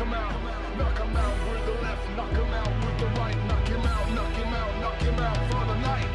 him out. Knock him out with the left, knock him out with the right. Knock him out, knock him out, knock him out for the night.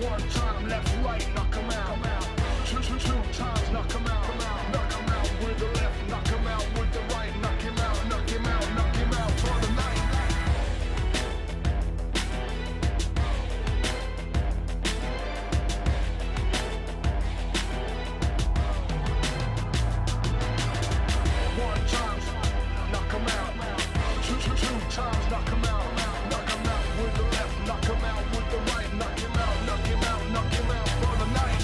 One time left, right, knock him out. Two times, knock him out. Knock him out with the left, knock him out with the right. Knock him out, knock him out, knock him out for the night. One time, knock him out. Two times, knock him out. Knock him out with the left, knock him out with the right. Knock him out, knock him out, knock him out for the night.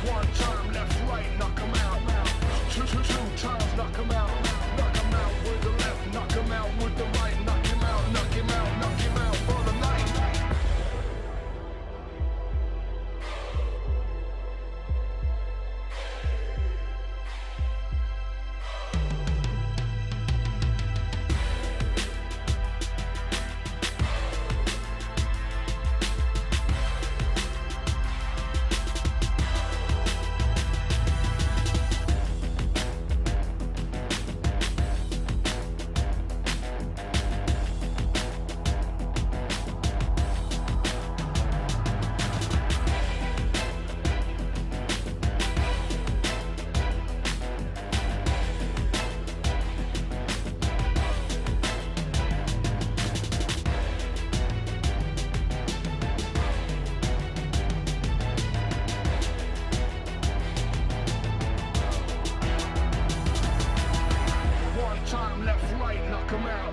One time left, right, knock him out. Two times, knock him out. Knock him out with the left, knock him out with the right. Knock him out, knock him out, knock him out for the night. One time left, right, knock him out.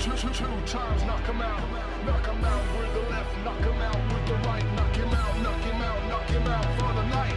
Two times, knock him out. Knock him out with the left, knock him out with the right. Knock him out, knock him out, knock him out for the night.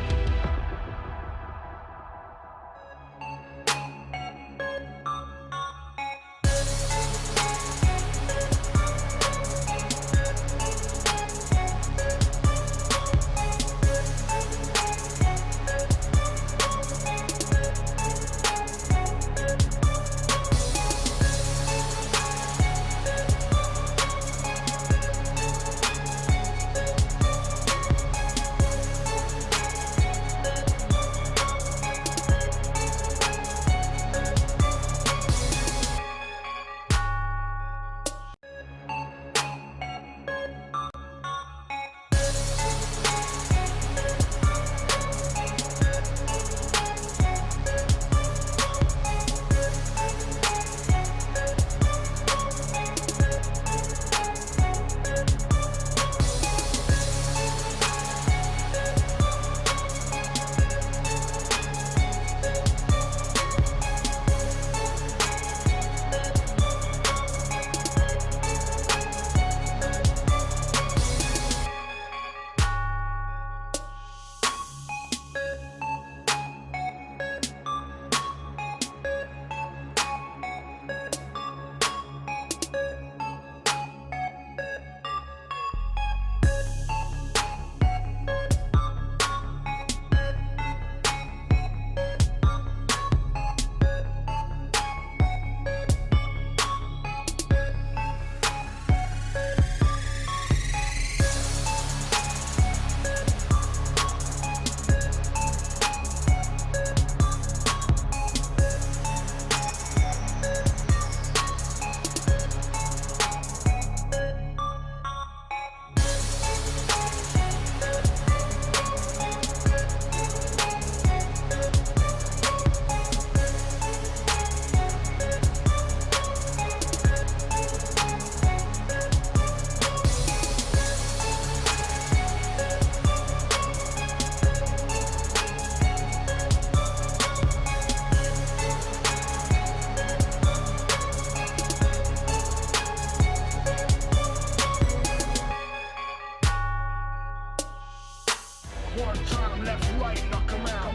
time, left, right, knock him out.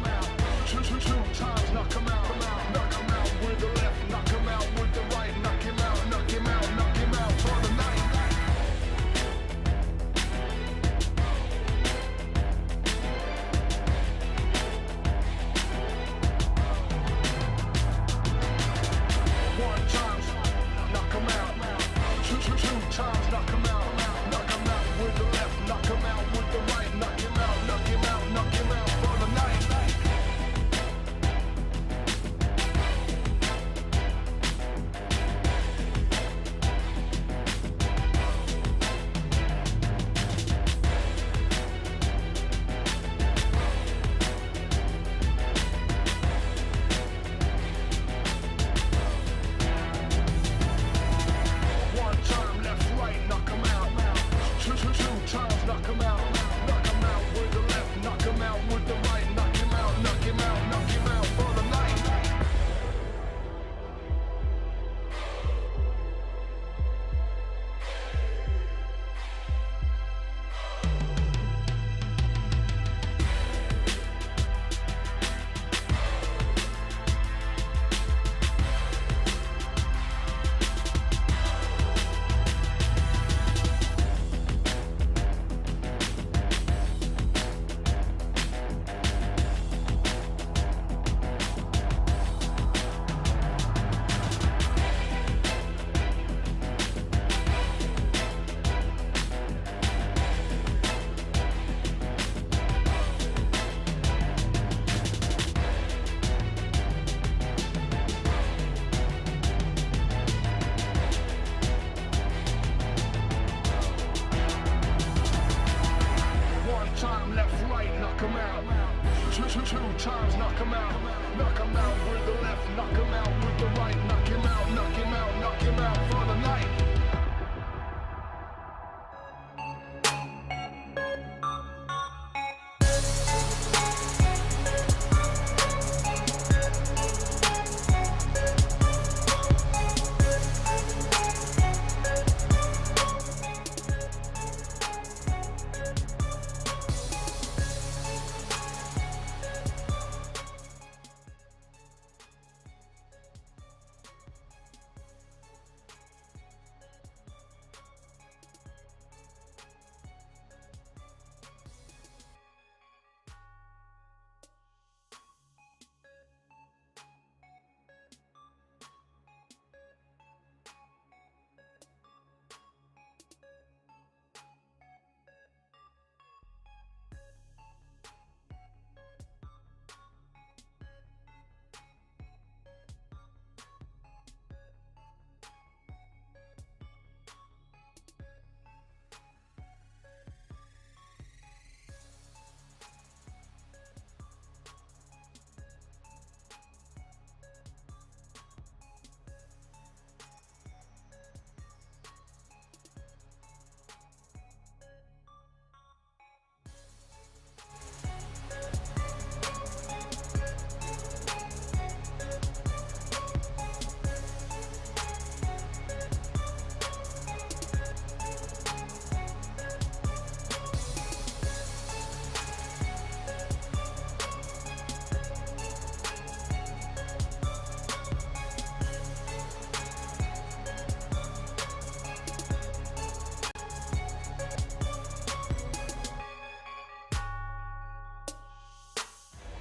Two times, knock him out. Knock him out with the left, knock him out with the right, knock him out, knock him out, knock him out for the night. One time, knock him out. Two times, knock him out. Knock him out with the left, knock him out with the right, knock him out, knock him out, knock him out for the night. One time, left, right, knock him out. Two times, knock him out. Knock him out with the left, knock him out with the right, knock him out, knock him out, knock him out for the night. One time, left, right, knock him out. Two times, knock him out. Knock him out with the left, knock him out with the right, knock him out, knock him out, knock him out for the night.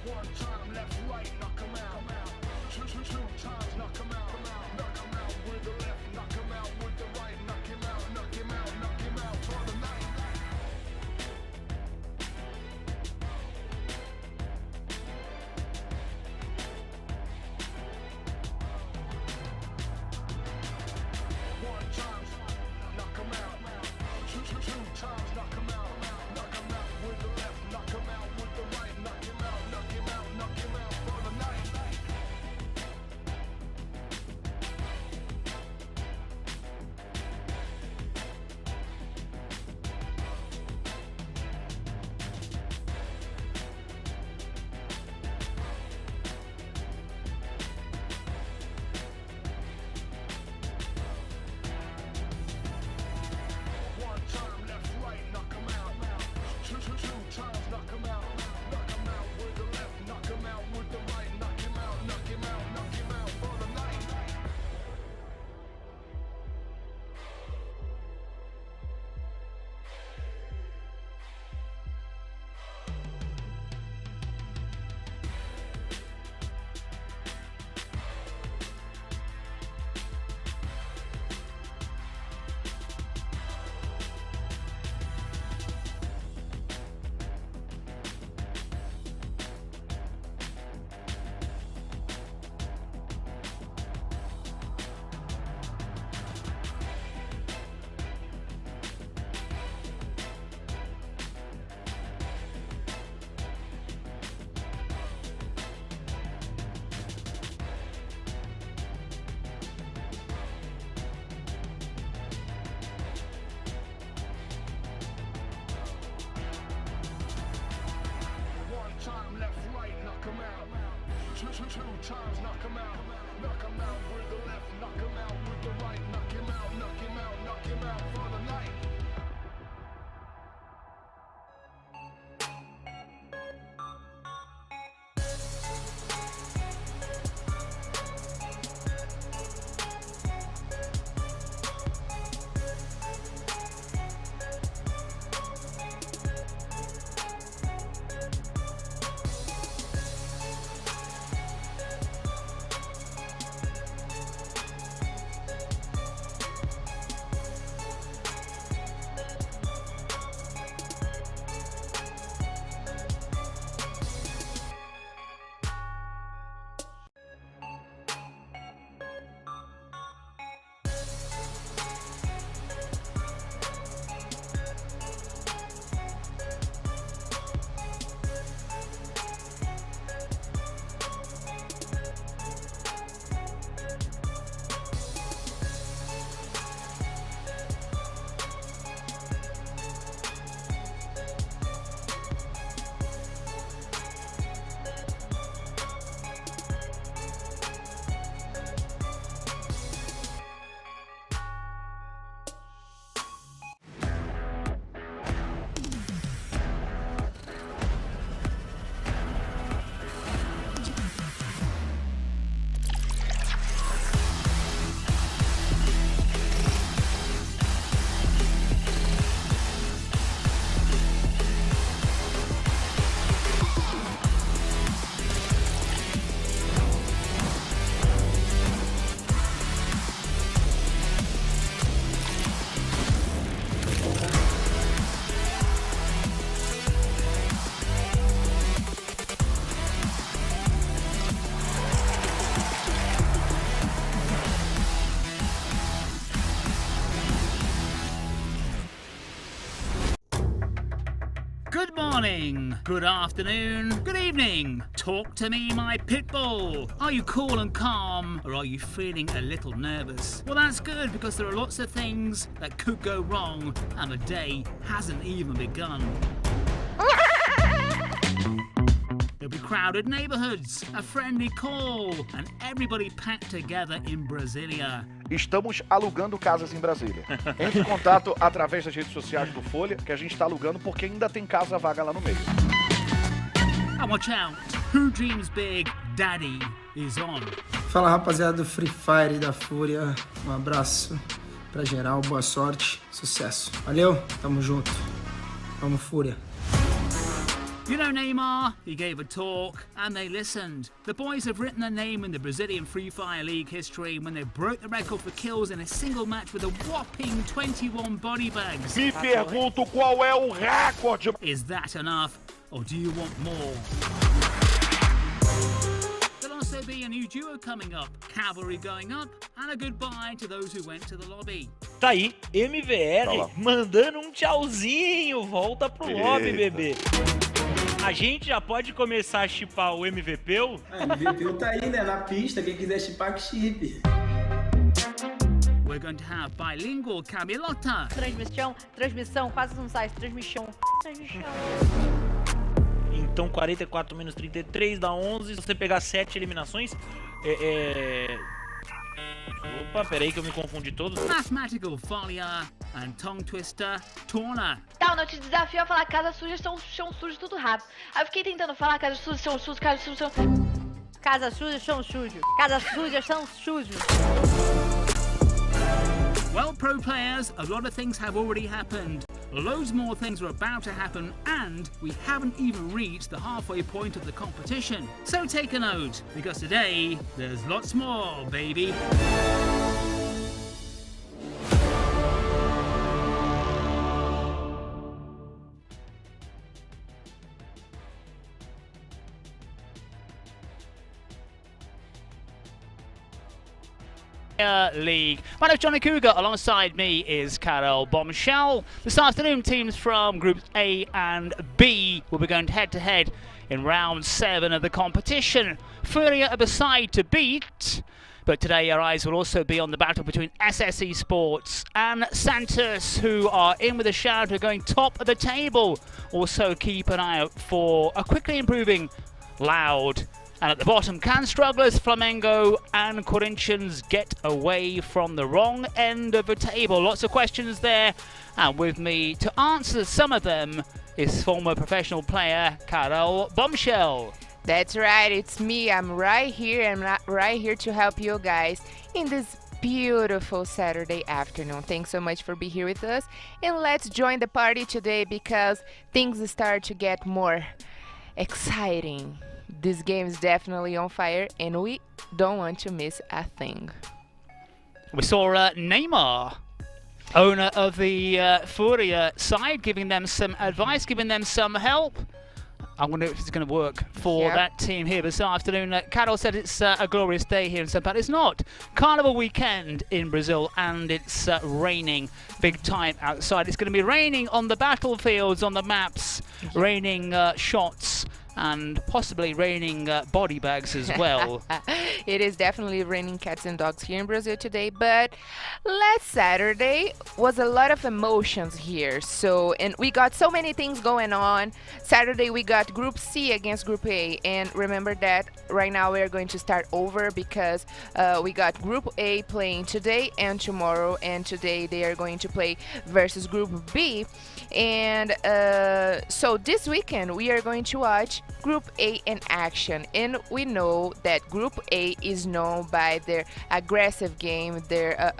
One time, left, right, knock him out. Two times, knock him out. Knock him out with the left, knock him out with the right, knock him out, knock him out, knock him out for the night. One time, knock him out. Two times, knock him out. Knock him out with the left, knock him out with the right, knock him out, knock him out, knock him out for the night. Two times, knock him out. Knock him out with the left, knock him out with the right. Knock him out, knock him out, knock him out for the night. Good morning, good afternoon, good evening. Talk to me, my pitbull. Are you cool and calm, or are you feeling a little nervous? Well, that's good, because there are lots of things that could go wrong, and the day hasn't even begun. There'll be crowded neighborhoods, a friendly call, and everybody packed together in Brasilia. Estamos alugando casas em Brasília. Entre em contato através das redes sociais do Folha, que a gente está alugando porque ainda tem casa vaga lá no meio. And watch out, who dreams big, daddy is on. Fala, rapaziada do Free Fire e da Fúria. Um abraço pra geral, boa sorte, sucesso. Valeu, tamo junto. Vamos, Fúria. You know Neymar? He gave a talk and they listened. The boys have written their name in the Brazilian Free Fire League history when they broke the record for kills in a single match with a whopping 21 body bags. Me pergunto qual é o recorde. Is that enough, or do you want more? There'll also be a new duo coming up, Cavalry going up, and a goodbye to those who went to the lobby. Tá aí, MVR mandando um tchauzinho, volta pro lobby, bebê. A gente já pode começar a chipar o MVPU? MVPU tá aí, né, na pista, quem quiser chipar que chipe. We're going to have bilingual Camilota. Transmissão, quase não sai, transmissão. Então 44 menos 33 dá 11, se você pegar 7 eliminações, Opa, peraí que eu me confundi todo. Mathematical Folia and Tongue Twister Torna. Tá, não te desafio a falar casas sujas são chão sujo tudo rápido. Aí eu fiquei tentando falar casas sujas são sujos, casas sujas são... Casas sujas são sujos. Casas sujas são sujos. Well, pro players, a lot of things have already happened. Loads more things are about to happen, and we haven't even reached the halfway point of the competition. So take a note, because today, there's lots more, baby. League. My name's Johnny Cougar, alongside me is Carol Bombshell. This afternoon, teams from Groups A and B will be going head-to-head in round 7 of the competition. FURIA are the side to beat, but today our eyes will also be on the battle between Esports and Santos, who are in with a shout of going top of the table. Also keep an eye out for a quickly improving Loud And at the bottom, can strugglers Flamengo and Corinthians get away from the wrong end of the table? Lots of questions there. And with me to answer some of them is former professional player Carol Bombshell. That's right, it's me. I'm right here. Right here to help you guys in this beautiful Saturday afternoon. Thanks so much for being here with us. And let's join the party today because things start to get more exciting. This game is definitely on fire and we don't want to miss a thing. We saw Neymar, owner of the FURIA side, giving them some advice, giving them some help. I wonder if it's going to work for that team here this afternoon. Carol said it's a glorious day here in São Paulo. It's not. Carnival weekend in Brazil, and it's raining big time outside. It's going to be raining on the battlefields, on the maps, raining shots, and possibly raining body bags as well. It is definitely raining cats and dogs here in Brazil today, but last Saturday was a lot of emotions here. And we got so many things going on. Saturday we got Group C against Group A, and remember that right now we are going to start over because we got Group A playing today and tomorrow, and today they are going to play versus Group B. And so this weekend we are going to watch Group A in action, and we know that Group A is known by their aggressive game, their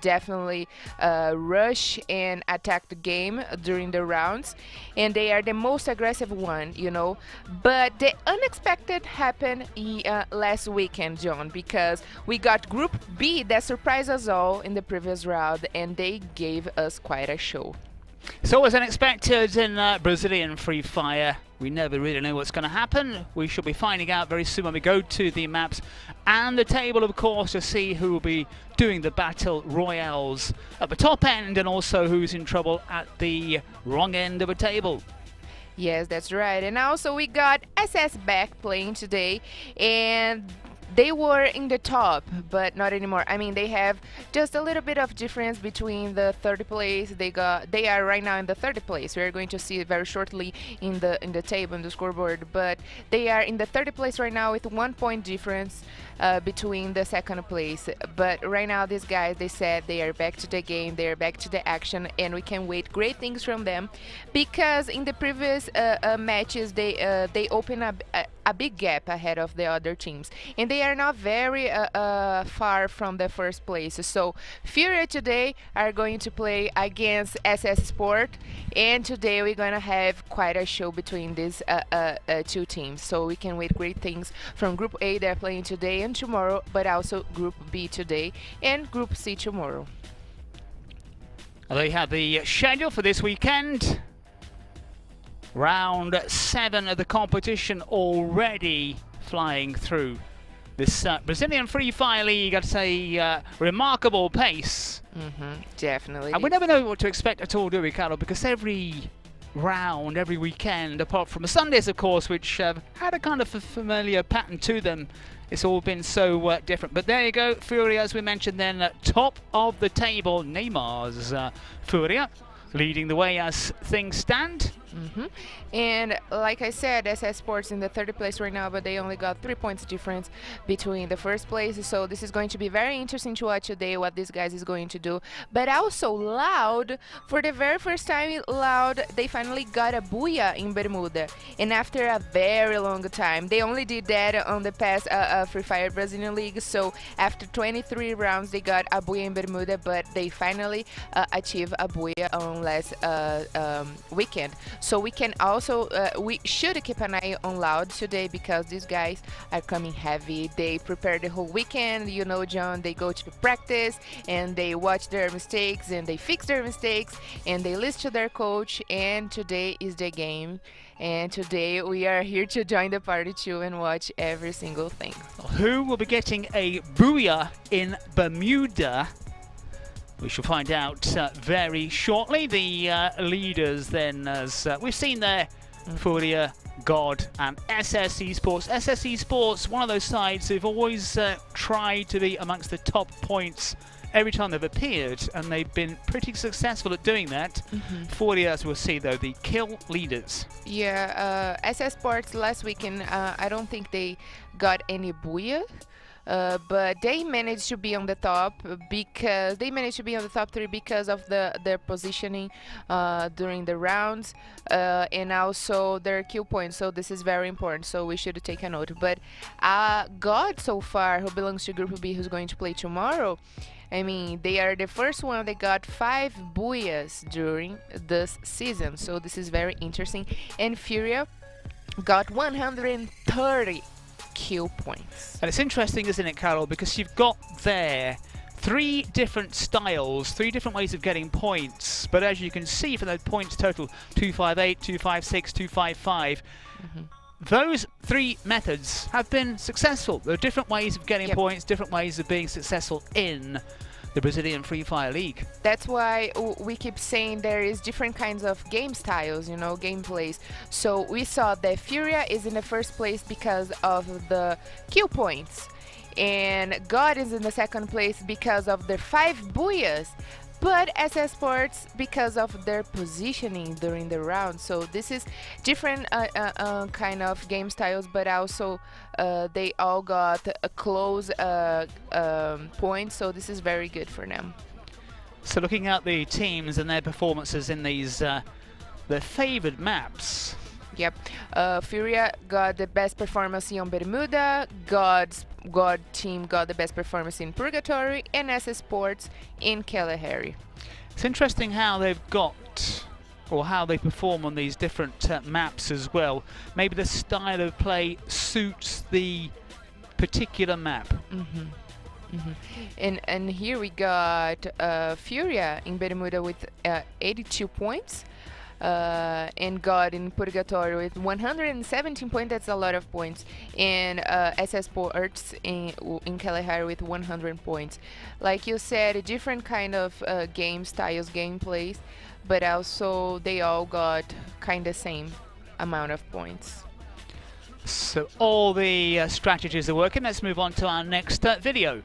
definitely rush and attack the game during the rounds, and they are the most aggressive one, you know. But the unexpected happened last weekend, John, because we got Group B that surprised us all in the previous round, and they gave us quite a show. So as unexpected in Brazilian Free Fire, we never really know what's going to happen. We should be finding out very soon when we go to the maps and the table, of course, to see who will be doing the battle royales at the top end and also who's in trouble at the wrong end of the table. Yes, that's right. And also we got SS back playing today, and they were in the top, but not anymore. I mean, they have just a little bit of difference between the third place. They are right now in the third place. We are going to see it very shortly in the table, in the scoreboard. But they are in the third place right now with 1 point difference between the second place. But right now, these guys, they said they are back to the game, they are back to the action, and we can wait great things from them because in the previous matches, they open up a big gap ahead of the other teams, and they are not very far from the first place. So FURIA today are going to play against SS Sport, and today we're going to have quite a show between these two teams. So we can wait great things from Group A, they're playing today and tomorrow, but also Group B today and Group C tomorrow. They have the schedule for this weekend. Round 7 of the competition already flying through. This Brazilian Free Fire League, I'd say, remarkable pace. Definitely. And we never know what to expect at all, do we, Carol? Because every round, every weekend, apart from the Sundays, of course, which have had a kind of a familiar pattern to them, it's all been so different. But there you go, FURIA, as we mentioned then, at top of the table, Neymar's FURIA, leading the way as things stand. And like I said, SS Sports in the third place right now, but they only got 3 points difference between the first place. So this is going to be very interesting to watch today what these guys is going to do. But also Loud, for the very first time, Loud, they finally got a booyah in Bermuda. And after a very long time, they only did that on the past Free Fire Brazilian League. So after 23 rounds, they got a booyah in Bermuda, but they finally achieved a booyah on last weekend. So we can also, we should keep an eye on Loud today because these guys are coming heavy. They prepare the whole weekend, you know, John. They go to practice and they watch their mistakes and they fix their mistakes and they listen to their coach. And today is the game. And today we are here to join the party too and watch every single thing. Who will be getting a booyah in Bermuda? We shall find out very shortly. The leaders then, as we've seen there, FURIA, God and SS Esports. SS Esports, one of those sides who've always tried to be amongst the top points every time they've appeared, and they've been pretty successful at doing that. FURIA, as we'll see though, the kill leaders. Yeah, Esports last weekend, I don't think they got any booyah. But they managed to be on the top because they managed to be on the top 3 because of their positioning during the rounds and also their kill points. So this is very important. So we should take a note. But God, so far, who belongs to Group B, who's going to play tomorrow, I mean, they are the first one. They got 5 booyahs during this season. So this is very interesting. And FURIA got 130 kill points. And it's interesting, isn't it, Carol, because you've got there 3 different styles, 3 different ways of getting points, but as you can see from those points total, 258, 256, 255, those 3 methods have been successful. There are different ways of getting points, different ways of being successful in the Brazilian Free Fire League. That's why we keep saying there is different kinds of game styles, you know, gameplays. So we saw that FURIA is in the first place because of the kill points, and God is in the second place because of the 5 booyahs, but Esports because of their positioning during the round. So this is different kind of game styles, but also they all got a close point, so this is very good for them. So looking at the teams and their performances in these their favored maps. Yep, FURIA got the best performance on Bermuda, God team got the best performance in Purgatory, and Esports in Kalahari. It's interesting how they've got, or how they perform on these different maps as well. Maybe the style of play suits the particular map. And here we got FURIA in Bermuda with 82 points. And God in Purgatory with 117 points. That's a lot of points. And Esports in Kalahari with 100 points. Like you said, a different kind of game styles, gameplays, but also they all got kind of same amount of points. So all the strategies are working. Let's move on to our next video.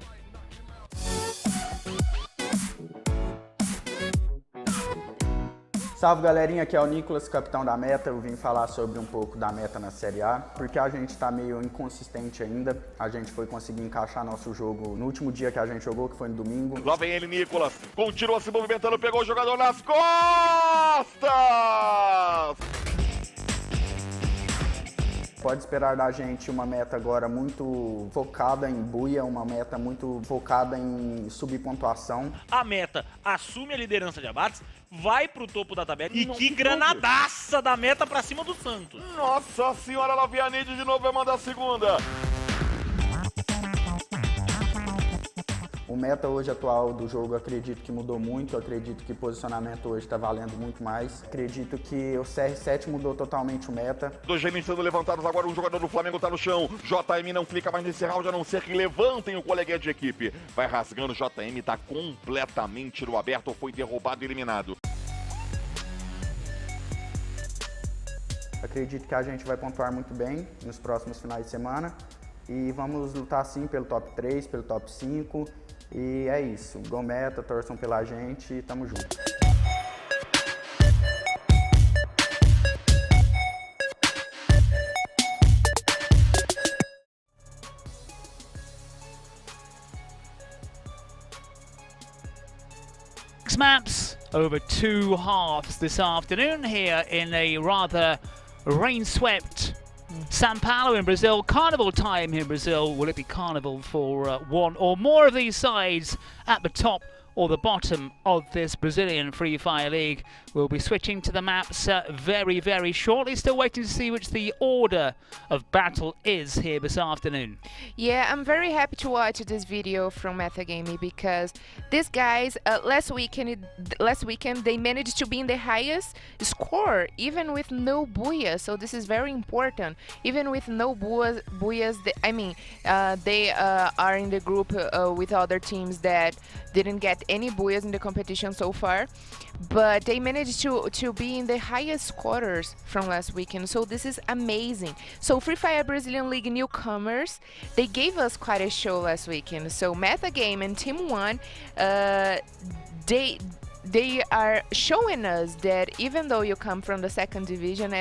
Salve galerinha, aqui é o Nicolas, capitão da meta. Eu vim falar sobre um pouco da meta na Série A, porque a gente está meio inconsistente ainda. A gente foi conseguir encaixar nosso jogo no último dia que a gente jogou, que foi no domingo. Lá vem ele, Nicolas, continua se movimentando, pegou o jogador nas costas! Pode esperar da gente uma meta agora muito focada em buia, uma meta muito focada em subir pontuação. A meta assume a liderança de abates, vai pro topo da tabela e que granadaça da meta pra cima do Santos. Nossa senhora, lá vem a Canids de novo, vai mandar a segunda. O meta hoje atual do jogo, acredito que mudou muito, acredito que o posicionamento hoje está valendo muito mais. Acredito que o CR7 mudou totalmente o meta. 2 gemes sendo levantados agora, um jogador do Flamengo está no chão. JM não fica mais nesse round, a não ser que levantem o coleguinha de equipe. Vai rasgando, JM está completamente no aberto, foi derrubado e eliminado. Acredito que a gente vai pontuar muito bem nos próximos finais de semana. E vamos lutar sim pelo top 3, pelo top 5. E é isso. Gol meta, torçam pela gente e tamo junto. Maps over 2 halves this afternoon here in a rather rain-swept São Paulo in Brazil. Carnival time here in Brazil. Will it be carnival for one or more of these sides at the top or the bottom of this Brazilian Free Fire League? We'll be switching to the maps very, very shortly. Still waiting to see which the order of battle is here this afternoon. Yeah, I'm very happy to watch this video from Metagaming because these guys last weekend they managed to be in the highest score even with no booyah. So this is very important. Even with no booyahs, they are in the group with other teams that didn't get get any booyahs in the competition so far, but they managed to be in the highest quarters from last weekend, so this is amazing. So Free Fire Brazilian League newcomers, they gave us quite a show last weekend. So Meta Game and Team 1, they are showing us that even though you come from the second division,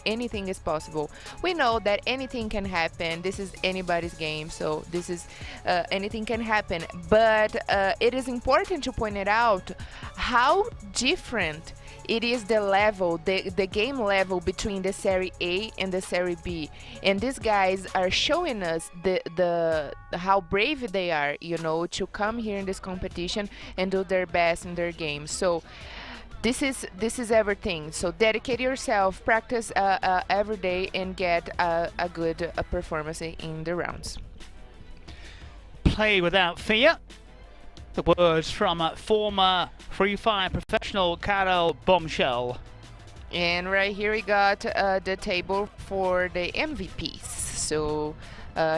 anything is possible. We know that anything can happen. This is anybody's game, so this is anything can happen. But it is important to point it out how different it is, the level, the game level between the Serie A and the Serie B. And these guys are showing us the how brave they are, you know, to come here in this competition and do their best in their games. So this is everything. So dedicate yourself, practice every day, and get a good performance in the rounds. Play without fear. The words from former Free Fire professional Carol Bombshell. And right here we got the table for the MVPs. So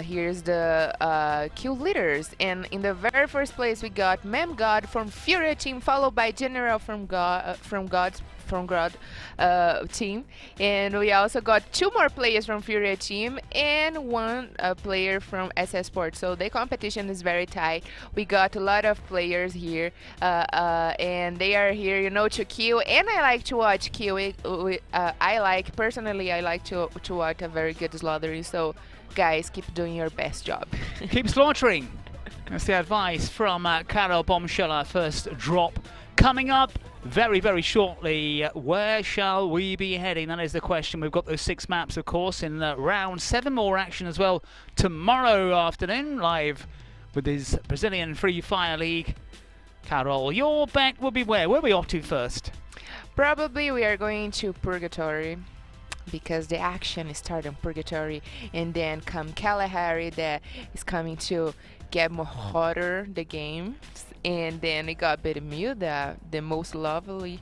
here's the kill leaders, and in the very first place we got Mem God from FURIA team, followed by General from God team, and we also got 2 more players from FURIA team and 1 player from Esports. So the competition is very tight. We got a lot of players here, and they are here, you know, to kill. And I like to watch kill. Personally, I like to watch a very good slaughtering. So guys, keep doing your best job. Keep slaughtering. That's the advice from Carol Bombshell, our first drop. Coming up very, very shortly, where shall we be heading? That is the question. We've got those 6 maps, of course, in round 7. More action as well tomorrow afternoon, live with this Brazilian Free Fire League. Carol, your bet will be where? Where are we off to first? Probably we are going to Purgatory, because the action is starting in Purgatory, and then come Kalahari that is coming to get more hotter the game, and then we got Bermuda, the most lovely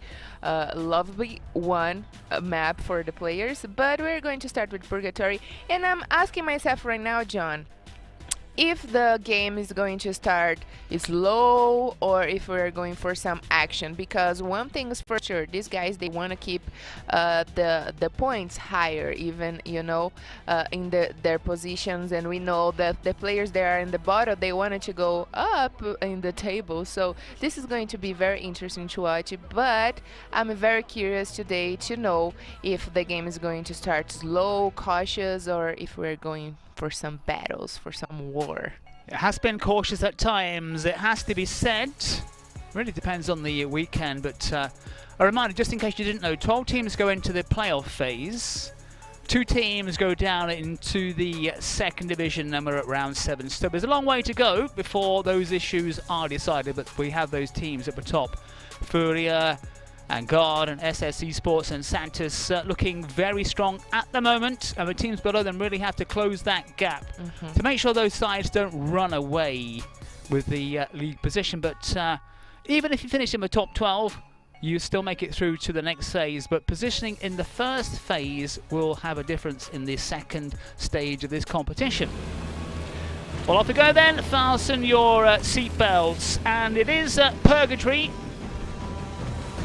one map for the players. But we're going to start with Purgatory, and I'm asking myself right now, John, if the game is going to start slow or if we're going for some action, because one thing is for sure, these guys, they want to keep the points higher, even, you know, in their positions, and we know that the players that are in the bottom, they wanted to go up in the table. So this is going to be very interesting to watch, but I'm very curious today to know if the game is going to start slow, cautious, or if we're going for some battles, for some war. It has been cautious at times, it has to be said. Really depends on the weekend, but a reminder, just in case you didn't know, 12 teams go into the playoff phase. 2 teams go down into the second division, and we're at round 7. So there's a long way to go before those issues are decided, but we have those teams at the top. FURIA and God and Esports and Santos looking very strong at the moment, and the teams below them really have to close that gap to make sure those sides don't run away with the league position. But even if you finish in the top 12, you still make it through to the next phase, but positioning in the first phase will have a difference in the second stage of this competition. Well, off we go then. Fasten your seatbelts, and it is Purgatory.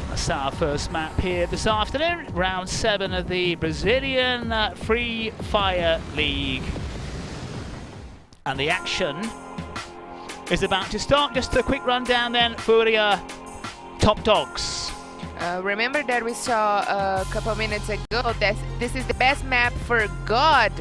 That's our first map here this afternoon, round 7 of the Brazilian Free Fire League. And the action is about to start. Just a quick rundown then. FURIA, top dogs. Remember that we saw a couple minutes ago that this is the best map for God.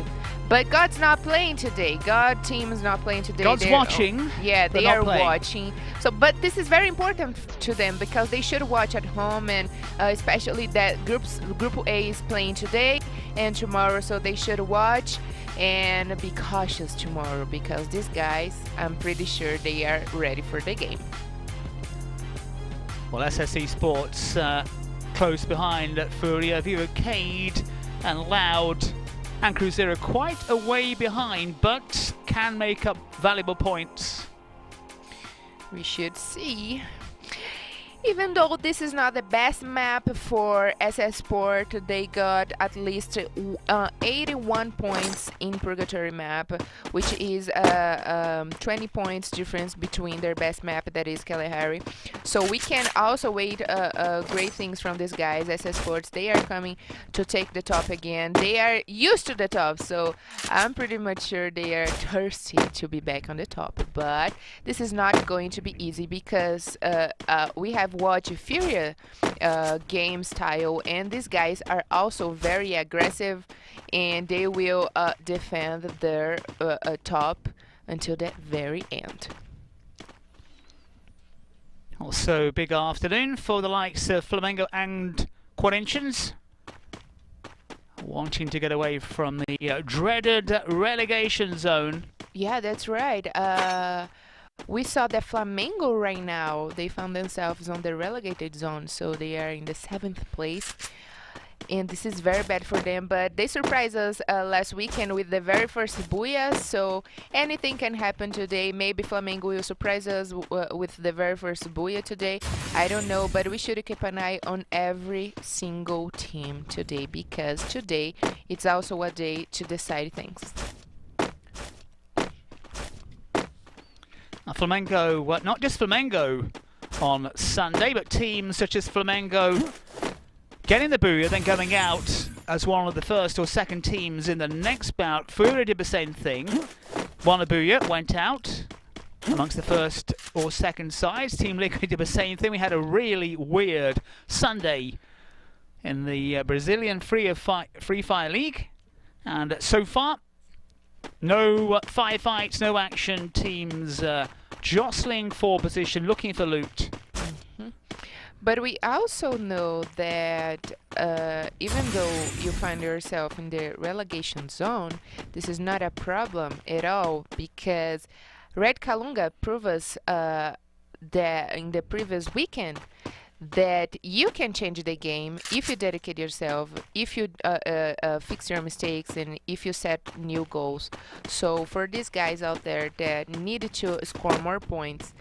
But God's not playing today. God team is not playing today. God's watching. Yeah, they are watching. So, but this is very important to them, because they should watch at home, and especially that Group A is playing today and tomorrow. So they should watch and be cautious tomorrow, because these guys, I'm pretty sure they are ready for the game. Well, Esports close behind FURIA, Vivo Keyd and Loud and Cruzeiro quite a way behind, but can make up valuable points. We should see. Even though this is not the best map for SS Sport, they got at least 81 points in Purgatory map, which is 20 points difference between their best map, that is Kalahari. So we can also wait great things from these guys. SS Sports, they are coming to take the top again. They are used to the top, so I'm pretty much sure they are thirsty to be back on the top. But this is not going to be easy because we have watched FURIA game style, and these guys are also very aggressive, and they will defend their top until the very end. Also, big afternoon for the likes of Flamengo and Corinthians, wanting to get away from the dreaded relegation zone. Yeah, that's right. We saw that Flamengo right now, they found themselves on the relegated zone, so they are in the 7th place. And this is very bad for them, but they surprised us last weekend with the very first Booyah, so anything can happen today. Maybe Flamengo will surprise us with the very first Booyah today. I don't know, but we should keep an eye on every single team today, because today it's also a day to decide things. Flamengo, not just Flamengo on Sunday, but teams such as Flamengo getting the Booyah, then going out as one of the first or second teams in the next bout. FURIA did the same thing. Won a Booyah, went out amongst the first or second sides. Team Liquid did the same thing. We had a really weird Sunday in the Brazilian Free Fire League. And so far, no firefights, no action. Teams jostling for position, looking for loot. But we also know that even though you find yourself in the relegation zone, this is not a problem at all, because Red Kalunga proved us that in the previous weekend that you can change the game if you dedicate yourself, if you fix your mistakes, and if you set new goals. So for these guys out there that need to score more points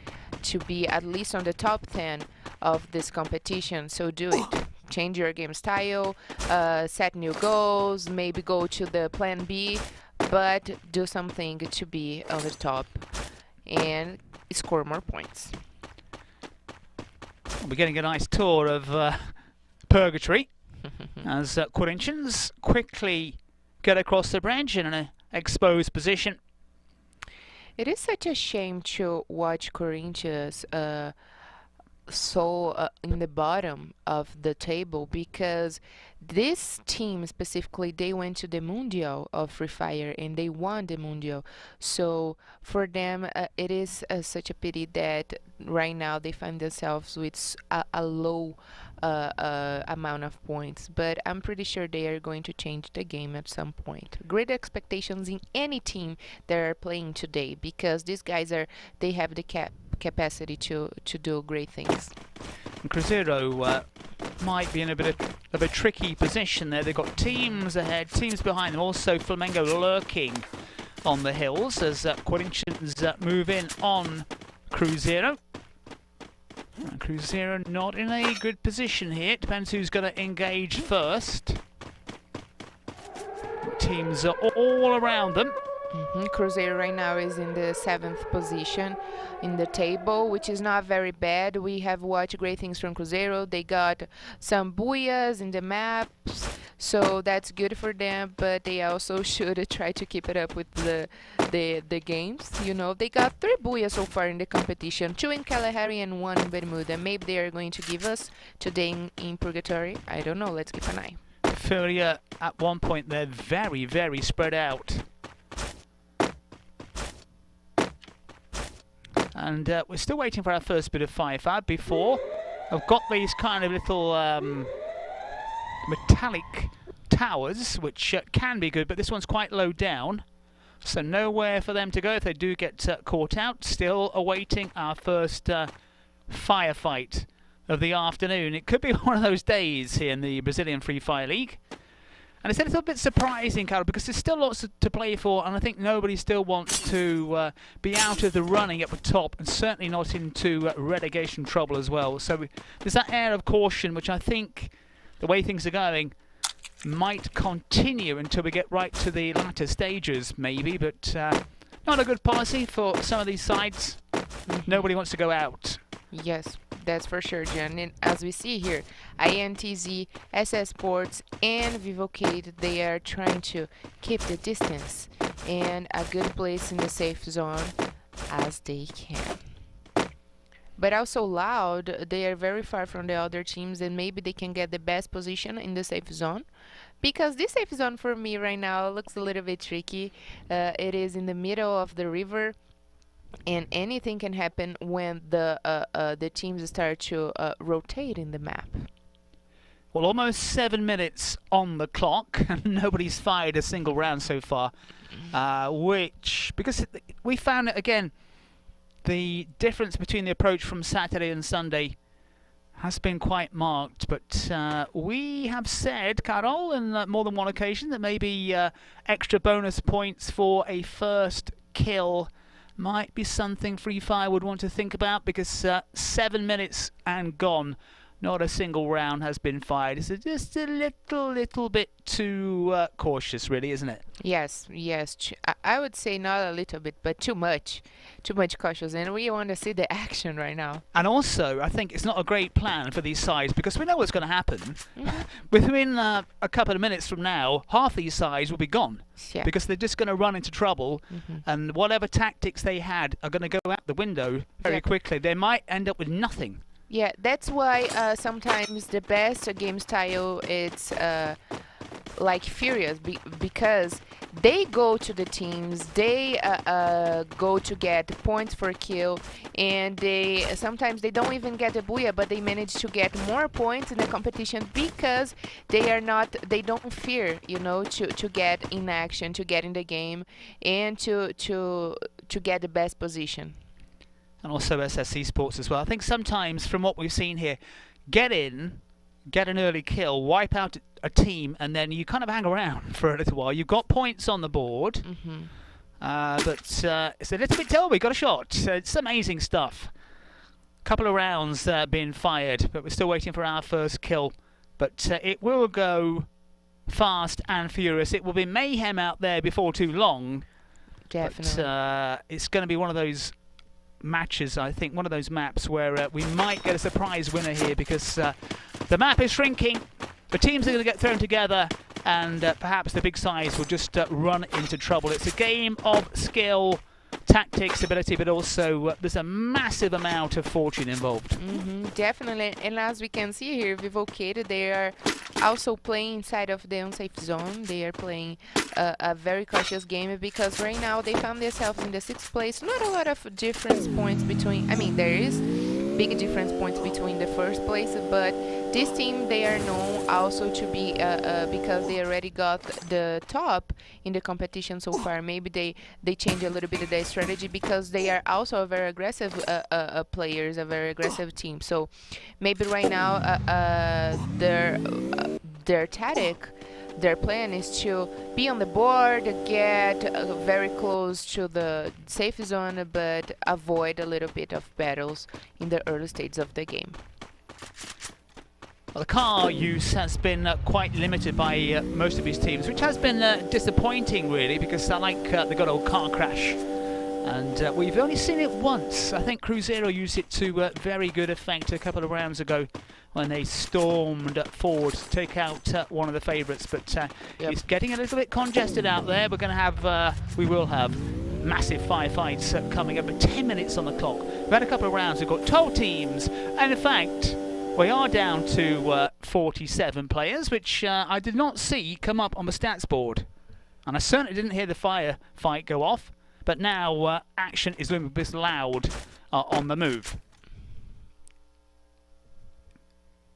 to be at least on the top 10 of this competition, so do it. Change your game style, set new goals, maybe go to the plan B, but do something to be on the top and score more points. We're getting a nice tour of Purgatory as Corinthians quickly get across the bridge in an exposed position. It is such a shame to watch Corinthians in the bottom of the table, because this team specifically, they went to the Mundial of Free Fire and they won the Mundial. So for them, it is such a pity that right now they find themselves with a low amount of points, but I'm pretty sure they are going to change the game at some point. Great expectations in any team that are playing today, because these guys they have the capacity to do great things. And Cruzeiro might be in a bit of a tricky position there. They've got teams ahead, teams behind them. Also Flamengo lurking on the hills as Corinthians move in on Cruzeiro. And Cruzeiro not in a good position here. It depends who's going to engage first. Teams are all around them. Cruzeiro right now is in the 7th position in the table, which is not very bad. We have watched great things from Cruzeiro. They got some Booyahs in the maps, so that's good for them, but they also should try to keep it up with the games. You know, they got 3 Booyahs so far in the competition, 2 in Kalahari and 1 in Bermuda. Maybe they are going to give us today in Purgatory. I don't know. Let's keep an eye. FURIA at one point, they're very, very spread out. And we're still waiting for our first bit of firefight before I've got these kind of little metallic towers, which can be good, but this one's quite low down, so nowhere for them to go if they do get caught out. Still awaiting our first firefight of the afternoon. It could be one of those days here in the Brazilian Free Fire League, And it's a little bit surprising, Carol, because there's still lots to play for, and I think nobody still wants to be out of the running at the top, and certainly not into relegation trouble as well. So there's that air of caution, which I think, the way things are going, might continue until we get right to the latter stages, maybe, but not a good policy for some of these sides. Nobody wants to go out. Yes, that's for sure, Jan. And as we see here, INTZ, Esports, and Vivo Keyd, they are trying to keep the distance and a good place in the safe zone as they can. But also Loud, they are very far from the other teams, and maybe they can get the best position in the safe zone. Because this safe zone for me right now looks a little bit tricky. It is in the middle of the river, and anything can happen when the teams start to rotate in the map. Well, almost 7 minutes on the clock, and nobody's fired a single round so far. Because we found it again, the difference between the approach from Saturday and Sunday has been quite marked. But we have said, Carol, on more than one occasion, that maybe extra bonus points for a first kill might be something Free Fire would want to think about, because 7 minutes and gone, not a single round has been fired. It's just a little bit too cautious, really, isn't it? Yes. I would say not a little bit, but too much cautious, and we want to see the action right now. And also, I think it's not a great plan for these sides, because we know what's going to happen. Within a couple of minutes from now, half these sides will be gone. Yeah. Because they're just going to run into trouble, and whatever tactics they had are going to go out the window very quickly. They might end up with nothing. Yeah, that's why sometimes the best game style it's like Furious, because they go to the teams, they go to get points for kill, and sometimes they don't even get the booyah, but they manage to get more points in the competition because they don't fear, to get in action, to get in the game, and to get the best position. And also Esports as well. I think sometimes, from what we've seen here, get in, get an early kill, wipe out a team, and then you kind of hang around for a little while. You've got points on the board, but it's a little bit dull. We got a shot. It's amazing stuff. Couple of rounds being fired, but we're still waiting for our first kill. But it will go fast and furious. It will be mayhem out there before too long. Definitely. But it's going to be one of those matches, I think, one of those maps where we might get a surprise winner here, because the map is shrinking, the teams are going to get thrown together, and perhaps the big sides will just run into trouble. It's a game of skill, tactics, ability, but also there's a massive amount of fortune involved. Definitely, and as we can see here, Vivo Keyd, they are also playing inside of the unsafe zone. They are playing a very cautious game, because right now they found themselves in the 6th place. Not a lot of difference points between, there is big difference points between the first place, but this team, they are known also to be because they already got the top in the competition so far. Maybe they change a little bit of their strategy, because they are also a very aggressive players, a very aggressive team. So maybe right now their tactic, their plan is to be on the board, get very close to the safe zone, but avoid a little bit of battles in the early stages of the game. Well, the car use has been quite limited by most of these teams, which has been disappointing, really, because I like the good old car crash. And we've only seen it once. I think Cruzeiro used it to very good effect a couple of rounds ago when they stormed forward to take out one of the favourites. But it's getting a little bit congested out there. We're going to have, we will have massive firefights coming up. But 10 minutes on the clock. We've had a couple of rounds. We've got 12 teams. And in fact, we are down to 47 players, which I did not see come up on the stats board. And I certainly didn't hear the firefight go off. But now action is a little bit loud on the move.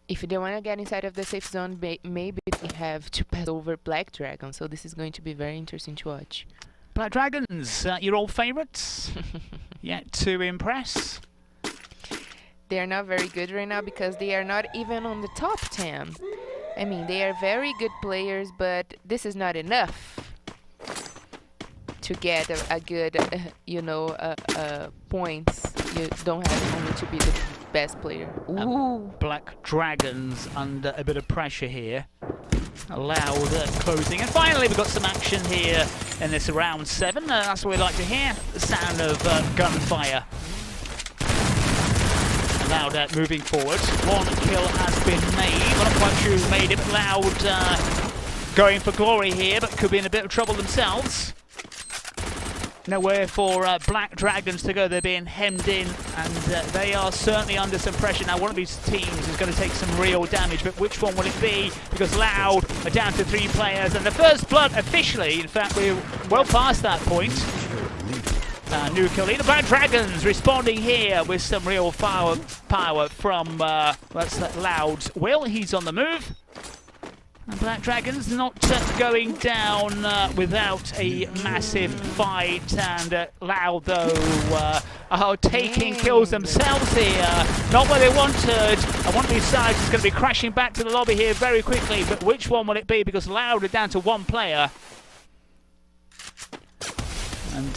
If they want to get inside of the safe zone, maybe they have to pass over Black Dragon. So this is going to be very interesting to watch. Black Dragons, your old favourites? Yet to impress? They are not very good right now, because they are not even on the top 10. I mean, they are very good players, but this is not enough to get a good, points. You don't have only to be the best player. Ooh. Black Dragons under a bit of pressure here. Loud closing, and finally we've got some action here in this round 7. That's what we like to hear, the sound of gunfire. Loud moving forward. 1 kill has been made. I'm not quite sure who made it, but Loud going for glory here, but could be in a bit of trouble themselves. Nowhere for Black Dragons to go. They're being hemmed in, and they are certainly under some pressure. Now, one of these teams is going to take some real damage, but which one will it be? Because Loud are down to 3 players, and the first blood officially, in fact, we're well past that point. New kill leader. Black Dragons responding here with some real power from that's Loud's Will. He's on the move. And Black Dragons not going down without a massive fight, and Loud though are taking kills themselves here. Not where they wanted. And one of these sides is going to be crashing back to the lobby here very quickly, but which one will it be? Because Loud are down to 1 player. And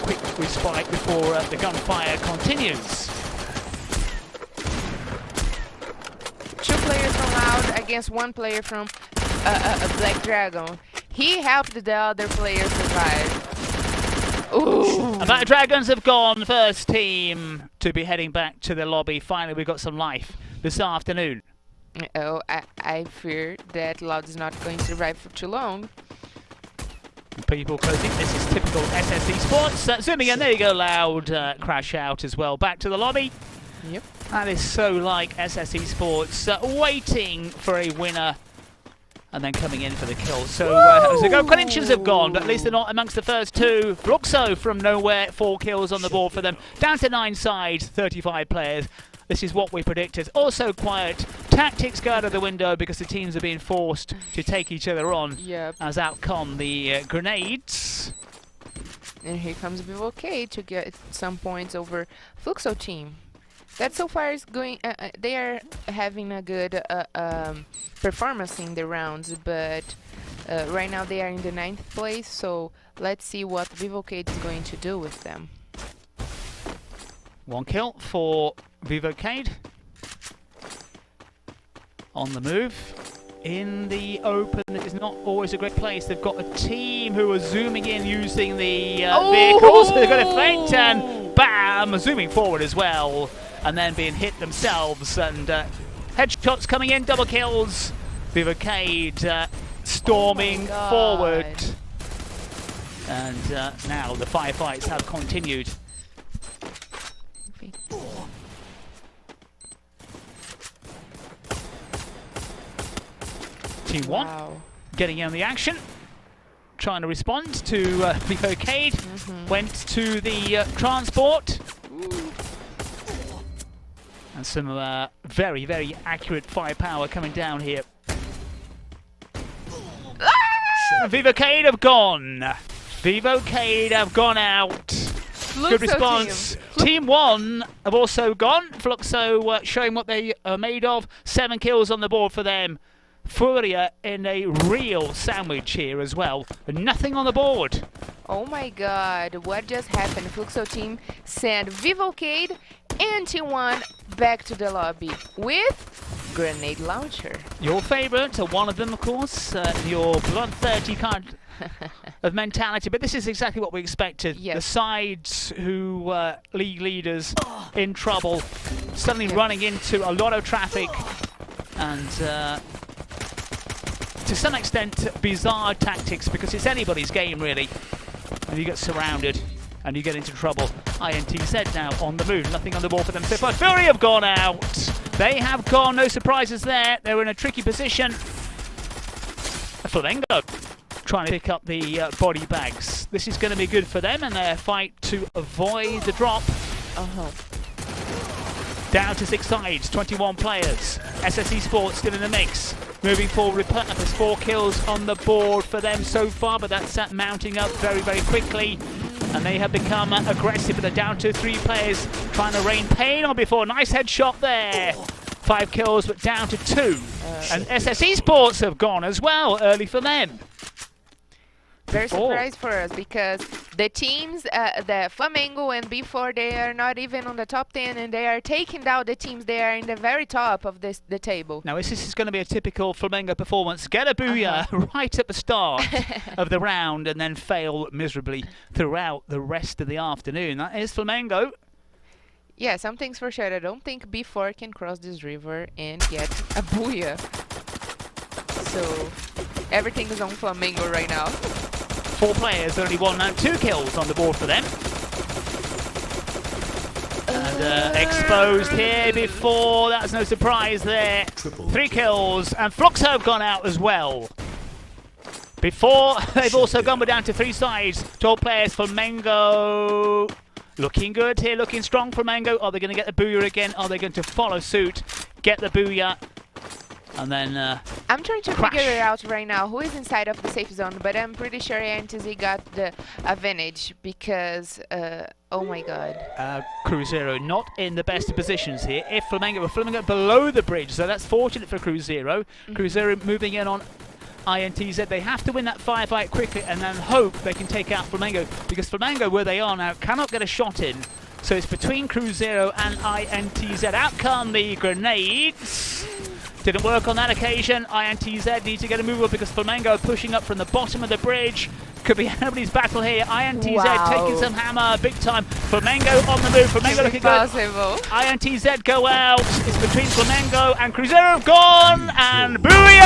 quick respite before the gunfire continues. 2 players from Loud against 1 player from Black Dragon. He helped the other player survive. Ooh. And Black Dragons have gone first team to be heading back to the lobby. Finally, we've got some life this afternoon. Oh, I fear that Loud is not going to survive for too long. People closing. This is typical SS Esports. Zooming in, there you go, Loud. Crash out as well. Back to the lobby. Yep. That is so like SS Esports. Waiting for a winner and then coming in for the kill. So Canids have gone, but at least they're not amongst the first 2. Fluxo from nowhere, 4 kills on the board for them. Down to 9 sides, 35 players. This is what we predicted. Also quiet. Tactics go out of the window because the teams are being forced to take each other on. Yep. As out come the grenades. And here comes Vivo Keyd to get some points over Fluxo team. That so far is going. They are having a good performance in the rounds, but right now they are in the 9th place. So let's see what Vivo Keyd is going to do with them. 1 kill for Vivo Keyd. On the move. In the open, it is not always a great place. They've got a team who are zooming in using the vehicles. They've got a feint and bam, zooming forward as well. And then being hit themselves, and headshots coming in, double kills. Vivo Keyd storming forward. And now the firefights have continued. Team 1 getting in on the action, trying to respond to Vivo Keyd. Went to the transport. And some very, very accurate firepower coming down here. Vivo Keyd have gone. Vivo Keyd have gone out. Good response. Team 1 have also gone. Fluxo showing what they are made of. 7 kills on the board for them. FURIA in a real sandwich here as well. Nothing on the board. Oh my god, what just happened? Fluxo team sent Vivo Keyd and Team 1 back to the lobby with grenade launcher. Your favorite, one of them of course, your bloodthirsty kind of mentality, but this is exactly what we expected. Yep. The sides who league leaders in trouble, suddenly running into a lot of traffic, and to some extent bizarre tactics, because it's anybody's game really, and you get surrounded and you get into trouble. INTZ now on the move, nothing on the ball for them so far. FURIA have gone out. They have gone, no surprises there. They're in a tricky position. Flamengo trying to pick up the body bags. This is going to be good for them and their fight to avoid the drop. Down to 6 sides, 21 players. SS Esports still in the mix. Moving forward, there's 4 kills on the board for them so far, but that's mounting up very, very quickly. And they have become aggressive, but they're down to 3 players trying to rain pain on before. Nice headshot there 5 kills, but down to 2. And SS Esports have gone as well, early for them. Very surprised for us because the teams, the Flamengo and B4, they are not even on the top 10 and they are taking down the teams. They are in the very top of the table. Now, this is going to be a typical Flamengo performance. Get a booyah right at the start of the round and then fail miserably throughout the rest of the afternoon. That is Flamengo. Yeah, some things for sure. I don't think B4 can cross this river and get a booyah. So everything is on Flamengo right now. 4 players, only 1 and 2 kills on the board for them. And exposed here before, that's no surprise there. 3 kills, and Fluxo have gone out as well. Before, they've also gone down to 3 sides. 12 players, Flamengo looking good here, looking strong. Flamengo, are they going to get the booyah again? Are they going to follow suit, get the booyah? And then I'm trying to figure it out right now who is inside of the safe zone, but I'm pretty sure INTZ got the advantage because oh my god. Cruzeiro not in the best of positions here. If Flamengo below the bridge, so that's fortunate for Cruzeiro. Cruzeiro moving in on INTZ. They have to win that firefight quickly and then hope they can take out Flamengo, because Flamengo, where they are now, cannot get a shot in. So it's between Cruzeiro and INTZ. Out come the grenades. Didn't work on that occasion. INTZ need to get a move up because Flamengo are pushing up from the bottom of the bridge. Could be anybody's battle here. INTZ taking some hammer, big time. Flamengo on the move. Flamengo looking good. INTZ go out. It's between Flamengo and Cruzeiro gone. And booyah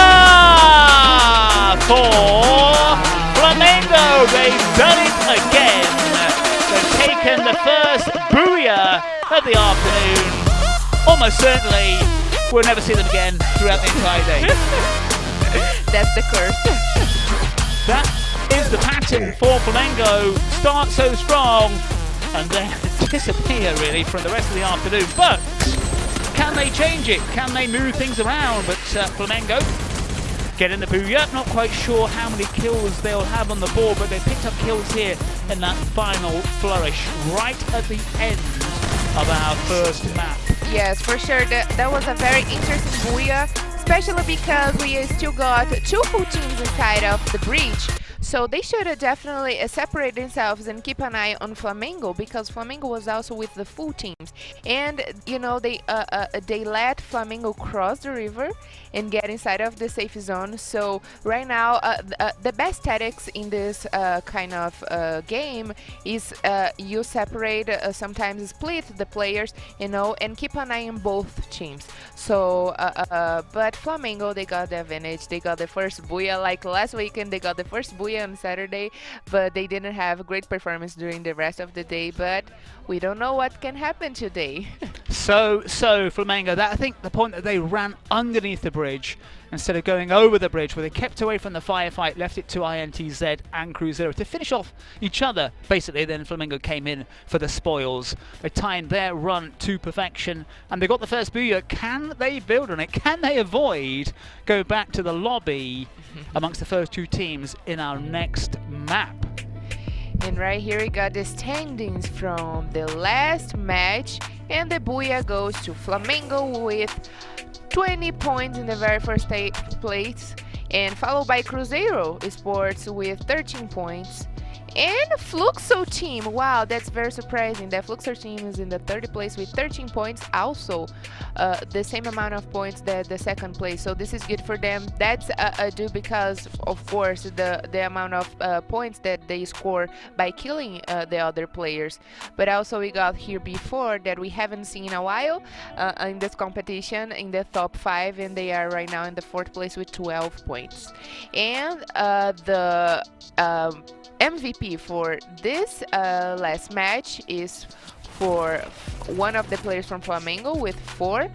for Flamengo. They've done it again. They've taken the first booyah of the afternoon. Almost certainly. We'll never see them again throughout the entire day. That's the curse. That is the pattern for Flamengo. Start so strong and then disappear really from the rest of the afternoon. But can they change it? Can they move things around? But Flamengo getting the booyah. Not quite sure how many kills they'll have on the board, but they picked up kills here in that final flourish right at the end of our first map. Yes, for sure. That was a very interesting booyah, especially because we still got 2 full teams inside of the breach. So they should have definitely separate themselves and keep an eye on Flamengo, because Flamengo was also with the full teams. And, you know, they let Flamengo cross the river and get inside of the safe zone. So right now, the best tactics in this kind of game is you separate, sometimes split the players, you know, and keep an eye on both teams. So, but Flamengo, they got the advantage. They got the first booyah, like last weekend, they got the first booyah on Saturday, but they didn't have a great performance during the rest of the day. But we don't know what can happen today. So Flamengo, that I think the point that they ran underneath the bridge instead of going over the bridge, where they kept away from the firefight, left it to INTZ and Cruzeiro to finish off each other. Basically, then Flamengo came in for the spoils. They timed their run to perfection, and they got the first booyah. Can they build on it? Can they avoid go back to the lobby amongst the first 2 teams in our next map? And right here we got the standings from the last match, and the booyah goes to Flamengo with 20 points in the very first place, and followed by Cruzeiro Esports with 13 points. And Fluxo team, wow, that's very surprising. The Fluxo team is in the 3rd place with 13 points, also the same amount of points that the 2nd place. So this is good for them. That's due because, of course, the amount of points that they score by killing the other players. But also we got here before that we haven't seen in a while in this competition in the top 5, and they are right now in the 4th place with 12 points. And the MVP for this last match is for one of the players from Flamengo with 4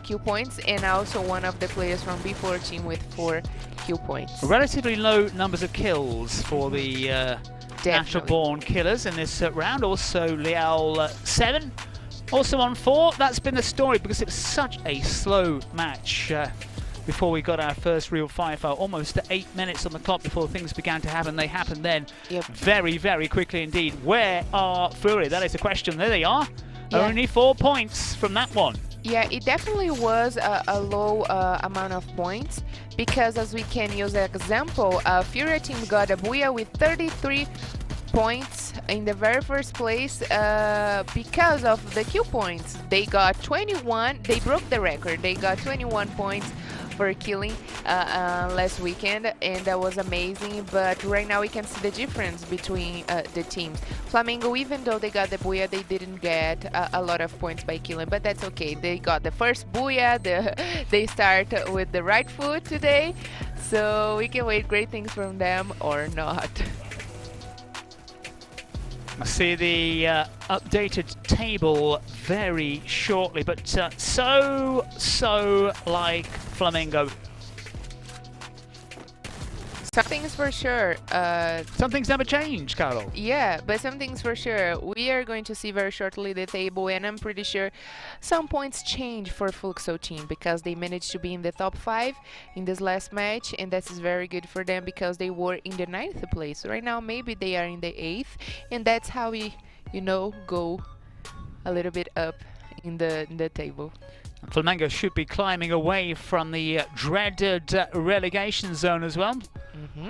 kill points, and also one of the players from B4 team with 4 kill points. Relatively low numbers of kills for the natural-born killers in this round. Also Leal 7, also on 4. That's been the story because it was such a slow match before we got our first real firefight. Almost 8 minutes on the clock before things began to happen. They happened then very, very quickly indeed. Where are FURIA? That is the question. There they are. Only 4 points from that one. Yeah, it definitely was a low amount of points because, as we can use an example, FURIA team got a Booyah with 33 points in the very first place because of the kill points. They got 21, they broke the record, they got 21 points for killing last weekend, and that was amazing. But right now we can see the difference between the teams. Flamengo, even though they got the Booyah, they didn't get a lot of points by killing, but that's okay. They got the first Booyah, they start with the right foot today, so we can wait great things from them or not. I'll see the updated table very shortly, but so like Flamengo. Something's for sure. Something's never changed, Carol. Yeah, but something's for sure. We are going to see very shortly the table, and I'm pretty sure some points change for Fluxo team because they managed to be in the top 5 in this last match, and that is very good for them because they were in the 9th place. Right now, maybe they are in the 8th, and that's how we, go a little bit up in the table. Flamengo should be climbing away from the dreaded relegation zone as well,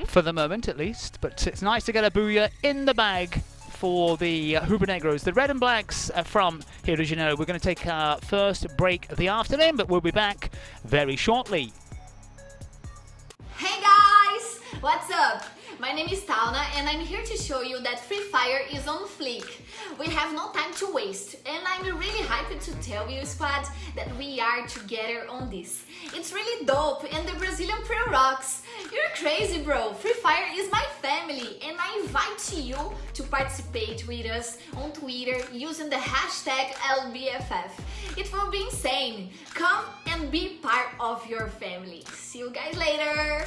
for the moment at least. But it's nice to get a Booyah in the bag for the Rubro-Negros, the Red and Blacks from Rio de Janeiro. We're going to take our first break of the afternoon, but we'll be back very shortly. Hey guys, what's up? My name is Tauna and I'm here to show you that Free Fire is on fleek. We have no time to waste, and I'm really hyped to tell you, squad, that we are together on this. It's really dope and the Brazilian Pro rocks. You're crazy, bro. Free Fire is my family and I invite you to participate with us on Twitter using the hashtag LBFF. It will be insane. Come and be part of your family. See you guys later.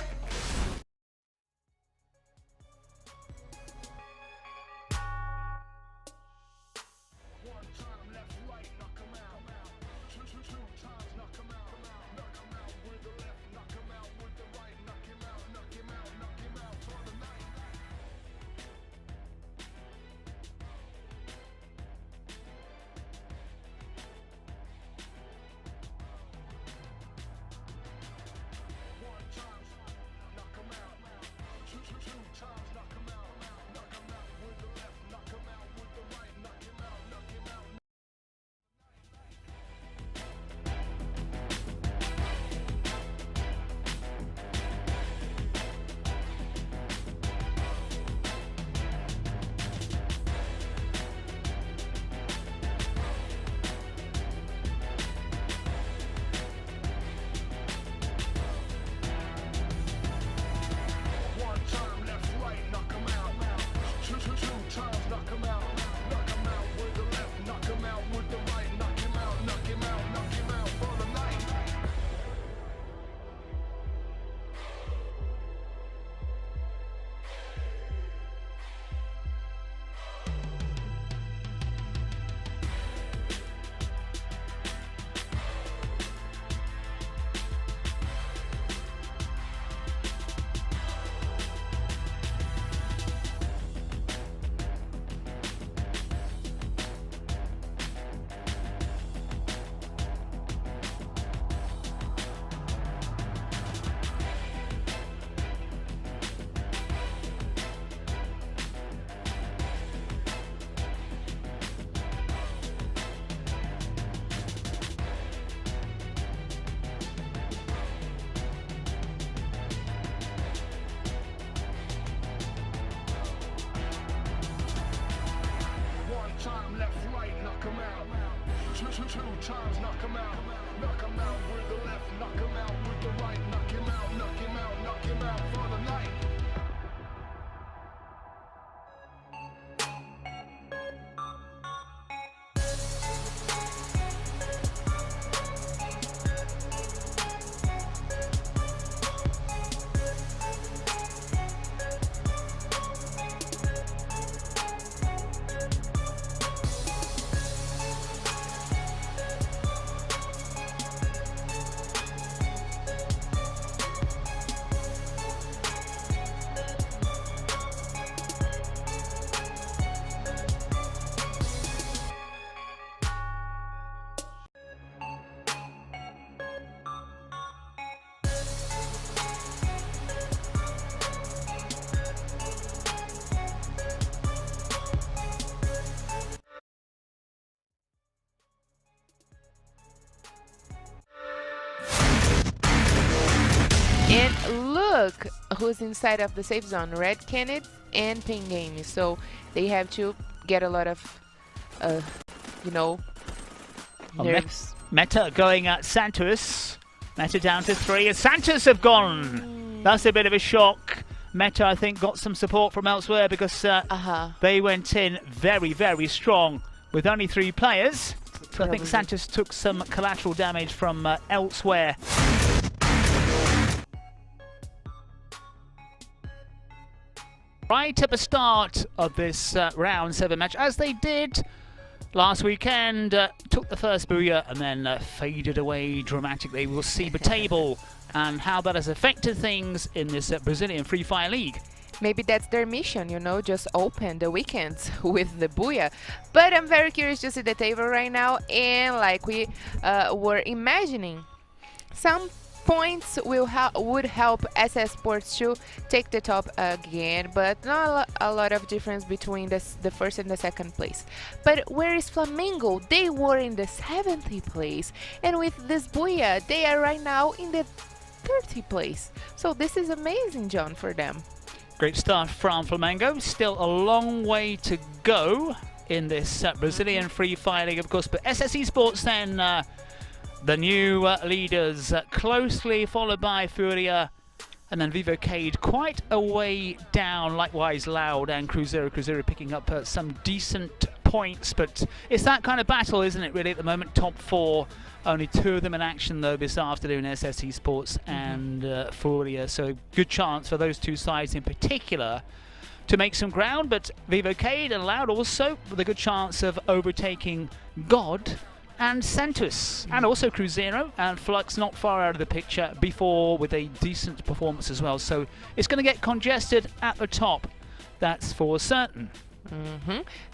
Time left, right, knock him out. Two times, knock him out. Knock him out with the left, knock him out with the right. Knock him out, knock him out, knock him out for the night. And look who's inside of the safe zone, Red Canids and Pink Game. So they have to get a lot of, nerves. Meta going at Santos. Meta down to 3, and Santos have gone. That's a bit of a shock. Meta, I think, got some support from elsewhere because they went in very, very strong with only 3 players. So I think Santos took some collateral damage from elsewhere. Right at the start of this round 7 match, as they did last weekend, took the first booyah and then faded away dramatically. We'll see the table and how that has affected things in this Brazilian Free Fire League. Maybe that's their mission, just open the weekends with the booyah. But I'm very curious to see the table right now, and like we were imagining, some points would help SS Sports to take the top again, but not a lot of difference between the first and the second place. But where is Flamengo? They were in the 7th place, and with this booyah, they are right now in the 30th place. So this is amazing, John, for them. Great start from Flamengo. Still a long way to go in this Brazilian Free Fire League, of course, but SS Esports then the new leaders, closely followed by FURIA, and then Vivo Keyd quite a way down, likewise Loud and Cruzeiro. Cruzeiro picking up some decent points, but it's that kind of battle, isn't it, really, at the moment? Top 4, only 2 of them in action, though, this afternoon, SS Esports and FURIA, so good chance for those 2 sides in particular to make some ground, but Vivo Keyd and Loud also with a good chance of overtaking God and Santos, and also Cruzeiro and Flux not far out of the picture before with a decent performance as well. So it's going to get congested at the top, that's for certain.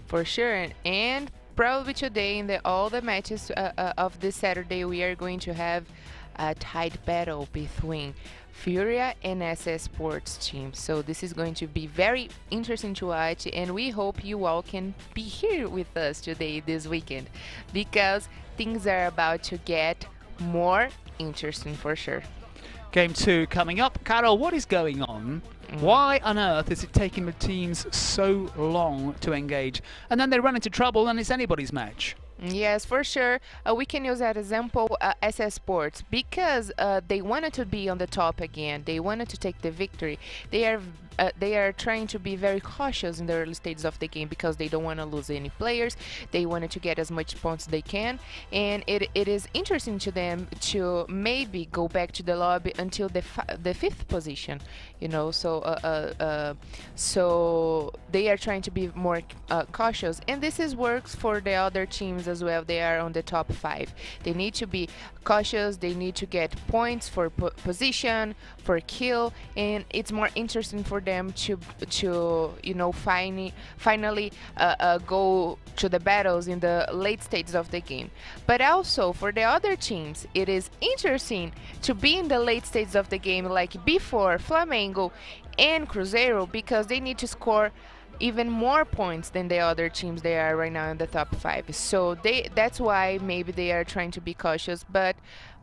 For sure. And probably today in all the matches of this Saturday, we are going to have a tight battle between FURIA and SS Sports team. So this is going to be very interesting to watch, and we hope you all can be here with us today this weekend, because things are about to get more interesting for sure. Game 2 coming up. Carol, what is going on? Why on earth is it taking the teams so long to engage? And then they run into trouble and it's anybody's match. Yes, for sure. We can use that example, SS Sports, because they wanted to be on the top again. They wanted to take the victory. They are trying to be very cautious in the early stages of the game because they don't want to lose any players. They wanted to get as much points they can, and it is interesting to them to maybe go back to the lobby until the 5th position. So they are trying to be more cautious, and this works for the other teams as well. They are on the top 5. They need to be cautious. They need to get points for position, for kill, and it's more interesting for them to finally go to the battles in the late stages of the game. But also for the other teams, it is interesting to be in the late stages of the game, like before Flamengo and Cruzeiro, because they need to score even more points than the other teams. They are right now in the top 5, so that's why maybe they are trying to be cautious. But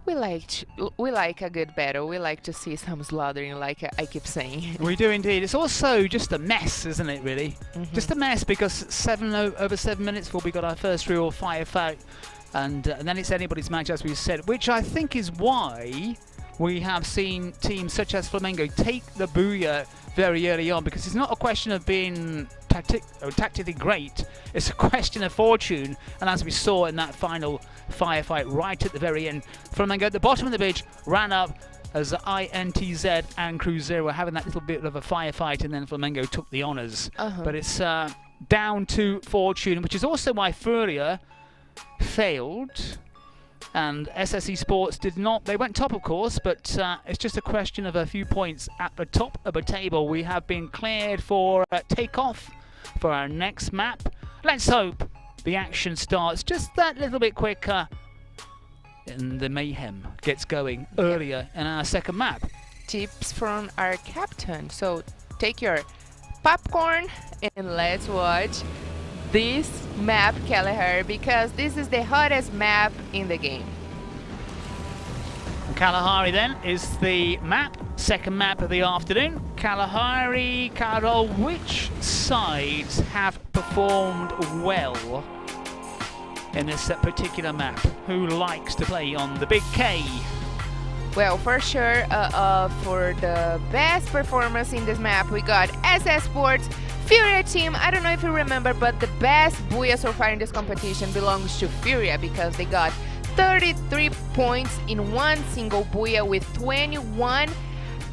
we like a good battle. We like to see some slaughtering, like I keep saying. We do indeed. It's also just a mess, isn't it, really? Just a mess, because over 7 minutes before we got our first real firefight, and then it's anybody's match, as we said, which I think is why we have seen teams such as Flamengo take the booyah very early on, because it's not a question of being tactically great, it's a question of fortune. And as we saw in that final firefight right at the very end, Flamengo at the bottom of the bridge ran up as INTZ and Cruzeiro were having that little bit of a firefight, and then Flamengo took the honours. But it's down to fortune, which is also why FURIA failed. And SS Esports did not. They went top, of course, but it's just a question of a few points at the top of the table. We have been cleared for takeoff for our next map. Let's hope the action starts just that little bit quicker and the mayhem gets going earlier in our second map. Tips from our captain. So take your popcorn and let's watch this map, Kelleher, because this is the hottest map in the game. Kalahari then is the map, second map of the afternoon. Kalahari, Carol, which sides have performed well in this particular map? Who likes to play on the big K? Well, for sure, for the best performance in this map, we got Esports, FURIA team. I don't know if you remember, but the best Booyah so far in this competition belongs to FURIA because they got 33 points in one single Booyah with 21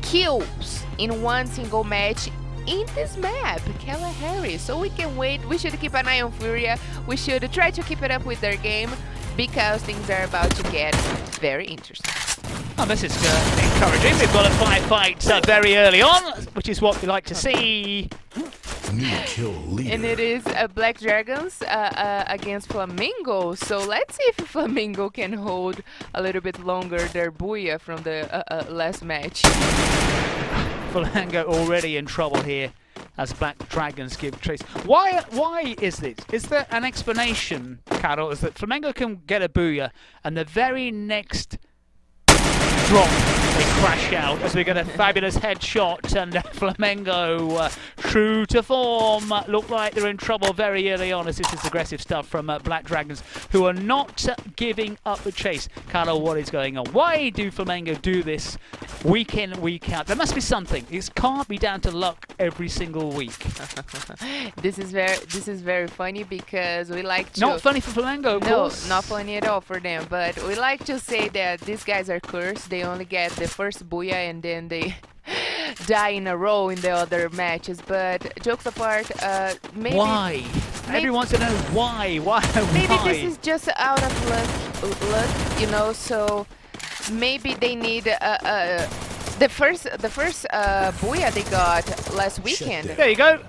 kills in one single match in this map, Kalahari. So we can wait. We should keep an eye on FURIA. We should try to keep it up with their game because things are about to get very interesting. Oh, this is encouraging. We've got a fight very early on, which is what we like to see. New kill leader. And it is Black Dragons against Flamengo. So let's see if Flamengo can hold a little bit longer their Booyah from the last match. Flamengo already in trouble here as Black Dragons give chase. Why is this? Is there an explanation, Carol? Is that Flamengo can get a Booyah and the very next drop they crash out as we get a fabulous headshot, and Flamengo, true to form, look like they're in trouble very early on as this is aggressive stuff from Black Dragons, who are not giving up the chase. Carlo, what is going on? Why do Flamengo do this week in, week out? There must be something. It can't be down to luck every single week. This is very funny because we like to... Not funny for Flamengo, of course. No, not funny at all for them, but we like to say that these guys are cursed. They only get the first Booyah and then they die in a row in the other matches. But jokes apart, maybe... Why? Everyone wants to know why. Maybe this is just out of luck, you know, so maybe they need the first Booyah they got last weekend. There you go.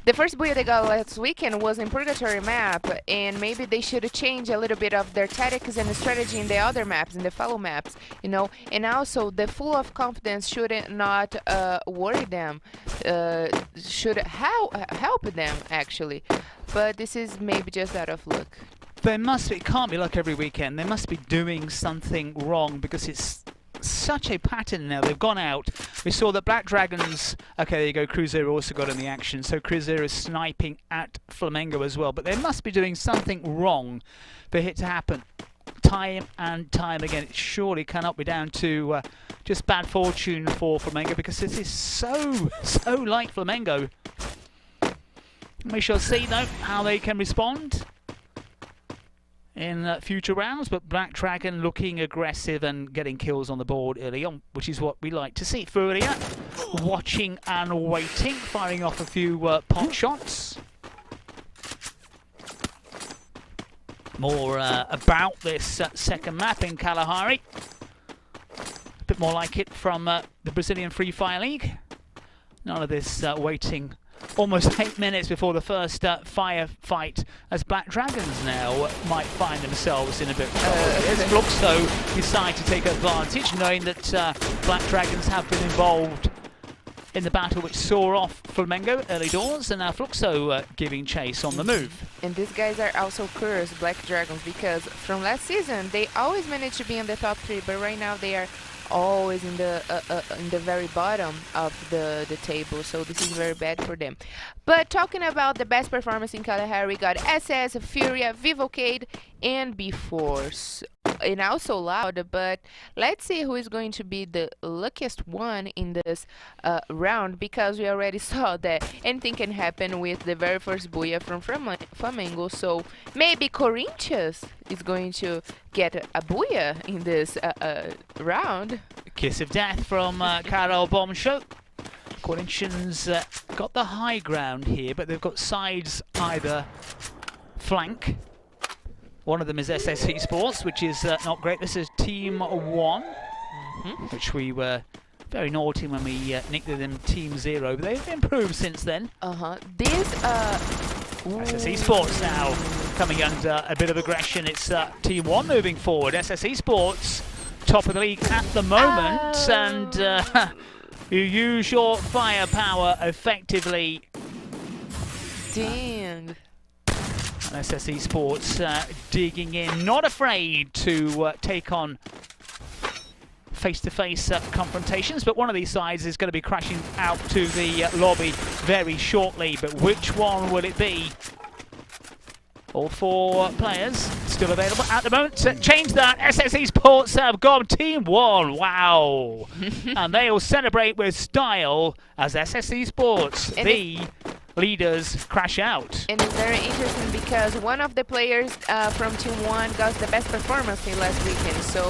The first Booyah they got last weekend was in Purgatory map, and maybe they should change a little bit of their tactics and strategy in the other maps, in the follow maps, you know. And also, the full of confidence should not worry them, should help them actually. But this is maybe just out of luck. There must be, it can't be like every weekend. They must be doing something wrong because it's such a pattern now. They've gone out. We saw that Black Dragons, okay, there you go, Cruzeiro also got in the action, so Cruzeiro is sniping at Flamengo as well, but they must be doing something wrong for it to happen time and time again. It surely cannot be down to just bad fortune for Flamengo, because this is so like Flamengo. We shall see though how they can respond in future rounds, but Black Dragon looking aggressive and getting kills on the board early on, which is what we like to see. FURIA watching and waiting, firing off a few pot shots. More about this second map in Kalahari. A bit more like it from the Brazilian Free Fire League. None of this waiting almost 8 minutes before the first firefight, as Black Dragons now might find themselves in a bit of trouble. As Fluxo decide to take advantage, knowing that Black Dragons have been involved in the battle which saw off Flamengo early doors, and now Fluxo giving chase on the move. And these guys are also cursed, Black Dragons, because from last season they always managed to be in the top 3, but right now they are always in the very bottom of the table, so this is very bad for them. But talking about the best performance in Kalahari, we got SS, FURIA, Vivo Keyd, and B-Force. And also Loud, but let's see who is going to be the luckiest one in this round, because we already saw that anything can happen with the very first Booyah from Flamengo, so maybe Corinthians is going to get a Booyah in this round. Kiss of death from Carol Bombshell. Corinthians got the high ground here, but they've got sides either flank. One of them is SS Esports, which is not great. This is Team 1, which we were very naughty when we nicked them Team 0, but they've improved since then. This SS Esports now coming under a bit of aggression. It's Team 1 moving forward. SS Esports, top of the league at the moment, and you use your firepower effectively. Dang. SS Esports digging in, not afraid to take on face-to-face confrontations, but one of these sides is going to be crashing out to the lobby very shortly. But which one will it be? All 4 players still available at the moment. Change that. SS Esports have gone Team 1. Wow. And they'll celebrate with style as SS Esports, and the leaders, crash out. And it's very interesting because one of the players from Team 1 got the best performance in last weekend. So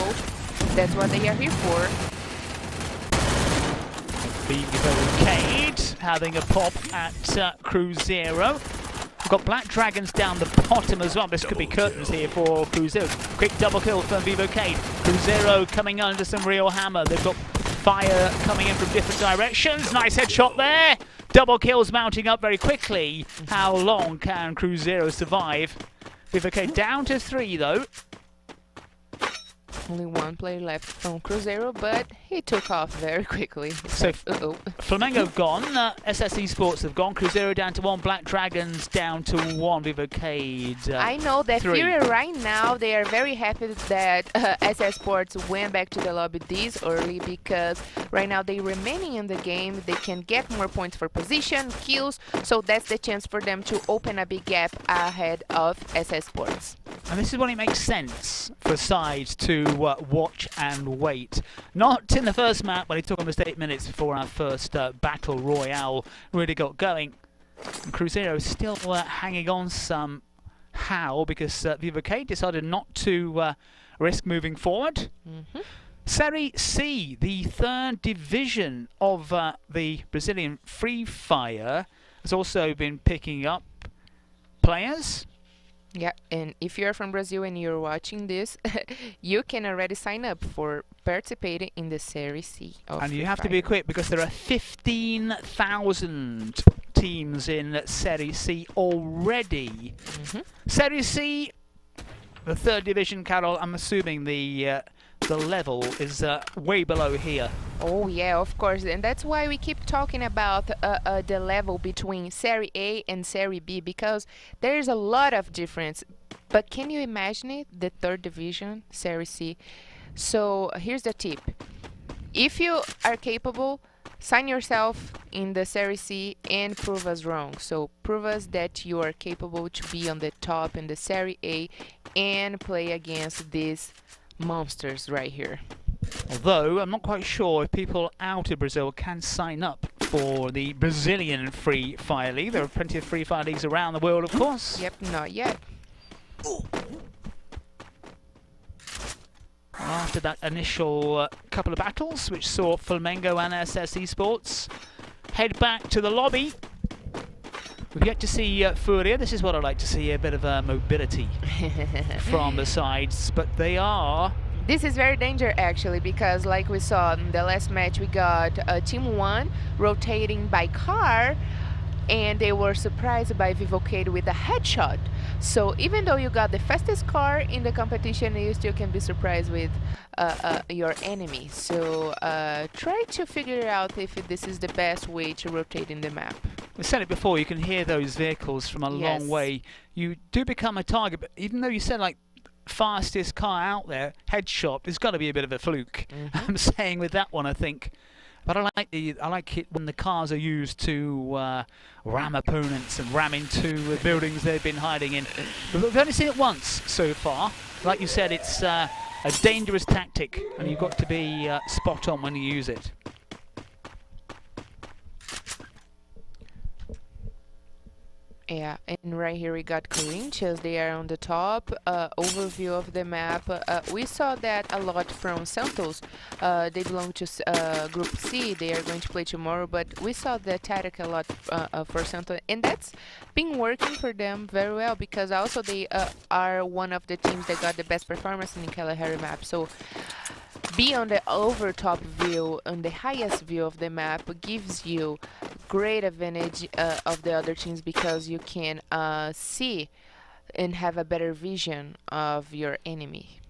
that's what they are here for. Vivo Keyd having a pop at Cruzeiro. We've got Black Dragons down the bottom as well. This could be curtains here for Cruzeiro. Quick double kill from Vivo Keyd. Cruzeiro coming under some real hammer. They've got fire coming in from different directions. Nice headshot there. Double kills mounting up very quickly. How long can Cruzeiro survive? Vivo Keyd down to 3 though. Only 1 player left from Cruzeiro, but he took off very quickly. So Flamengo gone, SS Esports have gone, Cruzeiro down to 1, Black Dragons down to 1, Vivo Keyd I know that 3. FURIA right now, they are very happy that SS Sports went back to the lobby this early because right now they remaining in the game, they can get more points for position, kills, so that's the chance for them to open a big gap ahead of SS Sports. And this is when it makes sense for sides to watch and wait. Not in the first map when it took almost 8 minutes before our first battle royale really got going. And Cruzeiro is still hanging on somehow because Vivo Keyd decided not to risk moving forward. Serie C, the 3rd division of the Brazilian Free Fire, has also been picking up players. Yeah, and if you're from Brazil and you're watching this, you can already sign up for participating in the Serie C of And you Free have to Fire. be quick because there are 15,000 teams in Serie C already. Serie C, the 3rd division, Carol, I'm assuming the level is way below here. Oh yeah, of course, and that's why we keep talking about the level between Serie A and Serie B because there is a lot of difference. But can you imagine it, the 3rd division, Serie C? So here's the tip: if you are capable, sign yourself in the Serie C and prove us wrong. So prove us that you are capable to be on the top in the Serie A and play against these monsters right here. Although I'm not quite sure if people out of Brazil can sign up for the Brazilian Free Fire League. There are plenty of Free Fire Leagues around the world, of course. Yep, not yet. After that initial couple of battles, which saw Flamengo and SS Esports head back to the lobby, we've yet to see FURIA. This is what I like to see, a bit of mobility from the sides, but they are... This is very dangerous actually because like we saw in the last match we got Team 1 rotating by car and they were surprised by Vivo Keyd with a headshot. So even though you got the fastest car in the competition, you still can be surprised with your enemy. So try to figure out if this is the best way to rotate in the map. We said it before, you can hear those vehicles from a long way. You do become a target, but even though you said like fastest car out there, headshot, there's got to be a bit of a fluke. I'm saying with that one, I think. But I like it when the cars are used to ram opponents and ram into the buildings they've been hiding in. We've only seen it once so far. Like you said, it's a dangerous tactic, and you've got to be spot on when you use it. Yeah, and right here we got Corinthians. They are on the top. Overview of the map. We saw that a lot from Santos. They belong to Group C. They are going to play tomorrow, but we saw the tactic a lot for Santos, and that's been working for them very well because also they are one of the teams that got the best performance in the Kalahari map. So be on the over top view, on the highest view of the map, gives you great advantage of the other teams because you can see and have a better vision of your enemy.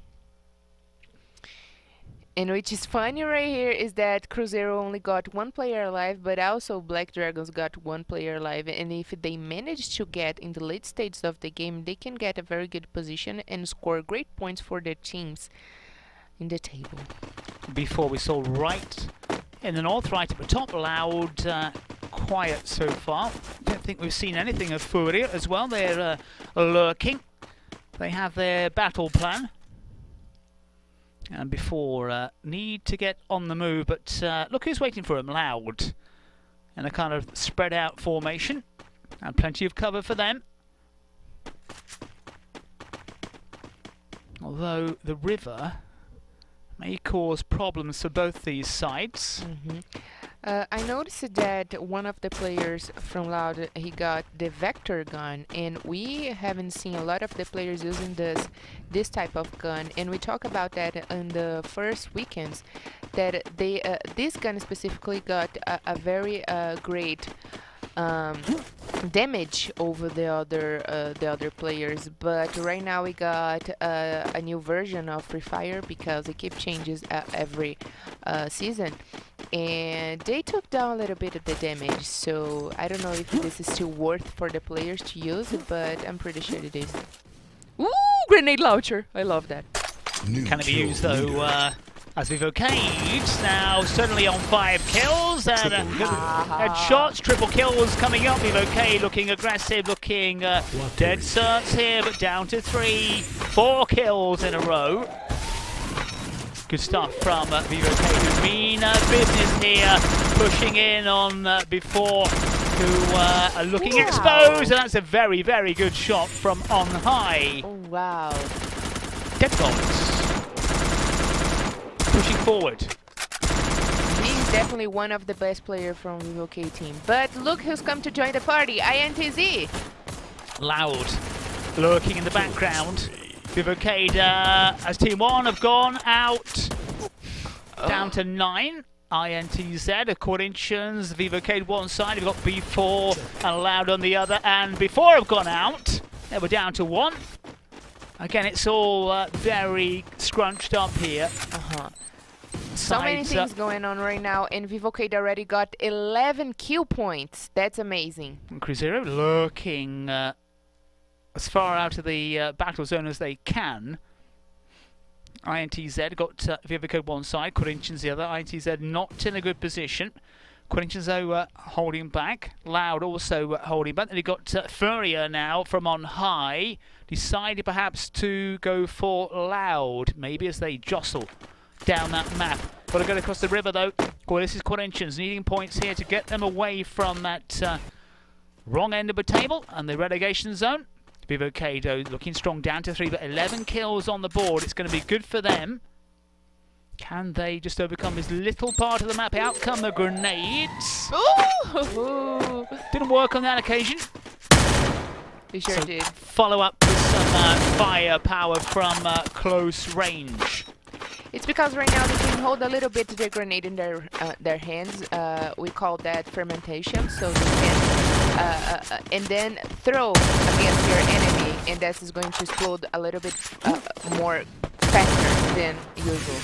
And which is funny right here is that Cruzeiro only got 1 player alive, but also Black Dragons got 1 player alive. And if they manage to get in the late stages of the game, they can get a very good position and score great points for their teams in the table. Before we saw right in the north, right at the top, Loud, quiet so far. Don't think we've seen anything of FURIA as well. They're lurking. They have their battle plan. And before, need to get on the move, but look who's waiting for him, Loud. In a kind of spread out formation. And plenty of cover for them. Although the river may cause problems for both these sides. I noticed that one of the players from Loud, he got the Vector gun, and we haven't seen a lot of the players using this type of gun, and we talk about that in the first weekends, that they this gun specifically got a very great damage over the other players, but right now we got a new version of Free Fire because it keeps changes every season, and they took down a little bit of the damage, so I don't know if this is still worth for the players to use, but I'm pretty sure it is. Ooh, grenade launcher! I love that. Can it be used though? As Vivo Keyd now certainly on 5 kills and headshots, triple kills coming up. Vivo Keyd looking aggressive, looking dead certs here, but down to 3, 4 kills in a row. Good stuff from Vivo Keyd, who mean business here, pushing in on before, who are looking exposed, and that's a very, very good shot from on high. Oh, wow. Deadbolts. Pushing forward. He's definitely one of the best players from Vivo Keyd team. But look who's come to join the party, INTZ. Loud, lurking in the background. Vivo Keyd, as Team 1 have gone out. Down to 9. INTZ, Corinthians, Vivo Keyd one side. We've got B4 and Loud on the other. And before have gone out. They were down to 1. Again, it's all very scrunched up here. So many things going on right now, and Vivo Keyd already got 11 kill points. That's amazing. And Cruzeiro lurking as far out of the battle zone as they can. INTZ got Vivo Keyd one side, Corinthians the other. INTZ not in a good position. Corinthians though holding back. Loud also holding back. Then he got FURIA now from on high. Decided perhaps to go for Loud, maybe as they jostle down that map. Got to go across the river though. Well, this is Corinthians needing points here to get them away from that wrong end of the table and the relegation zone. Vivo Keyd looking strong down to 3, but 11 kills on the board. It's going to be good for them. Can they just overcome this little part of the map? Out come the grenades. Ooh. Didn't work on that occasion. He sure did. Follow up with some firepower from close range. It's because right now they can hold a little bit of their grenade in their hands. We call that fermentation, so they can and then throw against your enemy, and that is going to explode a little bit more faster than usual.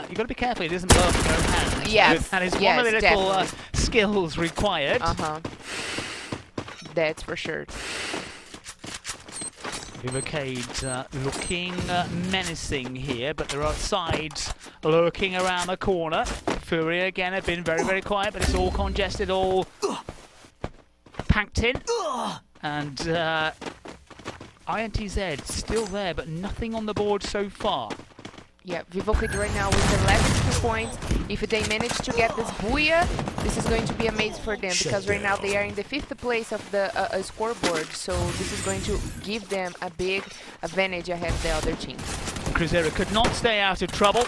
You've got to be careful it doesn't blow up in your own hands. Yes, that is one of the little skills required. That's for sure. Vivo Keyd looking menacing here, but there are sides lurking around the corner. FURIA again have been very, very quiet, but it's all congested, all packed in. And INTZ still there, but nothing on the board so far. Yeah, Vivo Keyd right now with 11 points. If they manage to get this Booyah, this is going to be amazing for them, because right now they are in the 5th place of the scoreboard, so this is going to give them a big advantage ahead of the other teams. Cruzeiro could not stay out of trouble,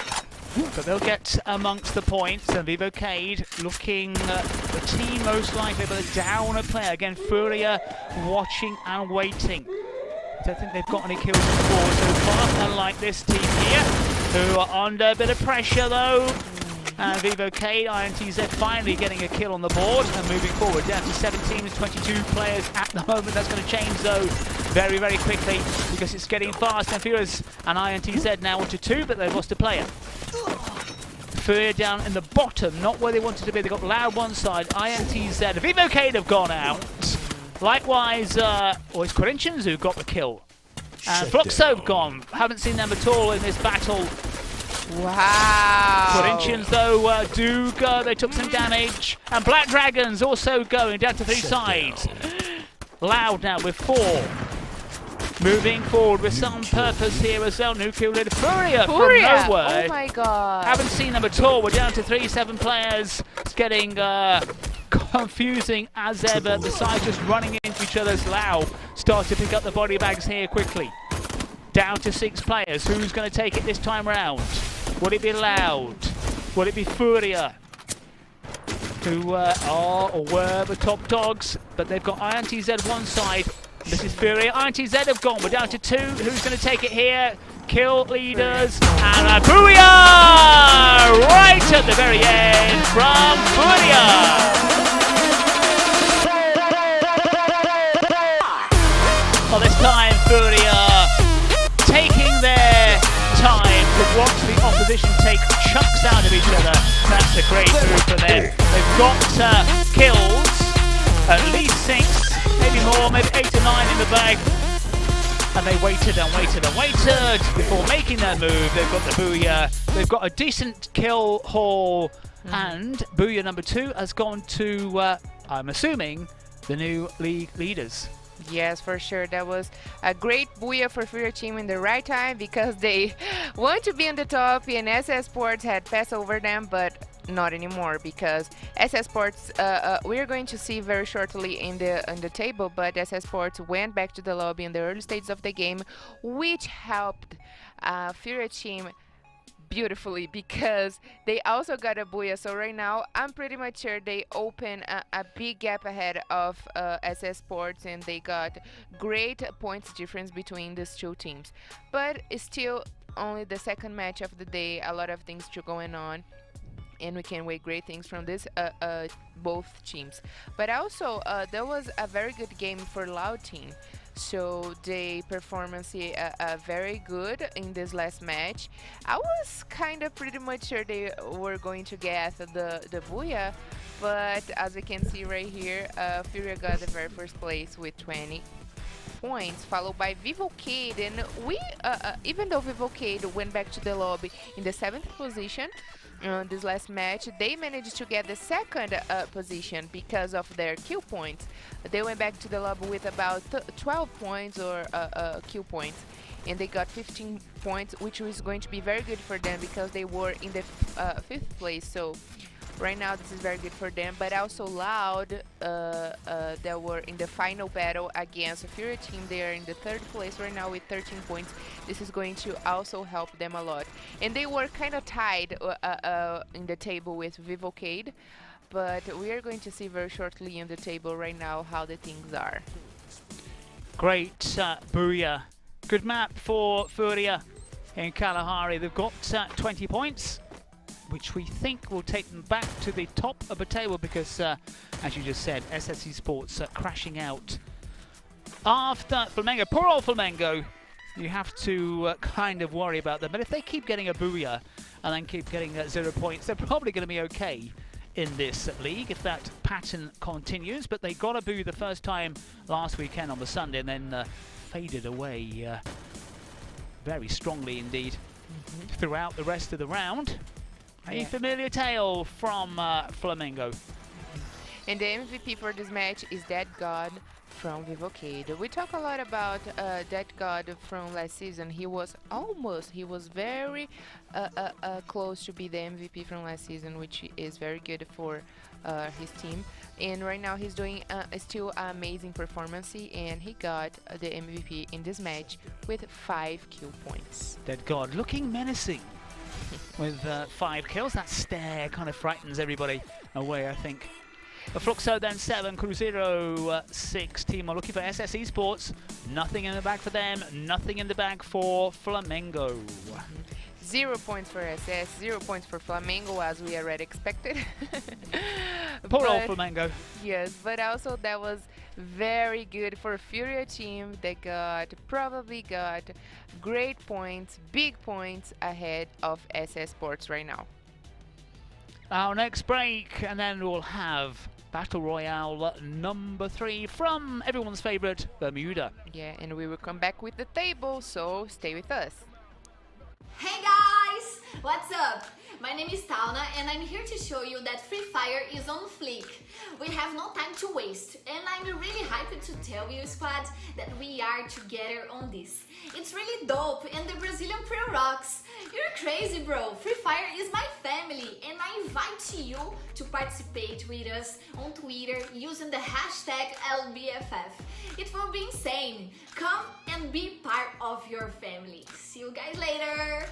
but they'll get amongst the points, and Vivo Keyd looking the team most likely, but down a player. Again, FURIA watching and waiting. I don't think they've got any kills on the board so far, unlike this team here, who are under a bit of pressure though. And Vivo Keyd, INTZ finally getting a kill on the board and moving forward down to 17 and 22 players at the moment. That's going to change though very, very quickly, because it's getting fast and furious. And INTZ now onto 2, but they've lost a player. FURIA down in the bottom, not where they wanted to be. They've got Loud one side, INTZ. Vivo Keyd have gone out. Likewise, it's Corinthians who got the kill. And Fluxo have gone. Haven't seen them at all in this battle. Wow. Corinthians, though, do go. They took some damage. And Black Dragons also going down to 3 sides. Loud now with 4. Moving forward with some purpose here as well. Nuclear led FURIA from nowhere. Oh my god. Haven't seen them at all. We're down to 7 players. It's getting confusing as ever. The sides just running into each other's. Lau start to pick up the body bags here quickly. Down to 6 players. Who's going to take it this time round? Will it be Loud? Will it be FURIA? Who are or were the top dogs, but they've got INTZ one side. This is FURIA. INTZ have gone. We're down to 2. Who's going to take it here? Kill leaders and FURIA right at the very end from FURIA. Well, this time FURIA taking their time to watch the opposition take chunks out of each other. That's a great move for them. They've got kills, at least 6, maybe more, maybe 8 or 9 in the bag. And they waited and waited and waited before making their move. They've got the Booyah. They've got a decent kill haul. And Booyah number 2 has gone to, I'm assuming, the new league leaders. Yes, for sure. That was a great booyah for FURIA team in the right time because they want to be on the top and SS Sports had passed over them, but not anymore because SS Sports, we're going to see very shortly in the table, but SS Sports went back to the lobby in the early stages of the game, which helped FURIA team beautifully because they also got a booyah. So right now I'm pretty much sure they open a big gap ahead of SS Sports, and they got great points difference between these 2 teams, but it's still only the second match of the day. A lot of things still going on, and we can wait great things from this both teams. But also there was a very good game for Loud team. So the performance very good in this last match. I was kind of pretty much sure they were going to get the booyah, but as we can see right here, FURIA got the very first place with 20 points, followed by Vivo Keyd. And we, even though Vivo Keyd went back to the lobby in the 7th position, this last match, they managed to get the 2nd position because of their kill points. They went back to the lobby with about 12 points or kill points, and they got 15 points, which was going to be very good for them because they were in the 5th place. So right now this is very good for them. But also Loud, that were in the final battle against a FURIA team. They are in the 3rd place right now with 13 points. This is going to also help them a lot. And they were kind of tied in the table with Vivo Keyd, but we are going to see very shortly in the table right now how the things are. Great booyah. Good map for FURIA in Kalahari. They've got 20 points, which we think will take them back to the top of the table because, as you just said, SSC Sports crashing out after Flamengo. Poor old Flamengo. You have to kind of worry about them. But if they keep getting a booyah and then keep getting 0 points, they're probably going to be okay in this league if that pattern continues. But they got a boo the first time last weekend on the Sunday and then faded away very strongly indeed throughout the rest of the round. A familiar tale from Flamengo. And the MVP for this match is Dead God from Vivo Keyd. We talk a lot about Dead God from last season. He was very close to be the MVP from last season, which is very good for his team. And right now he's doing still an amazing performance, and he got the MVP in this match with 5 kill points. Dead God looking menacing with 5 kills. That stare kind of frightens everybody away, I think. Fluxo then 7, Cruzeiro 6. Team are looking for SS Esports. Nothing in the bag for them, nothing in the bag for Flamengo. 0 points for SS, 0 points for Flamengo, as we already expected. Poor old Flamengo. Yes, but also that was very good for FURIA team. They probably got great points, big points ahead of SS Sports right now. Our next break, and then we'll have Battle Royale number 3 from everyone's favorite, Bermuda. Yeah, and we will come back with the table, so stay with us. Hey guys! What's up? My name is Talna and I'm here to show you that Free Fire is on fleek. We have no time to waste and I'm really hyped to tell you, squad, that we are together on this. It's really dope and the Brazilian Pro rocks. You're crazy, bro. Free Fire is my family and I invite you to participate with us on Twitter using the hashtag LBFF. It will be insane. Come and be part of your family. See you guys later.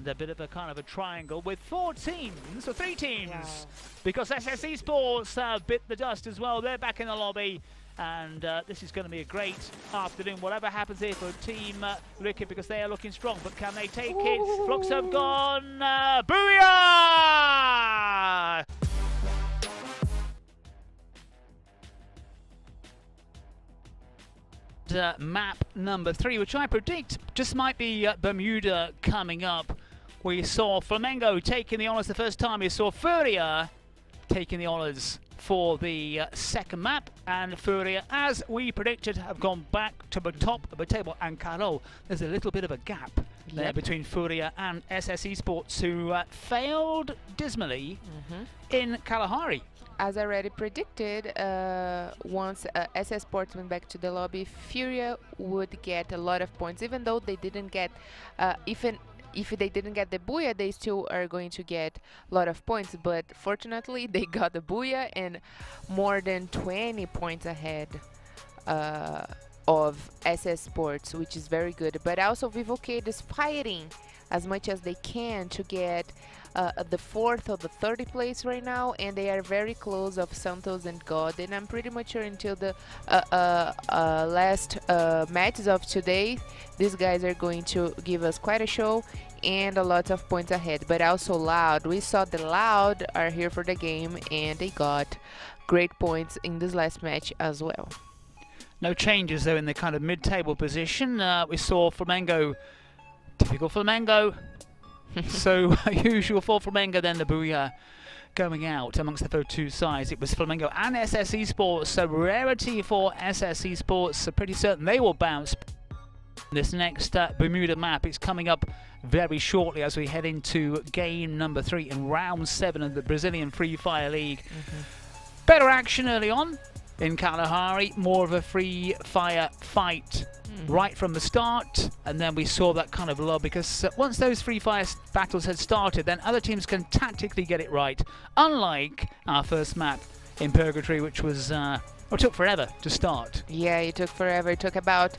A bit of a kind of a triangle with 4 teams, or 3 teams, because SS Esports bit the dust as well. They're back in the lobby, and this is going to be a great afternoon. Whatever happens here for Team Liquid, because they are looking strong, but can they take it? Fluxo have gone. Booyah! Map number 3, which I predict just might be Bermuda coming up. We saw Flamengo taking the honours the first time. We saw FURIA taking the honours for the second map. And FURIA, as we predicted, have gone back to the top of the table. And Carol, there's a little bit of a gap there between FURIA and SS Esports, who failed dismally in Kalahari. As already predicted, once SS Sports went back to the lobby, FURIA would get a lot of points, even though they didn't get, even if they didn't get the Booyah, they still are going to get a lot of points. But fortunately, they got the Booyah and more than 20 points ahead of SS Sports, which is very good. But also Vivo Keyd is fighting as much as they can to get the 4th or the 3rd place right now, and they are very close of Santos and God. And I'm pretty much sure until the last matches of today, these guys are going to give us quite a show and a lot of points ahead. But also Loud, we saw the Loud are here for the game, and they got great points in this last match as well. No changes though in the kind of mid-table position. We saw Flamengo, typical Flamengo. So usual for Flamengo, then the Booyah going out amongst the two sides. It was Flamengo and SS Esports, so rarity for SS Esports. So pretty certain they will bounce. This next Bermuda map is coming up very shortly as we head into game number 3 in round 7 of the Brazilian Free Fire League. Better action early on in Kalahari, more of a free fire fight right from the start, and then we saw that kind of lull because once those free fire battles had started, then other teams can tactically get it right, unlike our first map in Purgatory, which was it took forever to start. Yeah, it took forever. It took about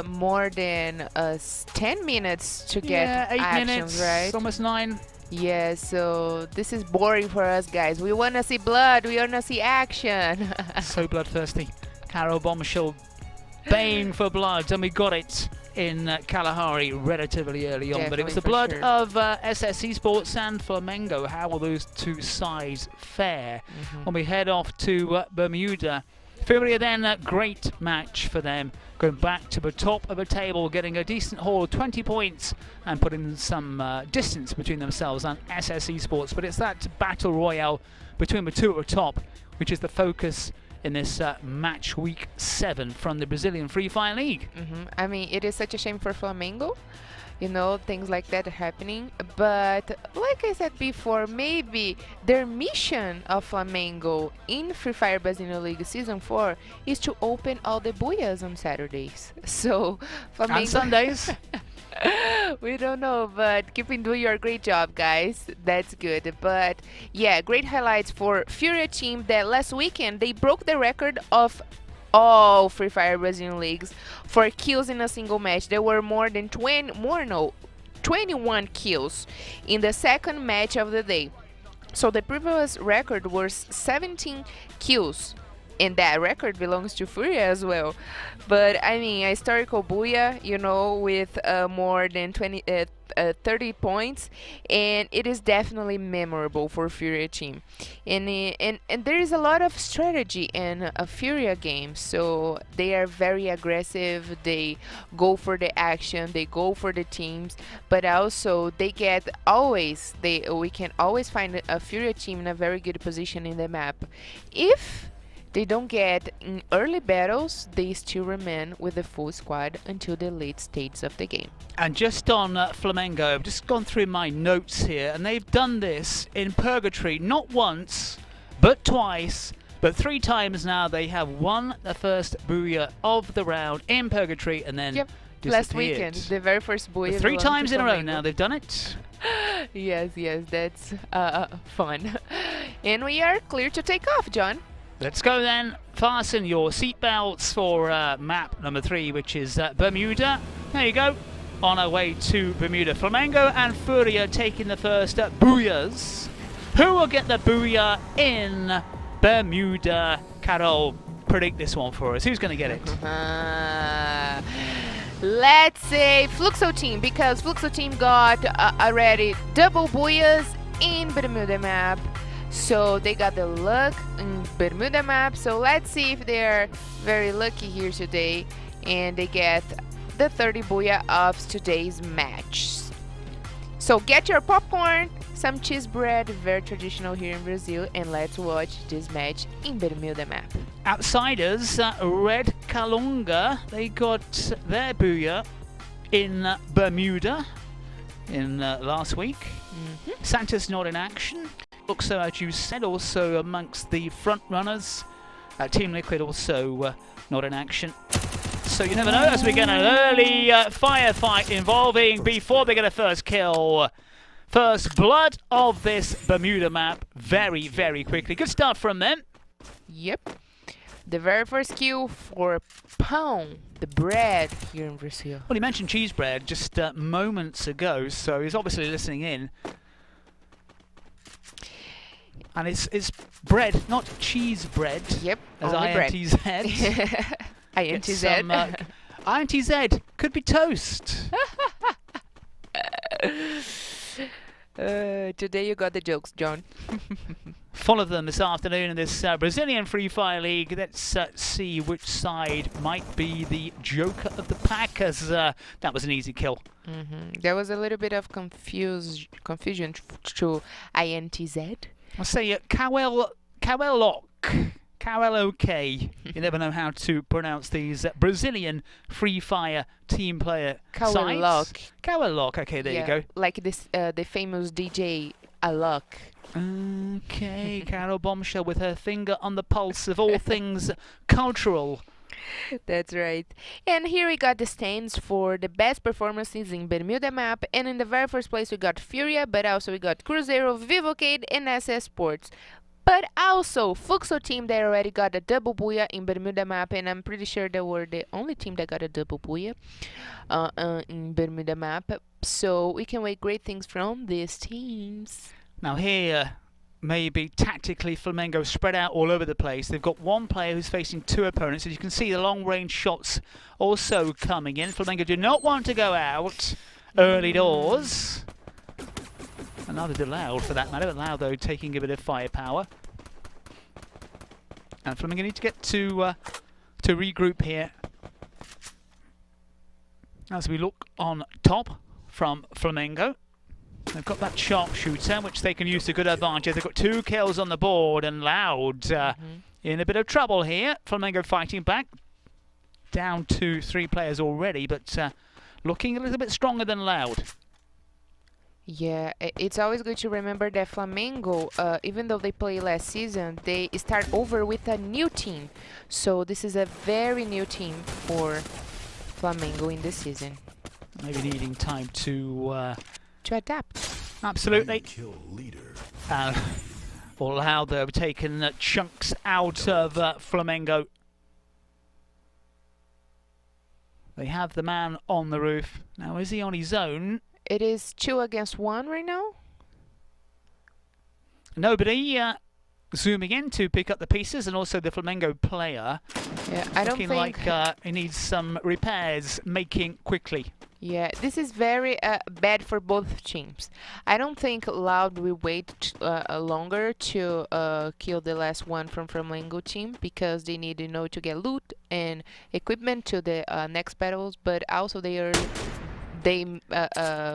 more than 10 minutes to get 8 actions, minutes, right? almost 9. Yeah, so this is boring for us guys. We want to see blood, we want to see action. So bloodthirsty. Carol Bombshell baying for blood, and we got it in Kalahari relatively early on. But it was the blood of SS Esports and Flamengo. How will those two sides fare when we head off to Bermuda? FURIA then, a great match for them, going back to the top of the table, getting a decent haul, 20 points, and putting some distance between themselves and SS Esports. But it's that battle royale between the two at the top, which is the focus in this match week 7 from the Brazilian Free Fire League. I mean, it is such a shame for Flamengo, you know, things like that are happening. But like I said before, maybe their mission of Flamengo in Free Fire Brazilian League Season 4 is to open all the booyahs on Saturdays. So Flamengo And Sundays. We don't know, but keep on doing your great job, guys. That's good. But yeah, great highlights for FURIA team that last weekend they broke the record of all Free Fire Brazilian leagues for kills in a single match. There were more than 21 kills in the second match of the day. So the previous record was 17 kills, and that record belongs to FURIA as well. But I mean, a historical booyah, you know, with more than 30 points, and it is definitely memorable for FURIA team. And there is a lot of strategy in a FURIA game, so they are very aggressive. They go for the action, they go for the teams, but also they get always we can always find a FURIA team in a very good position in the map. If they don't get in early battles, they still remain with the full squad until the late stages of the game. And just on Flamengo, I've just gone through my notes here, and they've done this in Purgatory not once, but twice, but 3 times now. They have won the first booyah of the round in Purgatory, and then last weekend, the very first booyah. 3 times in a row now they've done it. Yes, that's fun. And we are clear to take off, John. Let's go then. Fasten your seatbelts for map number 3, which is Bermuda. There you go. On our way to Bermuda. Flamengo and FURIA taking the first booyahs. Who will get the booyah in Bermuda? Carol, predict this one for us. Who's going to get it? Let's say Fluxo team, because Fluxo team got already double booyahs in Bermuda map. So they got the luck in Bermuda map. So let's see if they're very lucky here today and they get the 30 booyah of today's match. So get your popcorn, some cheese bread, very traditional here in Brazil, and let's watch this match in Bermuda map. Outsiders, Red Kalunga, they got their booyah in Bermuda in last week. Santos not in action. Fluxo, as you said, also amongst the front runners. Team Liquid also not in action. So you never know, as we get an early firefight involving, before they get a first kill, first blood of this Bermuda map very, very quickly. Good start from them. Yep. The very first kill for pão, the bread here in Brazil. Well, he mentioned cheese bread just moments ago, so he's obviously listening in. And it's bread, not cheese bread. Yep, as only bread. INTZ. INTZ. INTZ could be toast. Today you got the jokes, John. Full of them this afternoon in this Brazilian Free Fire League. Let's see which side might be the joker of the pack, as that was an easy kill. There was a little bit of confusion to INTZ. I'll say Kawelok. Kawelok. You never know how to pronounce these Brazilian Free Fire team player Kawelok. sites. Kawelok. Okay, there you go. Like this, the famous DJ Alok. Okay, Carol Bombshell with her finger on the pulse of all things cultural. That's right. And here we got the stands for the best performances in Bermuda map. And in the very first place we got FURIA, but also we got Cruzeiro, Vivo Keyd, and Esports. But also Fluxo team that already got a double booyah in Bermuda map, and I'm pretty sure they were the only team that got a double booyah in Bermuda map. So we can wait great things from these teams. Now here, maybe tactically Flamengo spread out all over the place. They've got one player who's facing two opponents. As you can see, the long-range shots also coming in. Flamengo do not want to go out early doors. And neither did Loud, for that matter. But Loud, though, taking a bit of firepower. And Flamengo need to get to regroup here. As we look on top from Flamengo. They've got that sharpshooter, which they can use to good advantage. They've got 2 kills on the board, and Loud in a bit of trouble here. Flamengo fighting back. Down to 3 players already, but looking a little bit stronger than Loud. Yeah, it's always good to remember that Flamengo, even though they played last season, they start over with a new team. So this is a very new team for Flamengo in this season. Maybe needing time to adapt. Absolutely. Or Loud, though, taken chunks out of Flamengo. They have the man on the roof. Now, is he on his own? It is 2 against 1 right now. Nobody zooming in to pick up the pieces, and also the Flamengo player. Yeah, I don't looking think like he needs some repairs making quickly. Yeah, this is very bad for both teams. I don't think Loud will wait longer to kill the last one from Flamengo team, because they need to get loot and equipment to the next battles. But also they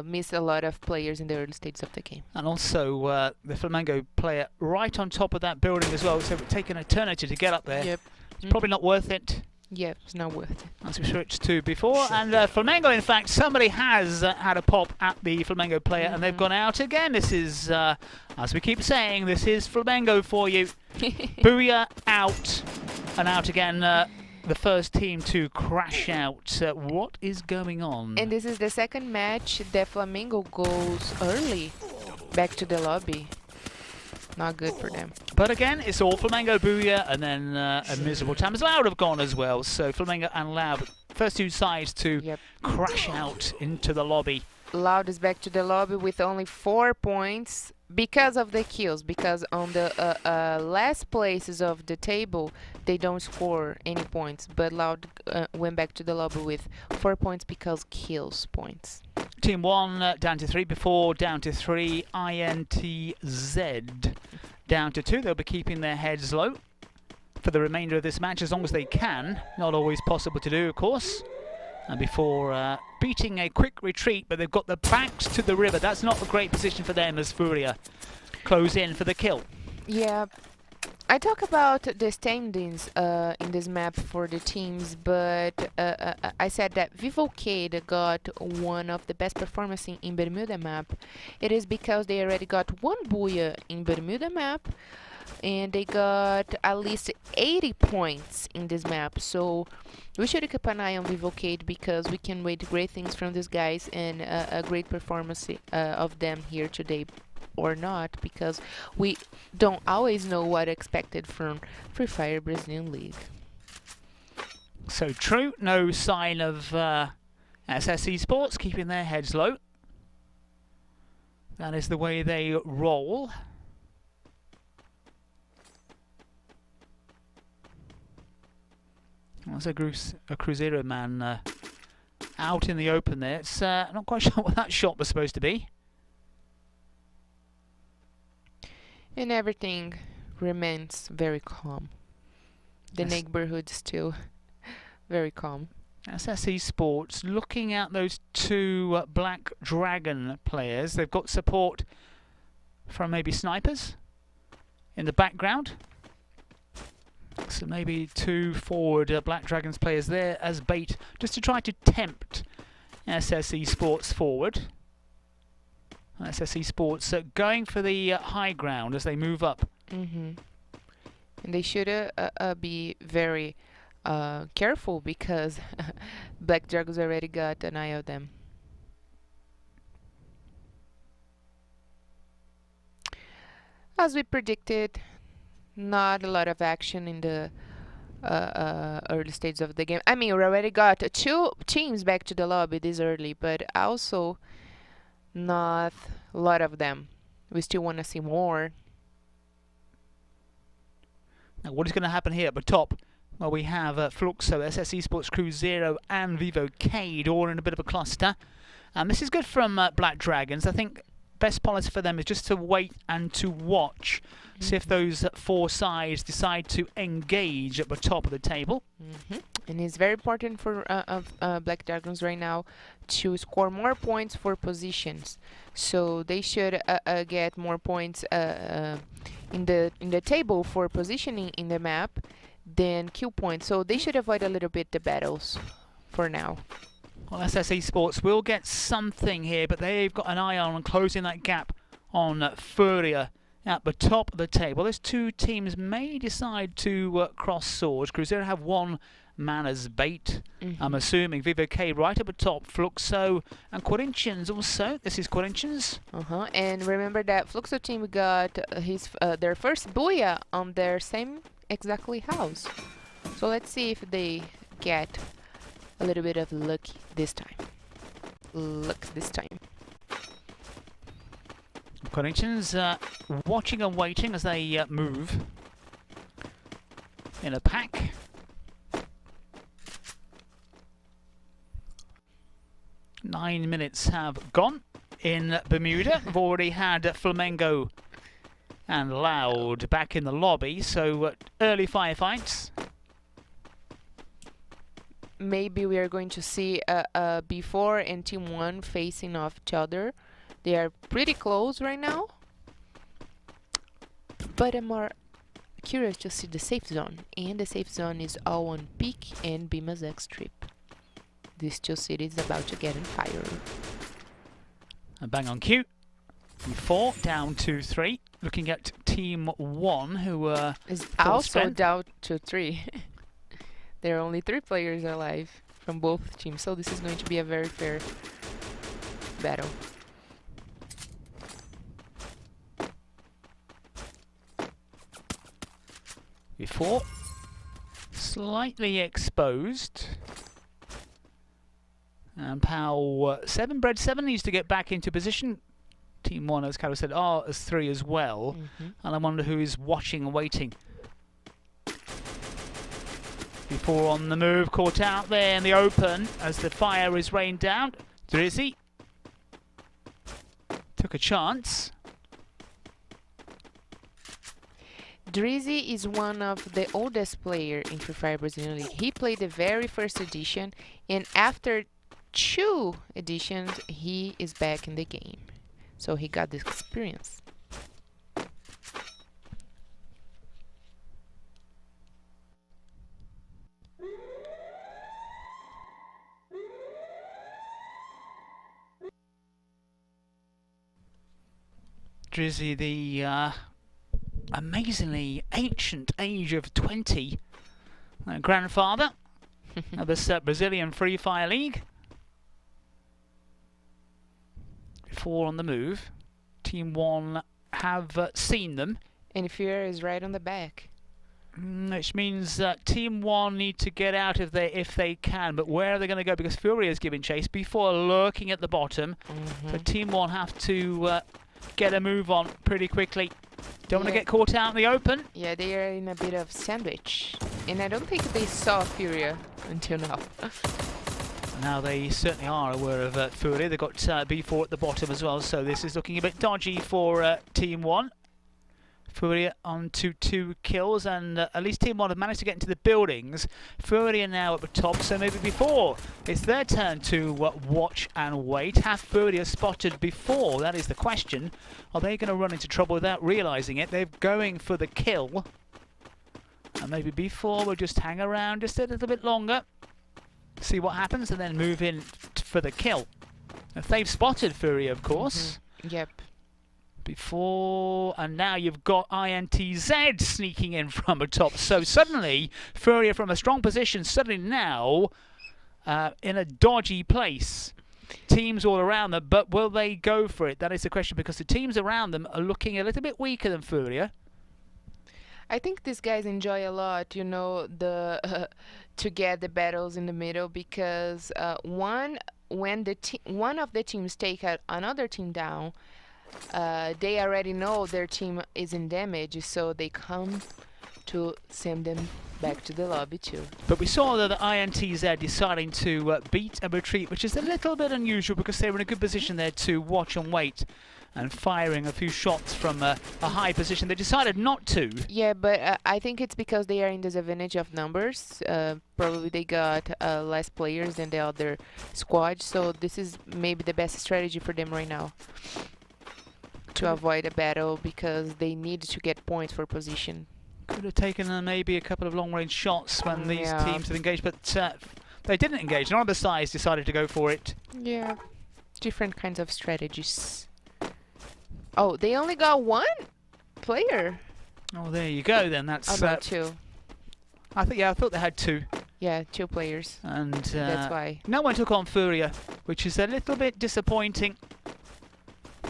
miss a lot of players in the early stages of the game. And also the Flamengo player right on top of that building as well, so it's taken an eternity to get up there. Yep. It's probably not worth it. Yeah, it's not worth it. As we switched to before. And Flamengo, in fact, somebody has had a pop at the Flamengo player, and they've gone out again. This is, as we keep saying, this is Flamengo for you. Booyah out, and out again. The first team to crash out. What is going on? And this is the second match that Flamengo goes early back to the lobby. Not good for them. But again, it's all Flamengo booyah, and then a miserable time. As Loud have gone as well. So Flamengo and Loud, first 2 sides to crash out into the lobby. Loud is back to the lobby with only 4 points because of the kills. Because on the last places of the table, they don't score any points. But Loud went back to the lobby with 4 points because kills points. Team 1 down to 3 before, down to 3. INTZ down to 2. They'll be keeping their heads low for the remainder of this match as long as they can. Not always possible to do, of course. And before beating a quick retreat, but they've got their backs to the river. That's not a great position for them as FURIA close in for the kill. Yeah. I talk about the standings in this map for the teams, but I said that Vivo Keyd got one of the best performances in Bermuda map. It is because they already got 1 booyah in Bermuda map, and they got at least 80 points in this map. So we should keep an eye on Vivo Keyd, because we can wait great things from these guys, and a great performance of them here today. Or not, because we don't always know what expected from Free Fire Brazilian League. So true, no sign of SS Esports keeping their heads low. That is the way they roll. There's a Cruzeiro man out in the open there. It's not quite sure what that shot was supposed to be. And everything remains very calm. The neighborhood still very calm. SS Esports looking at those two Black Dragon players. They've got support from maybe snipers in the background. So maybe two forward Black Dragons players there as bait, just to try to tempt SS Esports forward. SS Esports going for the high ground as they move up. And they should be very careful, because Black Dragons already got an eye on them. As we predicted, not a lot of action in the early stages of the game. I mean, we already got two teams back to the lobby this early, but also not a lot of them. We still want to see more. Now, what is going to happen here at the top? Well, we have Fluxo, SS Esports, Cruzeiro, and Vivo Keyd all in a bit of a cluster. And this is good from Black Dragons. I think best policy for them is just to wait and to watch. See if those four sides decide to engage at the top of the table. And it's very important for Black Dragons right now to score more points for positions. So they should get more points in the table for positioning in the map than kill points. So they should avoid a little bit the battles for now. Well, SS Esports will get something here, but they've got an eye on closing that gap on FURIA at the top of the table. Those two teams may decide to cross swords. Cruzeiro have one man as bait. I'm assuming Vivo Keyd right at the top. Fluxo and Corinthians also. This is Corinthians. And remember that Fluxo team got their first booyah on their same exactly house. So let's see if they get a little bit of luck this time. Corinthians watching and waiting as they move in a pack. Nine minutes have gone in Bermuda. We've already had Flamengo and Loud back in the lobby, so early firefights. Maybe we are going to see B4 and Team 1 facing off each other. They are pretty close right now. But I'm more curious to see the safe zone. And the safe zone is all on Peak and Bima's X Trip. These two cities about to get on fire. And bang on cue. B4 down to 3. Looking at Team 1, who is also down to 3. There are only 3 players alive from both teams, so this is going to be a very fair battle. B4 slightly exposed. And Pal 7, Bread 7 needs to get back into position. Team 1, as Carol said, are as 3 as well. And I wonder who is watching and waiting. B4 on the move, caught out there in the open as the fire is rained down. Drizzy took a chance. Drizzy is one of the oldest players in Free Fire Brazilian League. He played the very first edition, and after 2 editions, he is back in the game. So he got this experience. Drizzy, the amazingly ancient age of 20, grandfather of this Brazilian Free Fire League. 4 on the move. Team 1 have seen them. And Fear is right on the back. Which means Team 1 need to get out if they can, but where are they going to go? Because FURIA is giving chase before lurking at the bottom. So Team 1 have to get a move on pretty quickly. Don't want to get caught out in the open. Yeah, they are in a bit of sandwich. And I don't think they saw FURIA until now. Now they certainly are aware of FURIA. They've got B4 at the bottom as well, so this is looking a bit dodgy for Team 1. FURIA on to 2 kills, and at least Team 1 have managed to get into the buildings. FURIA now at the top, so maybe before it's their turn to watch and wait. Have FURIA spotted before? That is the question. Are they going to run into trouble without realising it? They're going for the kill. And maybe before we'll just hang around just a little bit longer, see what happens, and then move in for the kill. If they've spotted FURIA, of course. Yep. Before, and now you've got INTZ sneaking in from the top. So suddenly, FURIA from a strong position, suddenly now in a dodgy place. Teams all around them, but will they go for it? That is the question, because the teams around them are looking a little bit weaker than FURIA. I think these guys enjoy a lot, you know, the to get the battles in the middle, because when one of the teams take another team down, they already know their team is in damage, so they come to send them back to the lobby too. But we saw that the INTZ deciding to beat a retreat, which is a little bit unusual because they were in a good position there to watch and wait, and firing a few shots from a high position. They decided not to. Yeah, but I think it's because they are in disadvantage of numbers. Probably they got less players than the other squad, so this is maybe the best strategy for them right now, to avoid a battle, because they need to get points for position. Could have taken maybe a couple of long-range shots when these teams had engaged, but they didn't engage. None of the sides decided to go for it. Yeah, different kinds of strategies. Oh, they only got 1 player. Oh, there you go then. That's no, 2. I thought they had 2. Yeah, 2 players. And that's why. No one took on FURIA, which is a little bit disappointing.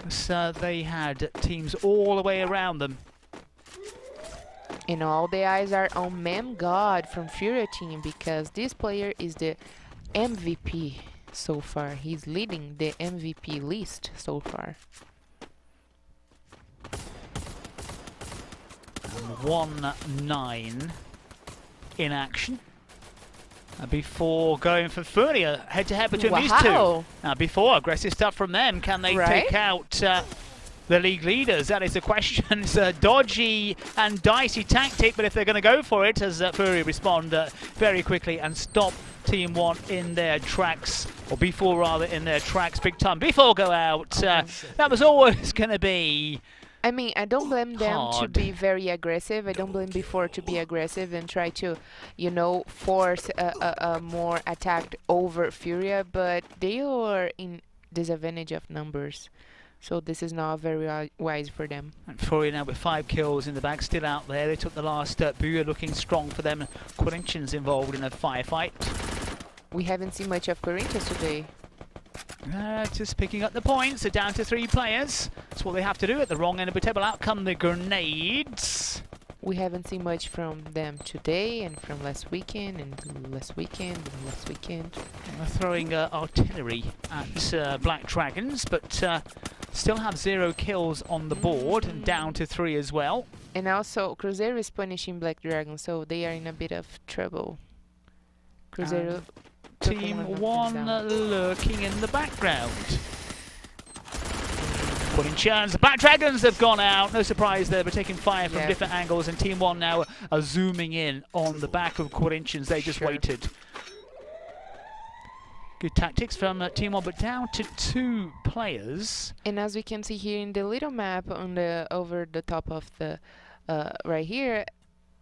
So they had teams all the way around them. And all the eyes are on Mem God from FURIA team, because this player is the MVP so far. He's leading the MVP list so far. And 1-9 in action. Before going for FURIA, head-to-head between these two. Now, before, aggressive stuff from them. Can they take out the league leaders? That is the question. It's a dodgy and dicey tactic, but if they're going to go for it, as FURIA respond very quickly and stop Team 1 in their tracks, or B4 rather, in their tracks big time. B4 go out. That was always going to be... I mean, I don't blame them to be very aggressive. I don't blame B4 to be aggressive and try to, you know, force a more attack over FURIA, but they are in disadvantage of numbers. So this is not very wise for them. And FURIA now with 5 kills in the bag, still out there. They took the last Buya, looking strong for them. Corinthians involved in a firefight. We haven't seen much of Corinthians today. Just picking up the points. They're down to 3 players. That's what they have to do at the wrong end of the table. Out come the grenades. We haven't seen much from them today, and from last weekend, and last weekend, and last weekend. They're throwing artillery at Black Dragons, but still have 0 kills on the board, and down to 3 as well. And also, Cruzeiro is punishing Black Dragons, so they are in a bit of trouble. Cruzeiro... Team 1 lurking in the background. Putting chance. The Black Dragons have gone out. No surprise there. We're taking fire from different angles, and Team 1 now are zooming in on the back of Corinthians. They just waited. Good tactics from Team 1, but down to 2 players. And as we can see here in the little map on the over the top of the right here,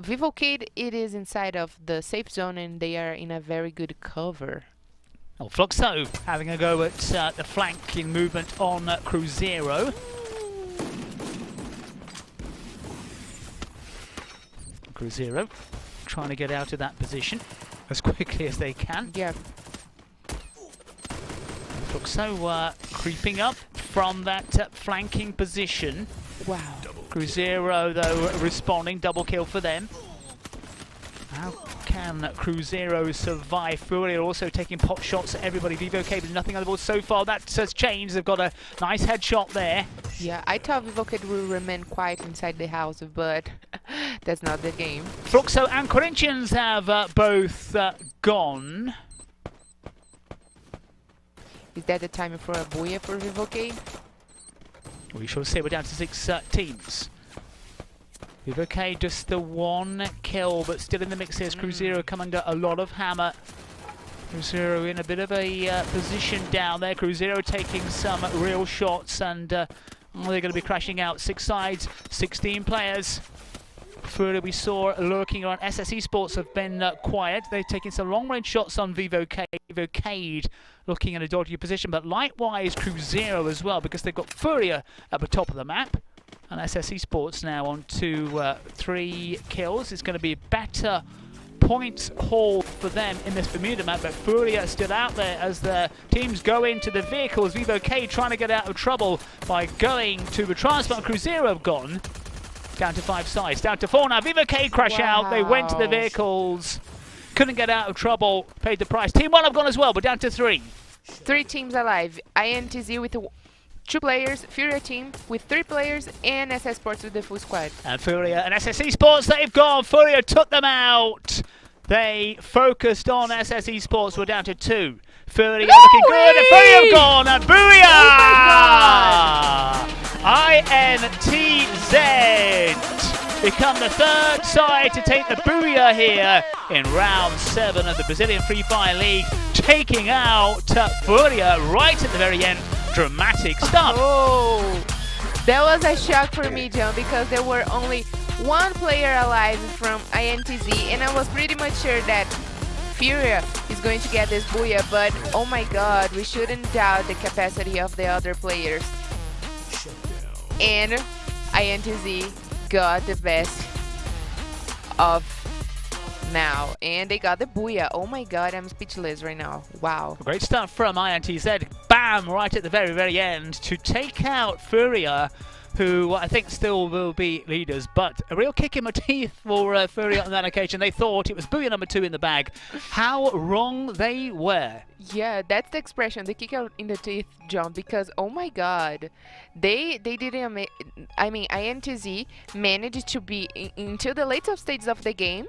Vivo Keyd, it is inside of the safe zone, and they are in a very good cover. Oh, Fluxo having a go at the flanking movement on Cruzeiro. Cruzeiro trying to get out of that position as quickly as they can. Yeah. Fluxo creeping up from that flanking position. Wow. Cruzeiro, though, responding. Double kill for them. How can Cruzeiro survive? FURIA also taking pot shots at everybody. Vivo Keyd with nothing on the board so far. That has changed. They've got a nice headshot there. Yeah, I thought Vivo Keyd will remain quiet inside the house, but that's not the game. Fluxo and Corinthians have both gone. Is that the time for a booyah for Vivo Keyd? We shall see. We're down to 6 teams. Vivo Keyd just the 1 kill, but still in the mix here. Cruzeiro come under a lot of hammer. Cruzeiro in a bit of a position down there. Cruzeiro taking some real shots, and they're going to be crashing out. 6 sides, 16 players. FURIA we saw lurking around. Esports have been quiet. They're taking some long-range shots on Vivo Keyd. Vivo Keyd looking in a dodgy position, but likewise Cruzeiro as well, because they've got FURIA at the top of the map. And Esports now on to 3 kills. It's going to be a better points haul for them in this Bermuda map, but FURIA still out there as the teams go into the vehicles. Vivo Keyd trying to get out of trouble by going to the transport. Cruzeiro have gone down to 5 sides, down to 4 now. Vivo Keyd crash out. They went to the vehicles, couldn't get out of trouble, paid the price. Team 1 have gone as well, but down to 3. 3 teams alive. INTZ with 2 players, FURIA team with 3 players, and Esports with the full squad. And FURIA and Esports, they've gone. FURIA took them out. They focused on Esports. We're down to 2. FURIA looking good, and FURIA have gone. And booyah! INTZ become the 3rd side to take the booyah here in round 7 of the Brazilian Free Fire League, taking out FURIA right at the very end. Dramatic stuff. Oh, that was a shock for me, John, because there were only 1 player alive from INTZ, and I was pretty much sure that FURIA is going to get this booyah, but oh my god, we shouldn't doubt the capacity of the other players. And INTZ got the best of now, and they got the booyah. Oh my god, I'm speechless right now. Wow. Great start from INTZ. Bam! Right at the very, very end to take out FURIA, who I think still will be leaders, but a real kick in the teeth for FURIA on that occasion. They thought it was booyah number 2 in the bag. How wrong they were. Yeah, that's the expression, the kick out in the teeth, John, because oh my god, they didn't, I mean, INTZ managed to be into the later stages of the game,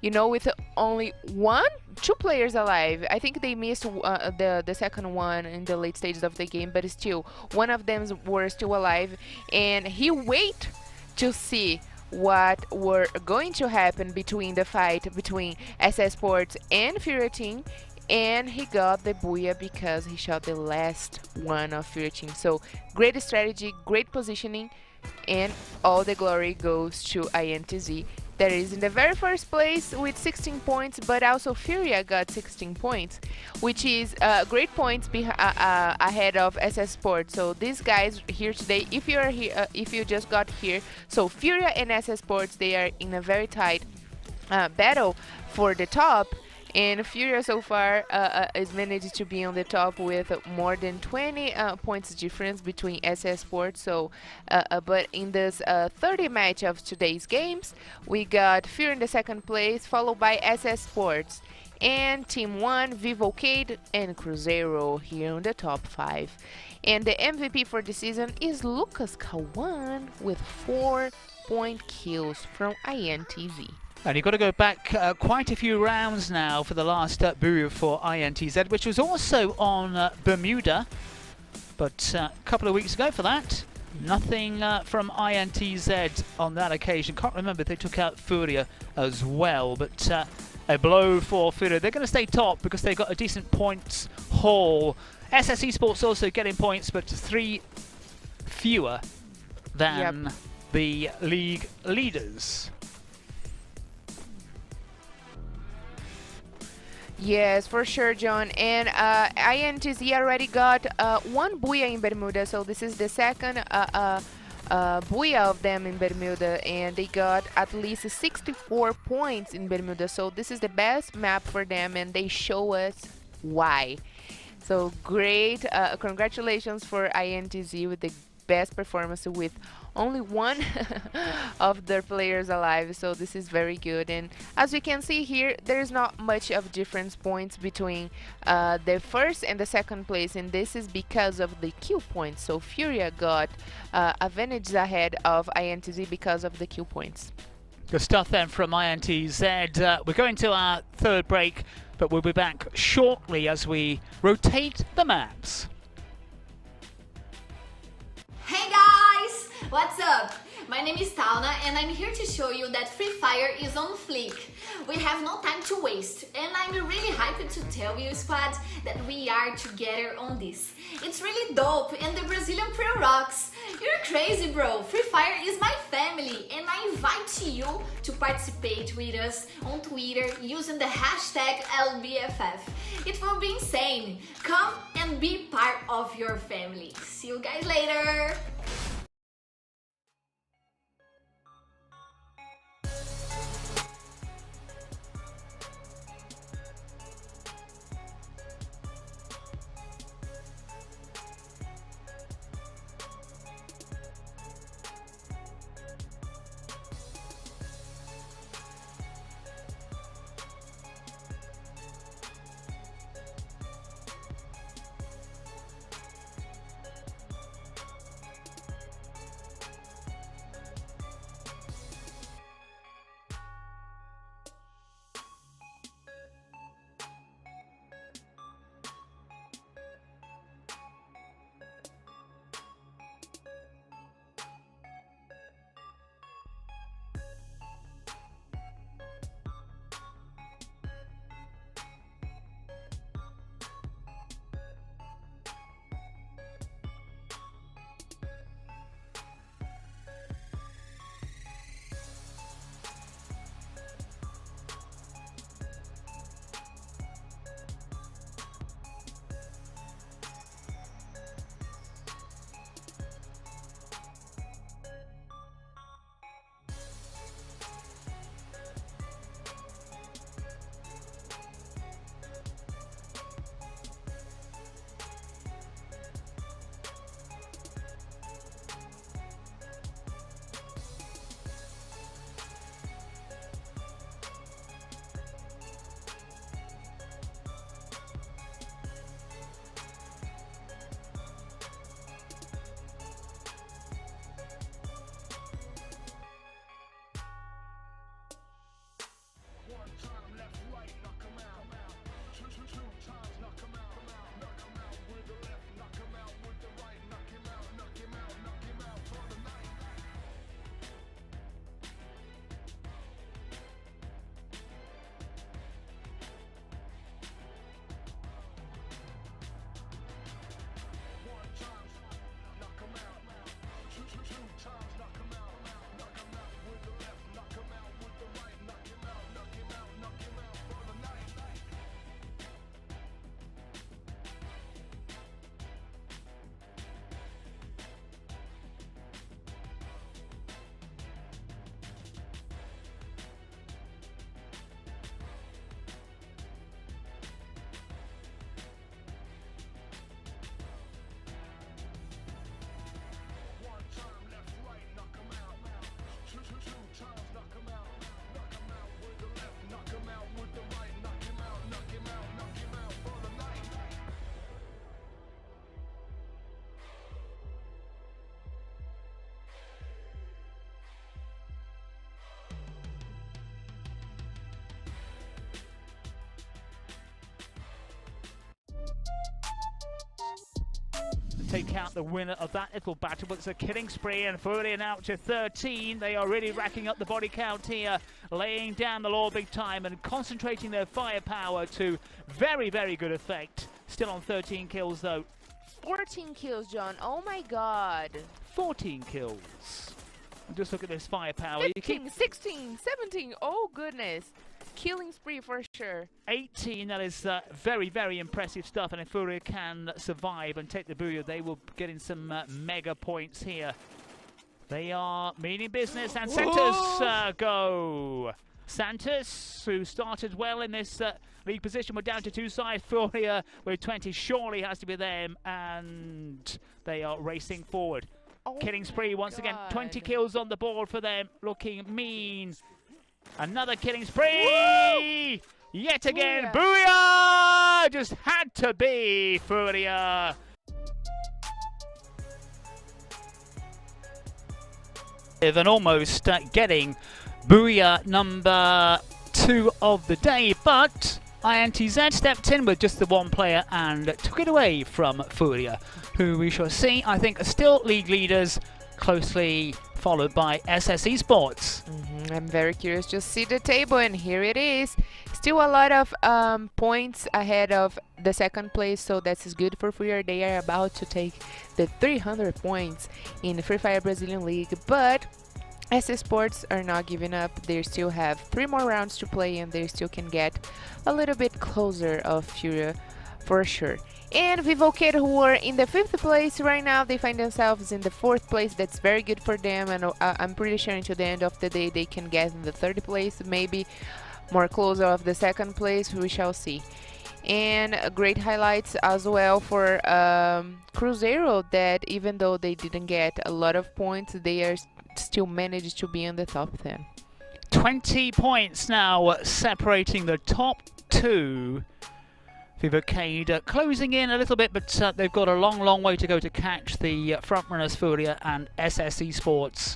you know, with only 2 players alive. I think they missed the second one in the late stages of the game, but still, one of them were still alive, and he wait to see what were going to happen between the fight between Esports and FURIA team, and he got the booyah because he shot the last one of FURIA team. So great strategy, great positioning, and all the glory goes to INTZ. That is in the very first place with 16 points, but also FURIA got 16 points, which is great points ahead of Esports. So these guys here today, if you are here, if you just got here, so FURIA and Esports, they are in a very tight battle for the top. And FURIA so far is managed to be on the top with more than 20 points difference between Esports. So, but in this 30 match of today's games, we got FURIA in the 2nd place, followed by Esports. And Team 1, Vivo Keyd and Cruzeiro here on the top 5. And the MVP for the season is Lucas Kawan with 4-point kills from INTZ. And you've got to go back quite a few rounds now for the last booyah for INTZ, which was also on Bermuda, but a couple of weeks ago for that. Nothing from INTZ on that occasion. Can't remember if they took out FURIA as well, but a blow for FURIA. They're going to stay top because they've got a decent points haul. Esports also getting points, but 3 fewer than the league leaders. Yes, for sure, John. And INTZ already got 1 booyah in Bermuda, so this is the 2nd booyah of them in Bermuda, and they got at least 64 points in Bermuda, so this is the best map for them, and they show us why. So great, congratulations for INTZ with the best performance with only one of their players alive, so this is very good. And as we can see here, there's not much of difference points between the first and the second place, and this is because of the kill points. So FURIA got advantage ahead of INTZ because of the kill points. Good stuff then from INTZ. We're going to our third break, but we'll be back shortly as we rotate the maps. Hey guys! What's up? My name is Talna and I'm here to show you that Free Fire is on fleek. We have no time to waste and I'm really hyped to tell you, squad, that we are together on this. It's really dope and the Brazilian Pro rocks. You're crazy, bro. Free Fire is my family and I invite you to participate with us on Twitter using the hashtag LBFF. It will be insane. Come and be part of your family. See you guys later. Take out the winner of that little battle, but it's a killing spree, and FURIA now to 13. They are really racking up the body count here, laying down the law big time and concentrating their firepower to very, very good effect. Still on 13 kills though. 14 kills, John. Oh my god. 14 kills. And just look at this firepower. 15, 16, 17. Oh goodness. Killing spree for sure. 18, that is very, very impressive stuff. And if FURIA can survive and take the booyah, they will get in some mega points here. They are meaning business, and Santos go. Santos, who started well in this league position, we're down to 2 sides. FURIA with 20 surely has to be them, and they are racing forward. Oh killing spree once again. God. 20 kills on the board for them, looking mean. Another killing spree! Woo! Yet again, booyah! Just had to be FURIA. And almost getting booyah number 2 of the day, but INTZ stepped in with just the one player and took it away from FURIA, who we shall see, I think, are still league leaders, closely followed by SS Esports. I'm very curious to see the table, and here it is. Still a lot of points ahead of the second place, so that's good for FURIA. They are about to take the 300 points in the Free Fire Brazilian League, but SS Esports are not giving up. They still have 3 more rounds to play, and they still can get a little bit closer of FURIA for sure. And Vivo Keyd, who are in the 5th place right now, they find themselves in the 4th place. That's very good for them, and I'm pretty sure until the end of the day they can get in the 3rd place, maybe more closer of the 2nd place. We shall see. And great highlights as well for Cruzeiro, that even though they didn't get a lot of points, they are still managed to be in the top 10. 20 points now separating the top 2. Vivo Keyd closing in a little bit, but they've got a long way to go to catch the frontrunners FURIA and SS Esports.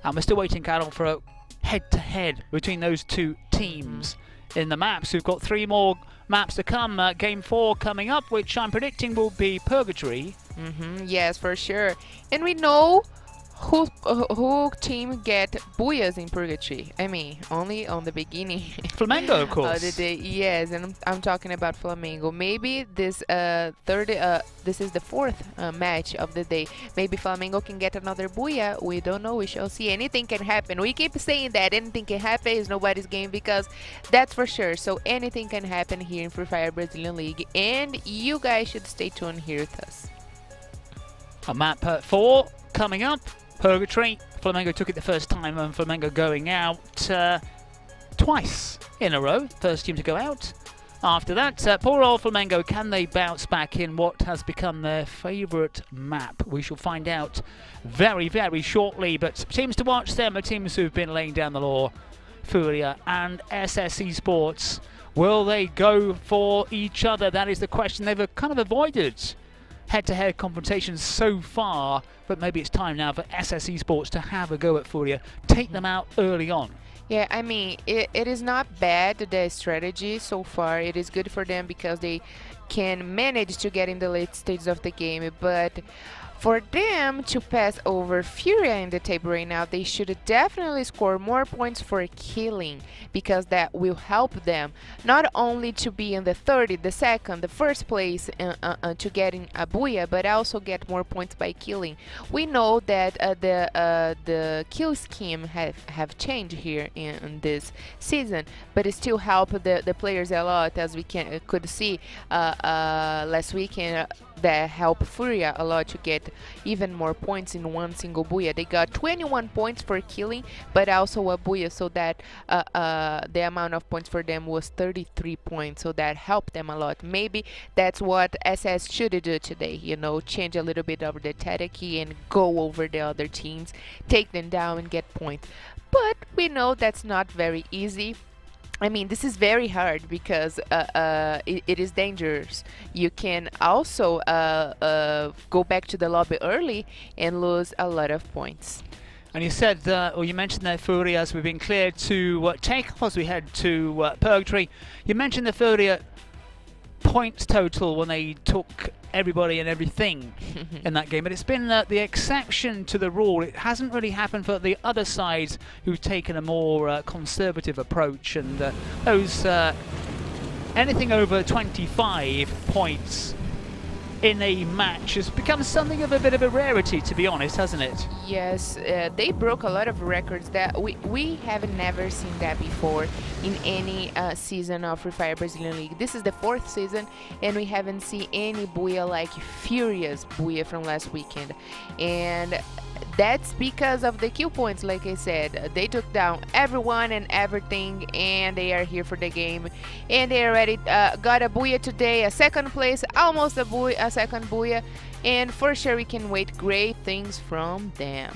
And we're still waiting, Carol, for a head-to-head between those two teams in the maps. We've got 3 more maps to come. Game 4 coming up, which I'm predicting will be Purgatory. Yes, for sure. And we know who team get booyahs in Purgatory. I mean, only on the beginning. Flamengo, of course. The day. Yes, and I'm talking about Flamengo. Maybe this this is the 4th match of the day. Maybe Flamengo can get another booyah. We don't know. We shall see. Anything can happen. We keep saying that anything can happen. It's nobody's game, because that's for sure. So anything can happen here in Free Fire Brazilian League, and you guys should stay tuned here with us. A map 4 coming up. Purgatory. Flamengo took it the first time, and Flamengo going out twice in a row. First team to go out. After that, poor old Flamengo, can they bounce back in what has become their favourite map? We shall find out very, very shortly. But teams to watch, them are teams who've been laying down the law. FURIA and SS Esports. Will they go for each other? That is the question. They've kind of avoided head-to-head confrontations so far, but maybe it's time now for SS Esports to have a go at FURIA, take them out early on. Yeah, I mean, it is not bad, the strategy so far. It is good for them because they can manage to get in the late stages of the game, but for them to pass over FURIA in the table right now, they should definitely score more points for killing, because that will help them not only to be in the 3rd, the 2nd, the 1st place to getting a booyah, but also get more points by killing. We know that the kill scheme have changed here in this season, but it still help the players a lot, as we could see last weekend. That help FURIA a lot to get even more points in one single booyah. They got 21 points for killing, but also a booyah, so that the amount of points for them was 33 points, so that helped them a lot. Maybe that's what SS should do today, you know, change a little bit of the tactic and go over the other teams, take them down and get points. But we know that's not very easy. I mean, this is very hard because it is dangerous. You can also go back to the lobby early and lose a lot of points. And you said, or you mentioned that FURIA, as we've been cleared to take off as we head to Purgatory. You mentioned the FURIA points total when they took everybody and everything in that game, but it's been the exception to the rule. It hasn't really happened for the other sides who've taken a more conservative approach, and those anything over 25 points in a match has become something of a bit of a rarity, to be honest, hasn't it? Yes, they broke a lot of records that we have never seen that before in any season of Free Fire Brazilian League. This is the 4th season, and we haven't seen any booyah like FURIA's booyah from last weekend. And that's because of the kill points. Like I said, they took down everyone and everything, and they are here for the game, and they already got a booyah today, a 2nd place, almost a second booyah, and for sure we can wait great things from them.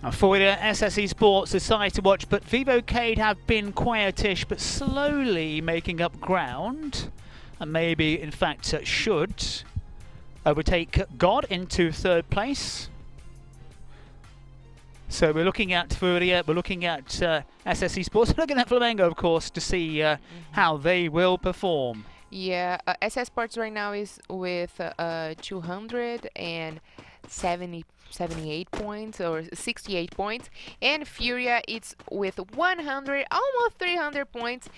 FURIA, SSE Sports decide to watch, but Vivo Keyd have been quietish, but slowly making up ground, and maybe in fact should overtake God into third place. So we're looking at FURIA, we're looking at SSE Sports, we're looking at Flamengo, of course, to see how they will perform. Yeah, SS Sports right now is with 278 points or 68 points, and FURIA it's with 100, almost 300 points,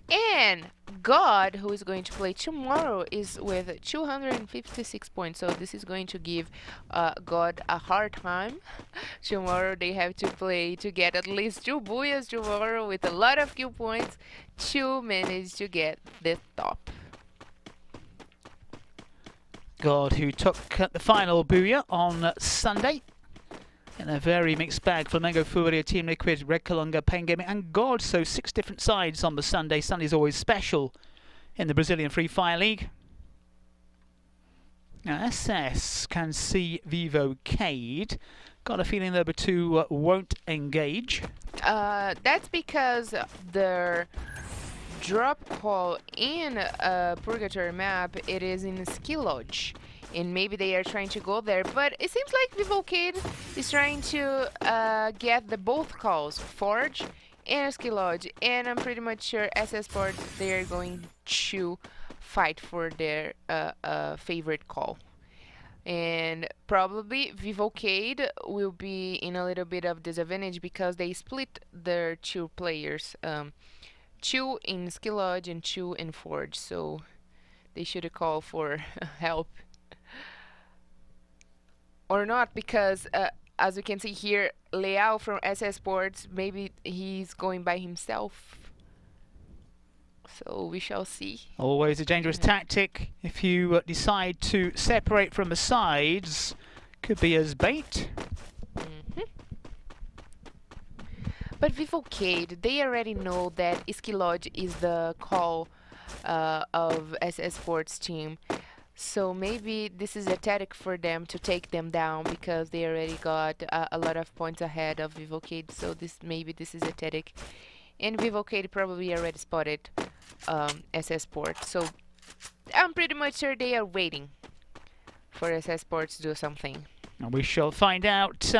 and God, who is going to play tomorrow, is with 256 points. So this is going to give God a hard time. Tomorrow they have to play to get at least 2 booyahs tomorrow with a lot of kill points to manage to get the top. God, who took the final booyah on Sunday in a very mixed bag. Flamengo, FURIA, Team Liquid, Red Kalunga, Pain Gaming and God. So 6 different sides on the Sunday. Sunday's always special in the Brazilian Free Fire League. Now SS can see Vivo Keyd. Got a feeling the other two won't engage. That's because their drop call in Purgatory map, it is in Skill Lodge, and maybe they are trying to go there, but it seems like Vivo Keyd is trying to get the both calls, Forge and Skill Lodge, and I'm pretty much sure SS Sports, they are going to fight for their favorite call. And probably Vivo Keyd will be in a little bit of disadvantage because they split their 2 players. 2 in Skill Lodge and 2 in Forge, so they should call for help. Or not, because as you can see here, Leal from SS Sports, maybe he's going by himself. So we shall see. Always a dangerous tactic if you decide to separate from the sides. Could be as bait. But Vivo Keyd, they already know that Skill Lodge is the call of SS Sports team. So maybe this is a tactic for them to take them down because they already got a lot of points ahead of Vivo Keyd. So maybe this is a tactic. And Vivo Keyd probably already spotted SS Sports. So I'm pretty much sure they are waiting for SS Sports to do something. And we shall find out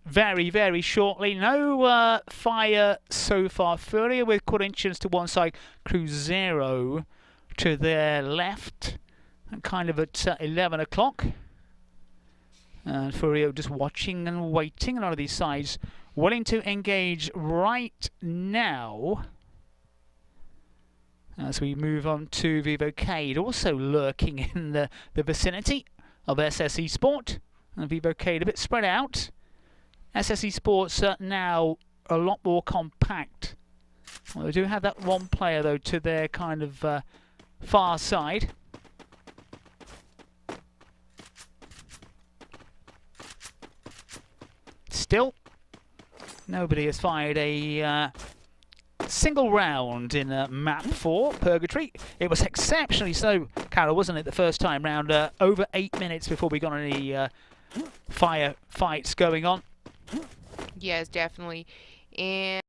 very, very shortly. No fire so far. FURIA with Corinthians to one side, Cruzeiro to their left, and kind of at 11 o'clock. And FURIA just watching and waiting. A lot of these sides willing to engage right now. As we move on to Vivo Keyd, also lurking in the vicinity of SSE Sport. And Vivo Keyd a bit spread out. SSE Sports now a lot more compact. Well, they do have that one player though to their kind of far side. Still, nobody has fired a single round in map 4, Purgatory. It was exceptionally slow, Carol, wasn't it, the first time round? Over 8 minutes before we got any fire fights going on. Yes, definitely. And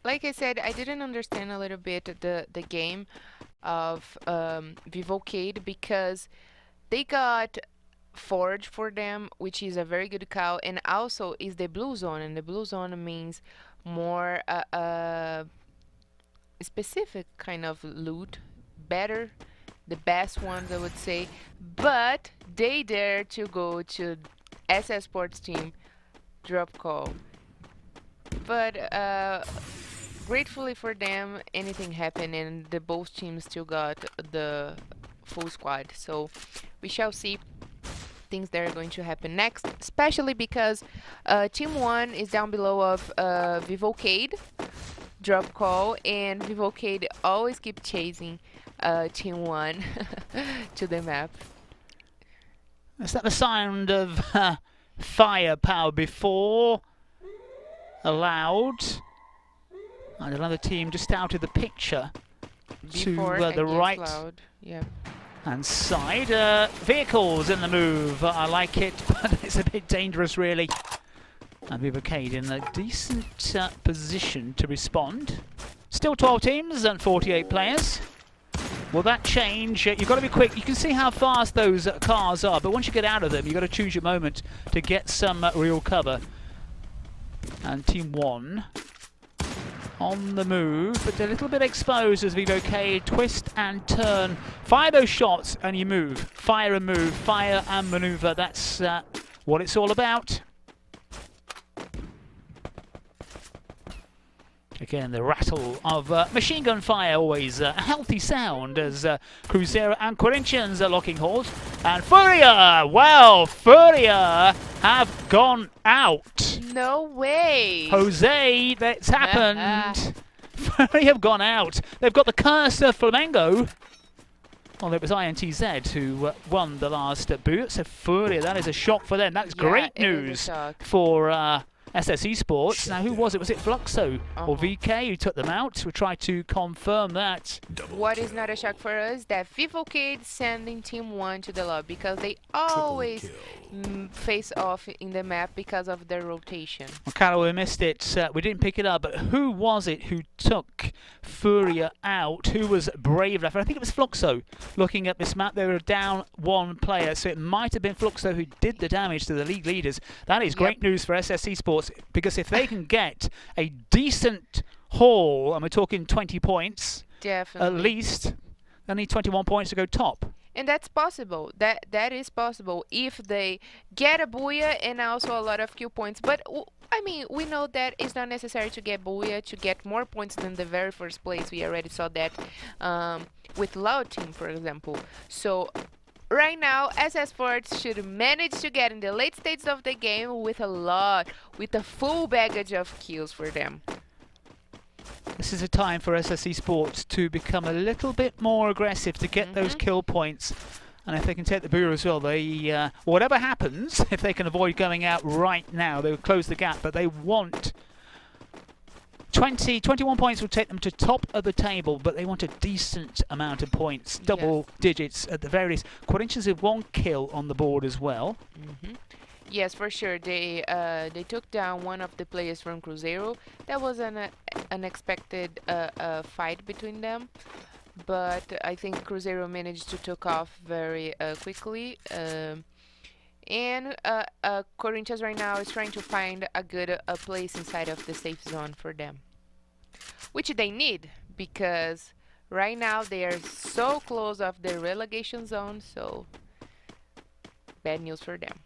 like I said, I didn't understand a little bit the game of Vivo Keyd because they got Forge for them, which is a very good call, and also is the blue zone, and the blue zone means more specific kind of loot, better, the best ones I would say, but they dare to go to SS Sports team drop call. But gratefully for them, anything happened and the both teams still got the full squad. So we shall see things that are going to happen next, especially because Team 1 is down below of Vivo Keyd drop call, and Vivo Keyd always keep chasing Team 1 to the map. Is that the sound of firepower before allowed? And another team just out of the picture Before to the right. Loud. Yeah. And side vehicles in the move. I like it, but it's a bit dangerous, really. And Vivo Keyd in a decent position to respond. Still 12 teams and 48 players. Will that change? You've got to be quick. You can see how fast those cars are, but once you get out of them, you've got to choose your moment to get some real cover. And Team 1 on the move, but a little bit exposed as Vivo Keyd twist and turn. Fire those shots and you move. Fire and move. Fire and maneuver. That's what it's all about. Again, the rattle of machine gun fire, always a healthy sound as Cruzeiro and Corinthians are locking horns. And FURIA! Well, FURIA have gone out. No way. Jose, that's happened. FURIA have gone out. They've got the curse of Flamengo. Well, it was INTZ who won the last boot. So FURIA, that is a shock for them. That's great news for SS Esports. Now, who was it? Was it Fluxo or VK who took them out? We'll try to confirm that. What is not a shock for us, that Vivo Keyd sending Team 1 to the lobby, because they always face off in the map because of their rotation. Well, Carol, we missed it. We didn't pick it up, but who was it who took FURIA out? Who was brave enough? I think it was Fluxo. Looking at this map, they were down one player, so it might have been Fluxo who did the damage to the league leaders. That is great news for SS Esports, because if they can get a decent haul, and we're talking 20 points, definitely, at least, they need 21 points to go top. And that's possible. That is possible if they get a booyah and also a lot of kill points. But I mean, we know that it's not necessary to get booyah to get more points than the very first place. We already saw that with Loud Team, for example. So right now, SS Esports should manage to get in the late stages of the game with a full baggage of kills for them. This is a time for SS Esports to become a little bit more aggressive to get those kill points. And if they can take the Bureau as well, they whatever happens, if they can avoid going out right now, they will close the gap. But they want 21 points will take them to top of the table, but they want a decent amount of points, double digits at the very least. Corinthians have 1 kill on the board as well. Yes, for sure. They took down one of the players from Cruzeiro. That was an unexpected fight between them, but I think Cruzeiro managed to take off very quickly. And Corinthians right now is trying to find a good place inside of the safe zone for them, which they need, because right now they are so close of the relegation zone. So bad news for them.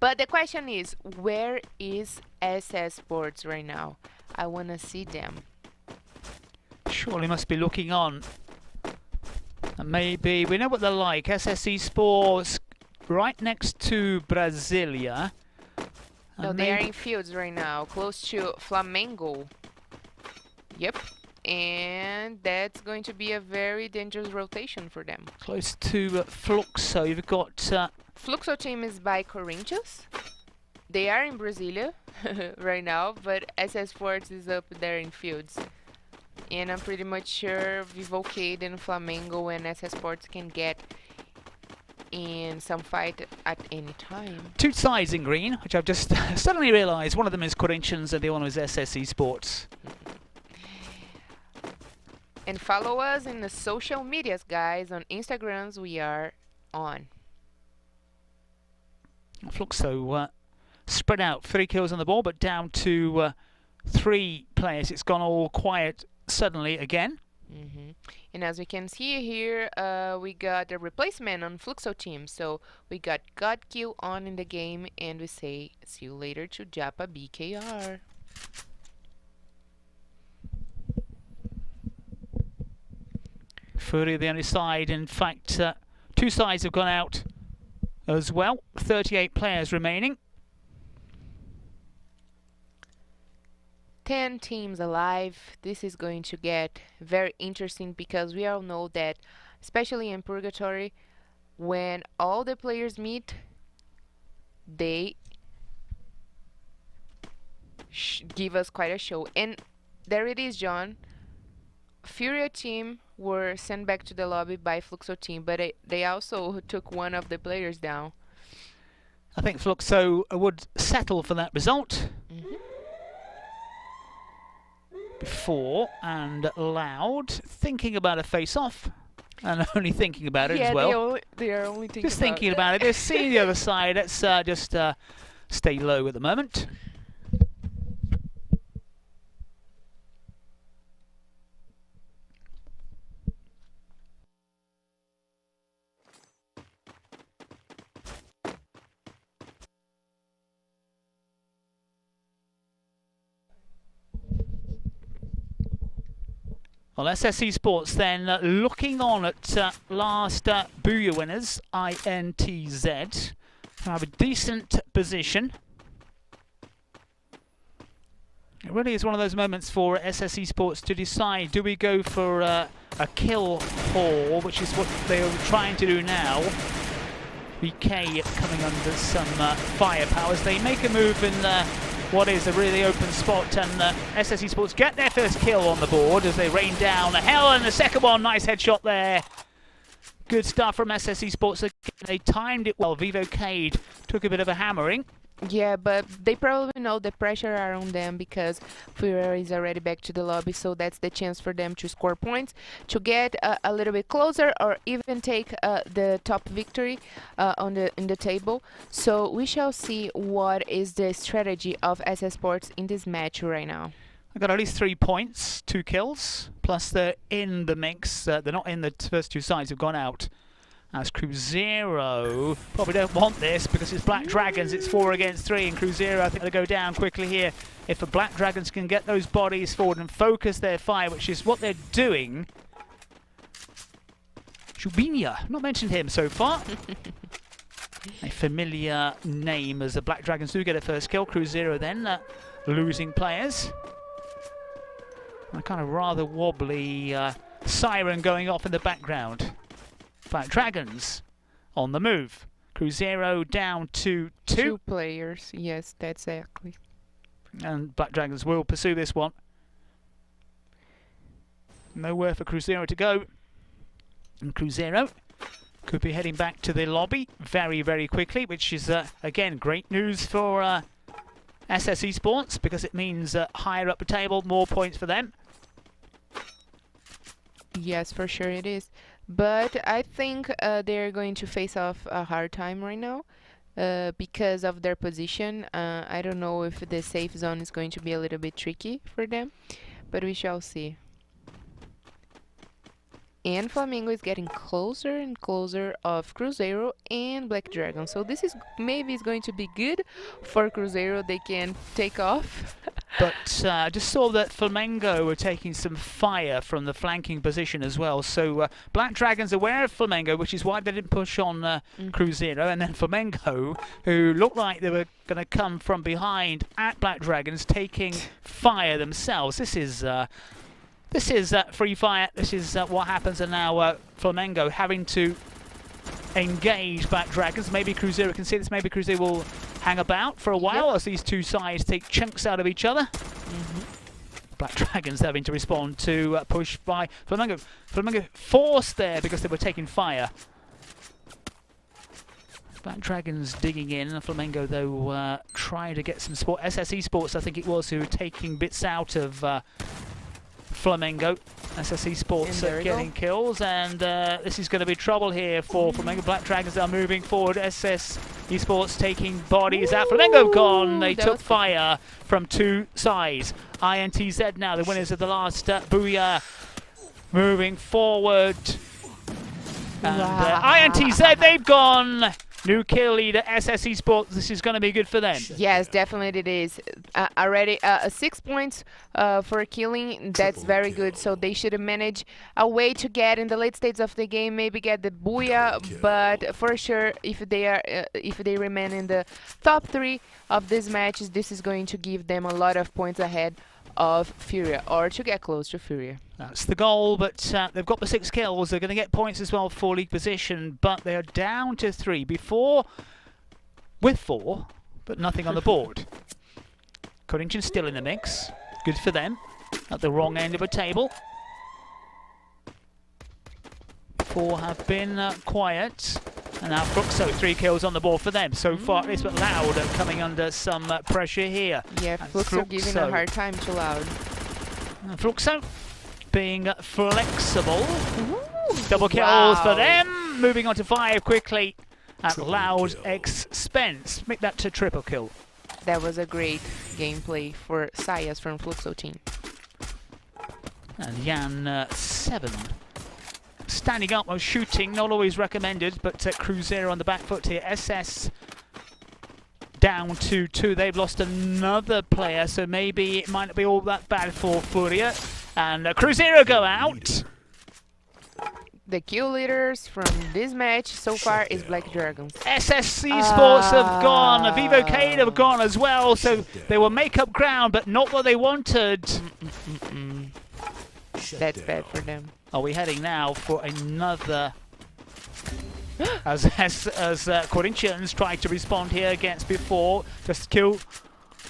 But the question is, where is SS Esports right now? I want to see them. Surely must be looking on. And maybe, we know what they're like. SS Esports right next to Brasilia. No, they are in fields right now, close to Flamengo. Yep. And that's going to be a very dangerous rotation for them. Close to Fluxo. You've got Fluxo team is by Corinthians. They are in Brasilia right now, but SS Esports is up there in fields. And I'm pretty much sure Vivo Keyd and Flamengo and SS Esports can get in some fight at any time. 2 sides in green, which I've just suddenly realised. One of them is Corinthians and the other one is SS Esports. And follow us in the social medias, guys. On Instagrams, we are on. Fluxo spread out, 3 kills on the ball, but down to 3 players. It's gone all quiet suddenly again. And as we can see here, we got a replacement on Fluxo team. So we got GodQ on in the game, and we say see you later to Japa BKR. FURIA the only side. In fact, 2 sides have gone out as well. 38 players remaining. 10 teams alive. This is going to get very interesting, because we all know that, especially in Purgatory, when all the players meet, they give us quite a show. And there it is, John. FURIA team were sent back to the lobby by Fluxo team, but they also took one of the players down. I think Fluxo would settle for that result. Before and Loud thinking about a face-off, and only thinking about it as well. They are only thinking just thinking about it. They're seeing the other side. Let's just stay low at the moment. Well, SS Esports then looking on at last Booyah winners, INTZ, who have a decent position. It really is one of those moments for SS Esports to decide, do we go for a kill haul, which is what they're trying to do now. BK coming under some firepower as they make a move in what is a really open spot, and SS Esports get their first kill on the board as they rain down the hell, and the second one, nice headshot there. Good stuff from SS Esports. Again, they timed it well. Vivo Keyd took a bit of a hammering. Yeah, but they probably know the pressure are on them because FURIA is already back to the lobby, so that's the chance for them to score points, to get a little bit closer, or even take the top victory in the table. So we shall see what is the strategy of SS Sports in this match right now. I've got at least 3 points, 2 kills, plus they're in the mix. They're not in the first 2 sides, have gone out. As Cruzeiro probably don't want this because it's Black Dragons, it's 4 against 3, and Cruzeiro I think they'll go down quickly here if the Black Dragons can get those bodies forward and focus their fire, which is what they're doing. Jubinia, not mentioned him so far. A familiar name as the Black Dragons do get a first kill. Cruzeiro then losing players. A kind of rather wobbly siren going off in the background. Black Dragons on the move. Cruzeiro down to 2. 2 players, yes, that's exactly. And Black Dragons will pursue this one. Nowhere for Cruzeiro to go. And Cruzeiro could be heading back to the lobby very, very quickly, which is, again, great news for SS Esports because it means higher up the table, more points for them. Yes, for sure it is. But I think they're going to face off a hard time right now because of their position. I don't know if the safe zone is going to be a little bit tricky for them, but we shall see. And Flamengo is getting closer and closer of Cruzeiro and Black Dragon. So this is maybe going to be good for Cruzeiro. They can take off. But I just saw that Flamengo were taking some fire from the flanking position as well. So Black Dragons aware of Flamengo, which is why they didn't push on Cruzeiro. And then Flamengo, who looked like they were going to come from behind at Black Dragons, taking fire themselves. This is free fire. This is what happens, and now Flamengo having to engage Black Dragons. Maybe Cruzeiro can see this. Maybe Cruzeiro will hang about for a while as these 2 sides take chunks out of each other. Black Dragons having to respond to push by Flamengo. Flamengo forced there because they were taking fire. Black Dragons digging in. Flamengo, though, trying to get some support. SS Esports, I think it was, who were taking bits out of Flamengo. SS Esports getting kills, and this is going to be trouble here for Flamengo. Black Dragons are moving forward. SS Esports taking bodies out. Flamengo gone. They took fire from 2 sides. INTZ now the winners of the last Booyah moving forward. And INTZ, they've gone. New kill leader, SS Esports. This is going to be good for them. Yes, definitely it is. Already 6 points for killing. That's very good. So they should manage a way to get in the late stages of the game, maybe get the Booyah. But for sure, if they remain in the top 3 of these matches, this is going to give them a lot of points ahead of FURIA, or to get close to FURIA. That's the goal, but they've got the 6 kills. They're going to get points as well for league position, but they are down to 3 before with 4, but nothing on the board. Corinthians still in the mix. Good for them. At the wrong end of a table. 4 have been quiet. And now Fluxo, 3 kills on the board for them so far. At least, but Loud coming under some pressure here. Yeah, Fluxo giving a hard time to Loud. Fluxo being flexible. Double kills for them. Moving on to 5 quickly at Loud's expense. Make that to triple kill. That was a great gameplay for Sayas from Fluxo team. And Jan 7. Standing up while shooting, not always recommended, but Cruzeiro on the back foot here. SS down to 2. They've lost another player, so maybe it might not be all that bad for FURIA. And Cruzeiro go out. The kill leaders from this match so far is Black Dragons. SS Esports have gone. Vivo Keyd have gone as well, so they will make up ground, but not what they wanted. That's bad for them. Are we heading now for another? as Corinthians tried to respond here against before, just kill.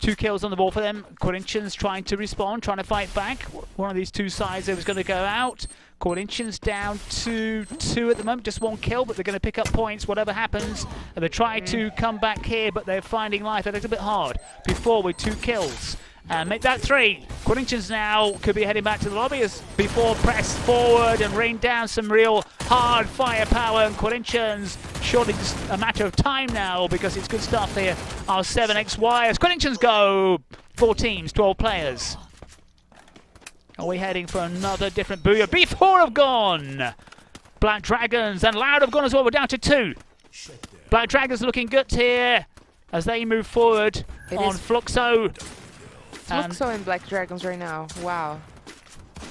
2 kills on the ball for them. Corinthians trying to respond, trying to fight back. One of these two sides was going to go out. Corinthians down to 2 at the moment, just 1 kill, but they're going to pick up points whatever happens. And they try to come back here, but they're finding life a little bit hard. Before with 2 kills. And make that 3. Corinthians now could be heading back to the lobby as before press forward and rain down some real hard firepower. And Corinthians surely just a matter of time now because it's good stuff here. Our 7XY as Corinthians go. 4 teams, 12 players. Are we heading for another different booyah? B4 have gone. Black Dragons and Loud have gone as well. We're down to 2. Black Dragons looking good here as they move forward on Fluxo. Fluxo and Black Dragons right now. Wow.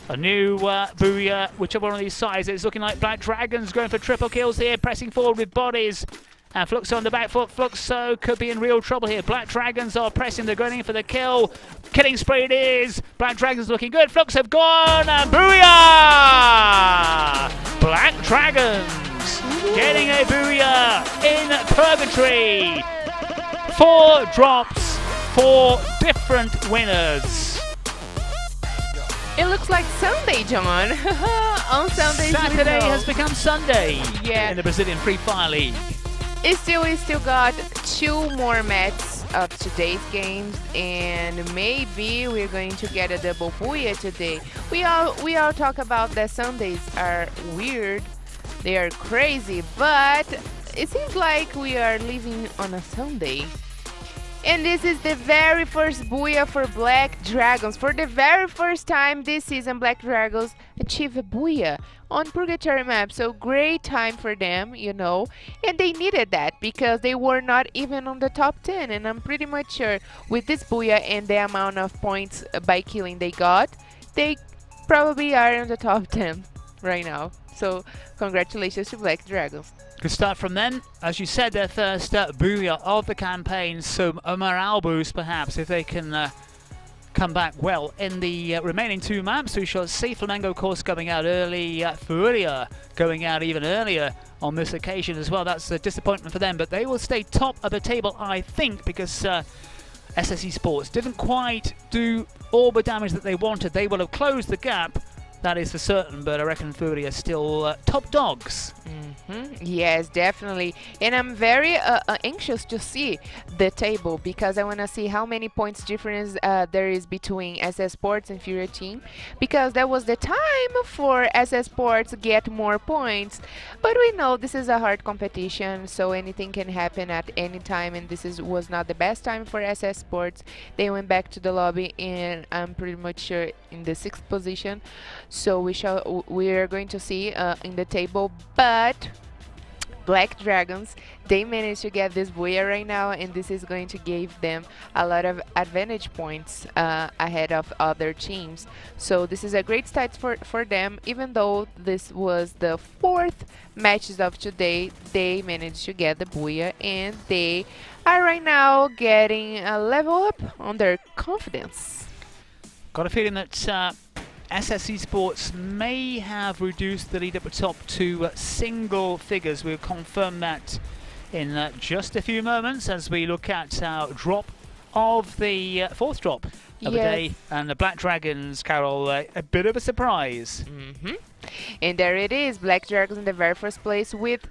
A new booyah, whichever one of these sides. It's looking like Black Dragons going for triple kills here, pressing forward with bodies. And Fluxo on the back foot. Fluxo could be in real trouble here. Black Dragons are pressing. They're going in for the kill. Killing spree it is. Black Dragons looking good. Fluxo have gone. And booyah! Black Dragons getting a booyah in purgatory. 4 drops. 4 different winners. It looks like Sunday, John. On Sunday, Saturday has become Sunday. Yeah. In the Brazilian Free Fire League. We still got 2 more matches of today's games, and maybe we're going to get a double booyah today. We all talk about that Sundays are weird, they are crazy, but it seems like we are living on a Sunday. And this is the very first booyah for Black Dragons. For the very first time this season, Black Dragons achieve a booyah on Purgatory map. So great time for them, you know. And they needed that because they were not even on the top 10. And I'm pretty much sure with this booyah and the amount of points by killing they got, they probably are in the top 10 right now. So congratulations to Black Dragons. Good start from them. As you said, their first booyah of the campaign, so a morale boost perhaps if they can come back well in the remaining 2 maps. We shall see Flamengo, of course, coming out early. FURIA going out even earlier on this occasion as well. That's a disappointment for them, but they will stay top of the table, I think, because SS Esports didn't quite do all the damage that they wanted. They will have closed the gap. That is for certain, but I reckon FURIA are still top dogs. Yes, definitely. And I'm very anxious to see the table because I want to see how many points difference there is between SS Sports and FURIA team, because that was the time for SS Sports to get more points. But we know this is a hard competition, so anything can happen at any time, and this was not the best time for SS Sports. They went back to the lobby, and I'm pretty much sure in the 6th position. So we are going to see in the table, but Black Dragons, they managed to get this booyah right now, and this is going to give them a lot of advantage points ahead of other teams. So this is a great start for them. Even though this was the 4th matches of today, they managed to get the booyah, and they are right now getting a level up on their confidence. Got a feeling that SS Esports may have reduced the lead at the top to single figures. We'll confirm that in just a few moments as we look at our drop of the fourth drop of the day, and the Black Dragons, Carol, a bit of a surprise. And there it is, Black Dragons in the very first place with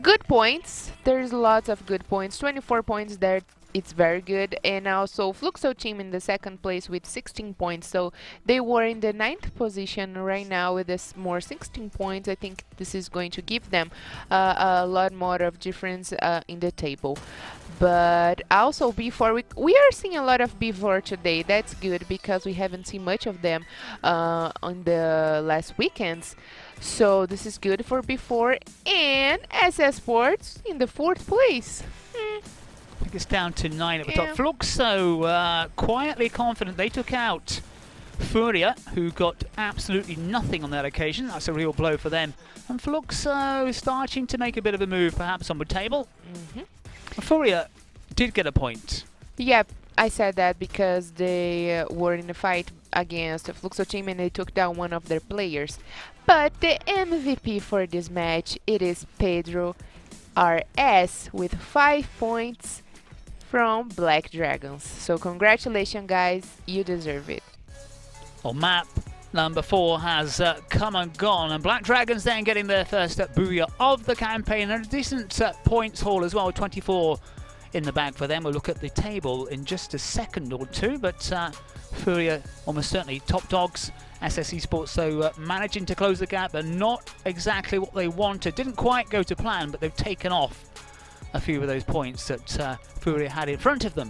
good points. There's lots of good points, 24 points there. It's very good. And also Fluxo team in the second place with 16 points. So they were in the 9th position right now with this more 16 points. I think this is going to give them a lot more of difference in the table. But also before we are seeing a lot of before today. That's good because we haven't seen much of them on the last weekends. So this is good for before. And SS Sports in the 4th place. I think it's down to 9 at the top. Fluxo quietly confident. They took out FURIA, who got absolutely nothing on that occasion. That's a real blow for them. And Fluxo is starting to make a bit of a move, perhaps on the table. FURIA did get a point. Yep, I said that because they were in a fight against the Fluxo team and they took down one of their players. But the MVP for this match, it is Pedro RS with 5 points from Black Dragons. So congratulations, guys, you deserve it. Well, map number 4 has come and gone, and Black Dragons then getting their first booyah of the campaign, and a decent points haul as well, 24 in the bag for them. We'll look at the table in just a second or two, but FURIA almost certainly top dogs. SS Esports, so managing to close the gap, but not exactly what they wanted. Didn't quite go to plan, but they've taken off a few of those points that FURIA had in front of them.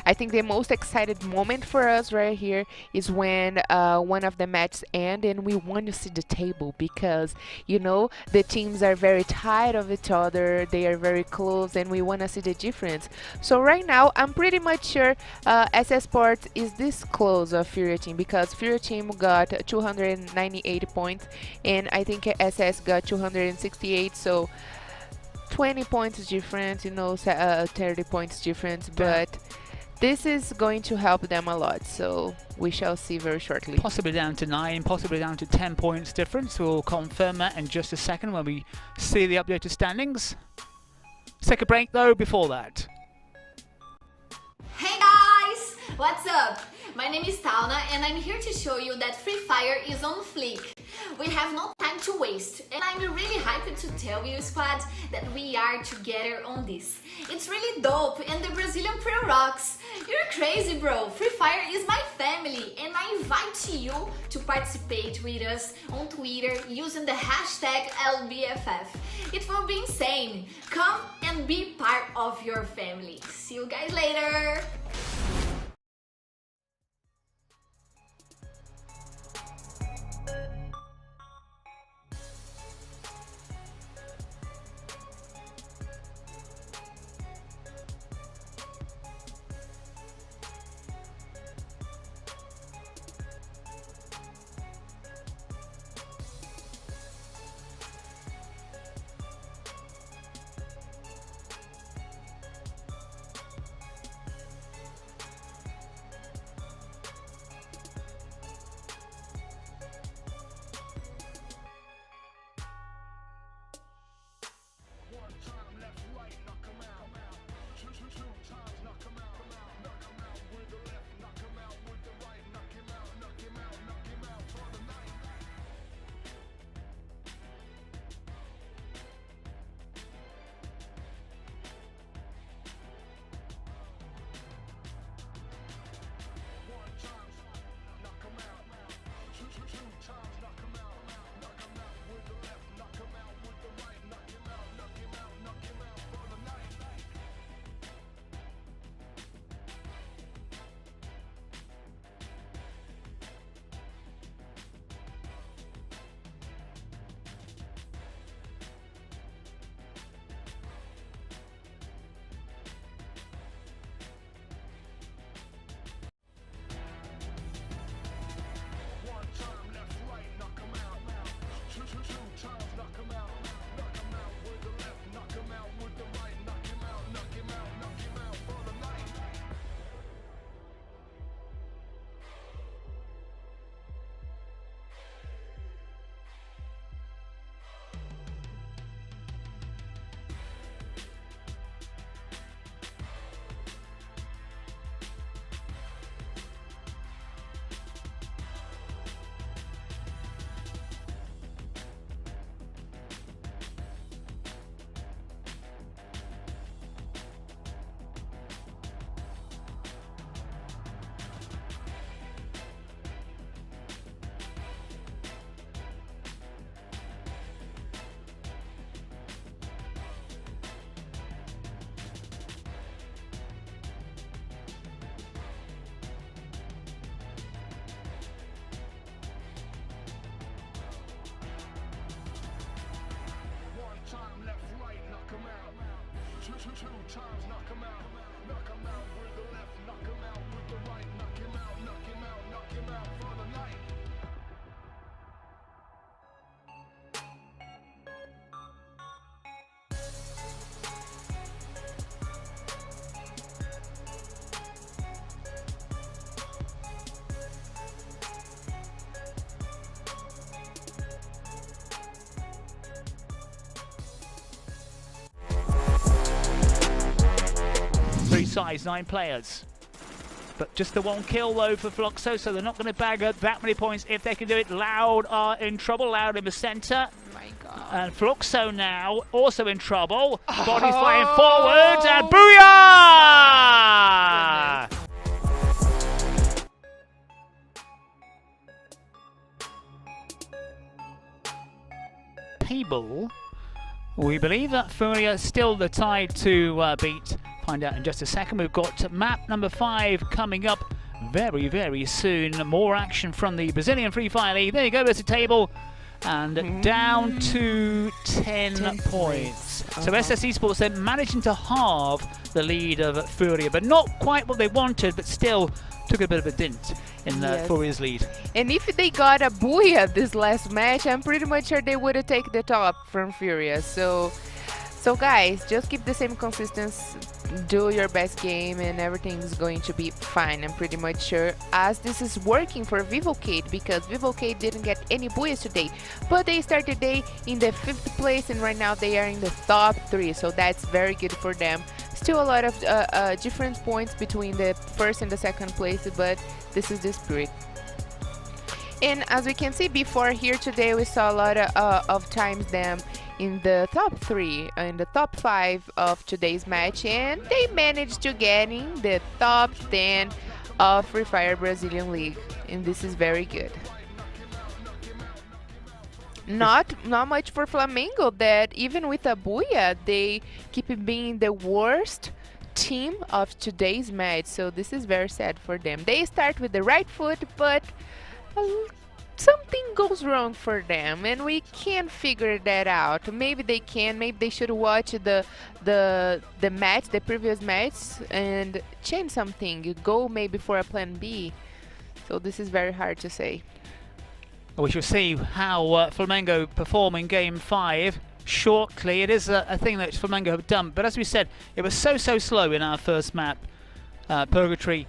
I think the most excited moment for us right here is when one of the matches end and we want to see the table, because you know the teams are very tight of each other, they are very close, and we want to see the difference. So right now I'm pretty much sure SS Sports is this close of FURIA team, because FURIA team got 298 points and I think SS got 268, so 20 points difference, you know, 30 points difference, but this is going to help them a lot, so we shall see very shortly. Possibly down to 9, possibly down to 10 points difference. We'll confirm that in just a second when we see the updated standings. Let's take a break though before that. Hey guys, what's up? My name is Tauna and I'm here to show you that Free Fire is on fleek. We have no time to waste, and I'm really hyped to tell you, squad, that we are together on this. It's really dope, and the Brazilian Pro rocks. You're crazy, bro. Free Fire is my family, and I invite you to participate with us on Twitter using the hashtag LBFF. It will be insane. Come and be part of your family. See you guys later. times, knock him out. Knock him out with the left, knock him out with the right. Knock him out, knock him out, knock him out for the night. Three sides, 9 players. But just the 1 kill though for Fluxo, so they're not going to bag up that many points if they can do it. Loud are in trouble, Loud in the centre. Oh my God. And Fluxo now also in trouble. Body flying forward and booyah! Table. We believe that FURIA is still the tide to beat. Find out in just a second. We've got map number 5 coming up very, very soon. More action from the Brazilian Free Fire League. There you go, there's the table. And down to 10 points. So SS Esports, they're managing to halve the lead of FURIA, but not quite what they wanted, but still took a bit of a dent in FURIA's lead. And if they got a booyah this last match, I'm pretty much sure they would have taken the top from FURIA. So guys, just keep the same consistency, do your best game, and everything's going to be fine. I'm pretty much sure, as this is working for Vivo Keyd, because Vivo Keyd didn't get any booyahs today, but they started the day in the 5th place, and right now they are in the top 3, so that's very good for them. Still a lot of different points between the 1st and the 2nd place, but this is the spirit. And as we can see before here today, we saw a lot of times them in the top 3 and the top 5 of today's match, and they managed to get in the top 10 of Free Fire Brazilian League, and this is very good. Not much for Flamengo, that even with a booyah, they keep being the worst team of today's match, so this is very sad for them. They start with the right foot, but something goes wrong for them, and we can't figure that out. Maybe they can, maybe they should watch the match, the previous match, and change something, go maybe for a plan B. So this is very hard to say. We shall see how Flamengo perform in Game 5 shortly. It is a thing that Flamengo have done, but as we said, it was so slow in our first map, Purgatory,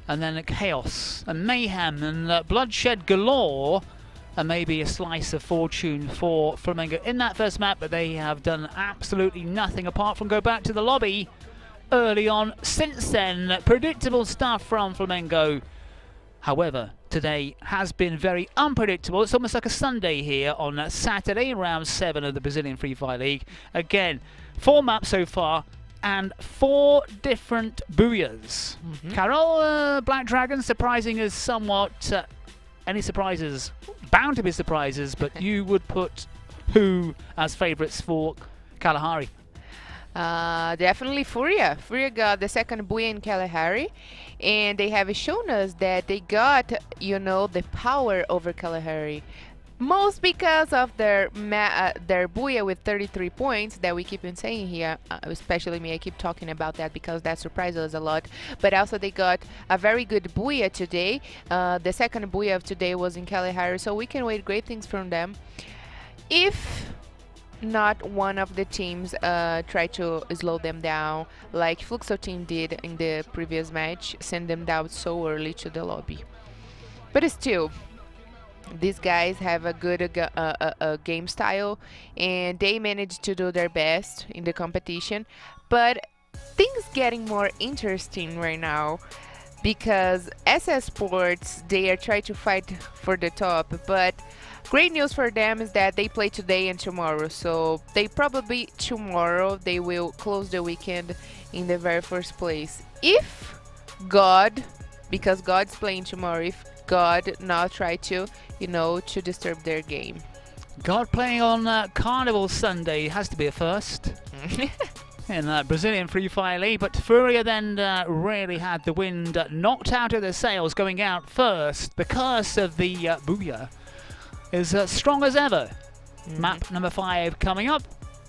and then chaos and mayhem and bloodshed galore, and maybe a slice of fortune for Flamengo in that first map, but they have done absolutely nothing apart from go back to the lobby early on. Since then, predictable stuff from Flamengo. However, today has been very unpredictable. It's almost like a Sunday here on Saturday, round 7 of the Brazilian Free Fire League. Again, 4 maps so far, and 4 different booyahs. Carol, Black Dragon surprising us somewhat. Any surprises? Bound to be surprises, but you would put who as favourites for Kalahari? Definitely FURIA. FURIA got the 2nd booyah in Kalahari, and they have shown us that they got, you know, the power over Kalahari. Most because of their booyah with 33 points that we keep on saying here, especially me, I keep talking about that because that surprises us a lot. But also they got a very good booyah today. The 2nd booyah of today was in Kalahari, so we can wait great things from them. If not one of the teams try to slow them down like Fluxo team did in the previous match, send them down so early to the lobby. But still, these guys have a good game style, and they managed to do their best in the competition. But things getting more interesting right now, because SS Sports, they are trying to fight for the top, but great news for them is that they play today and tomorrow, so they probably tomorrow they will close the weekend in the very first place. If God, because God's playing tomorrow, if God not try to, you know, to disturb their game. God playing on Carnival Sunday has to be a first in Brazilian Free Fire League, but FURIA then really had the wind knocked out of their sails going out first. The curse of the booyah is strong as ever. Map number 5 coming up.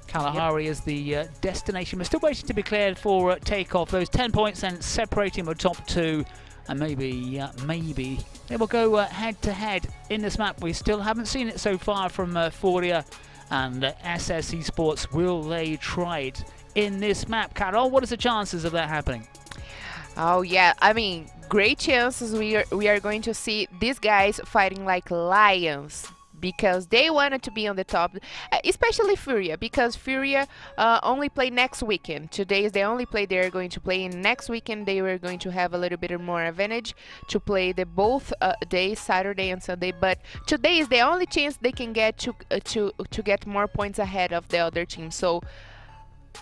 Kalahari is the destination. We're still waiting to be cleared for takeoff. Those 10 points then separating the top two. And maybe they will go head-to-head in this map. We still haven't seen it so far from FURIA and SS Esports. Will they try it in this map? Carol, what is the chances of that happening? Oh yeah, I mean, great chances. We are going to see these guys fighting like lions, because they wanted to be on the top, especially FURIA, because FURIA only play next weekend. Today is the only play they are going to play, and next weekend they were going to have a little bit more advantage to play the both days, Saturday and Sunday. But today is the only chance they can get to get more points ahead of the other team. So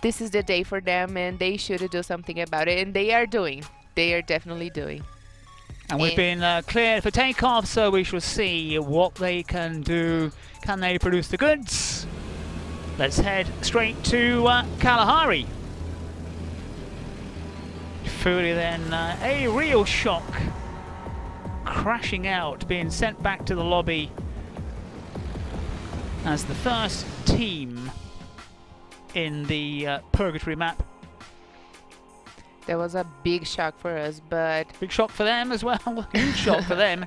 this is the day for them, and they should do something about it, and they are doing. They are definitely doing. And we've been cleared for takeoff, so we shall see what they can do. Can they produce the goods? Let's head straight to Kalahari. FURIA then a real shock. Crashing out, being sent back to the lobby as the first team in the Purgatory map. That was a big shock for us, but... Big shock for them as well. Huge shock for them.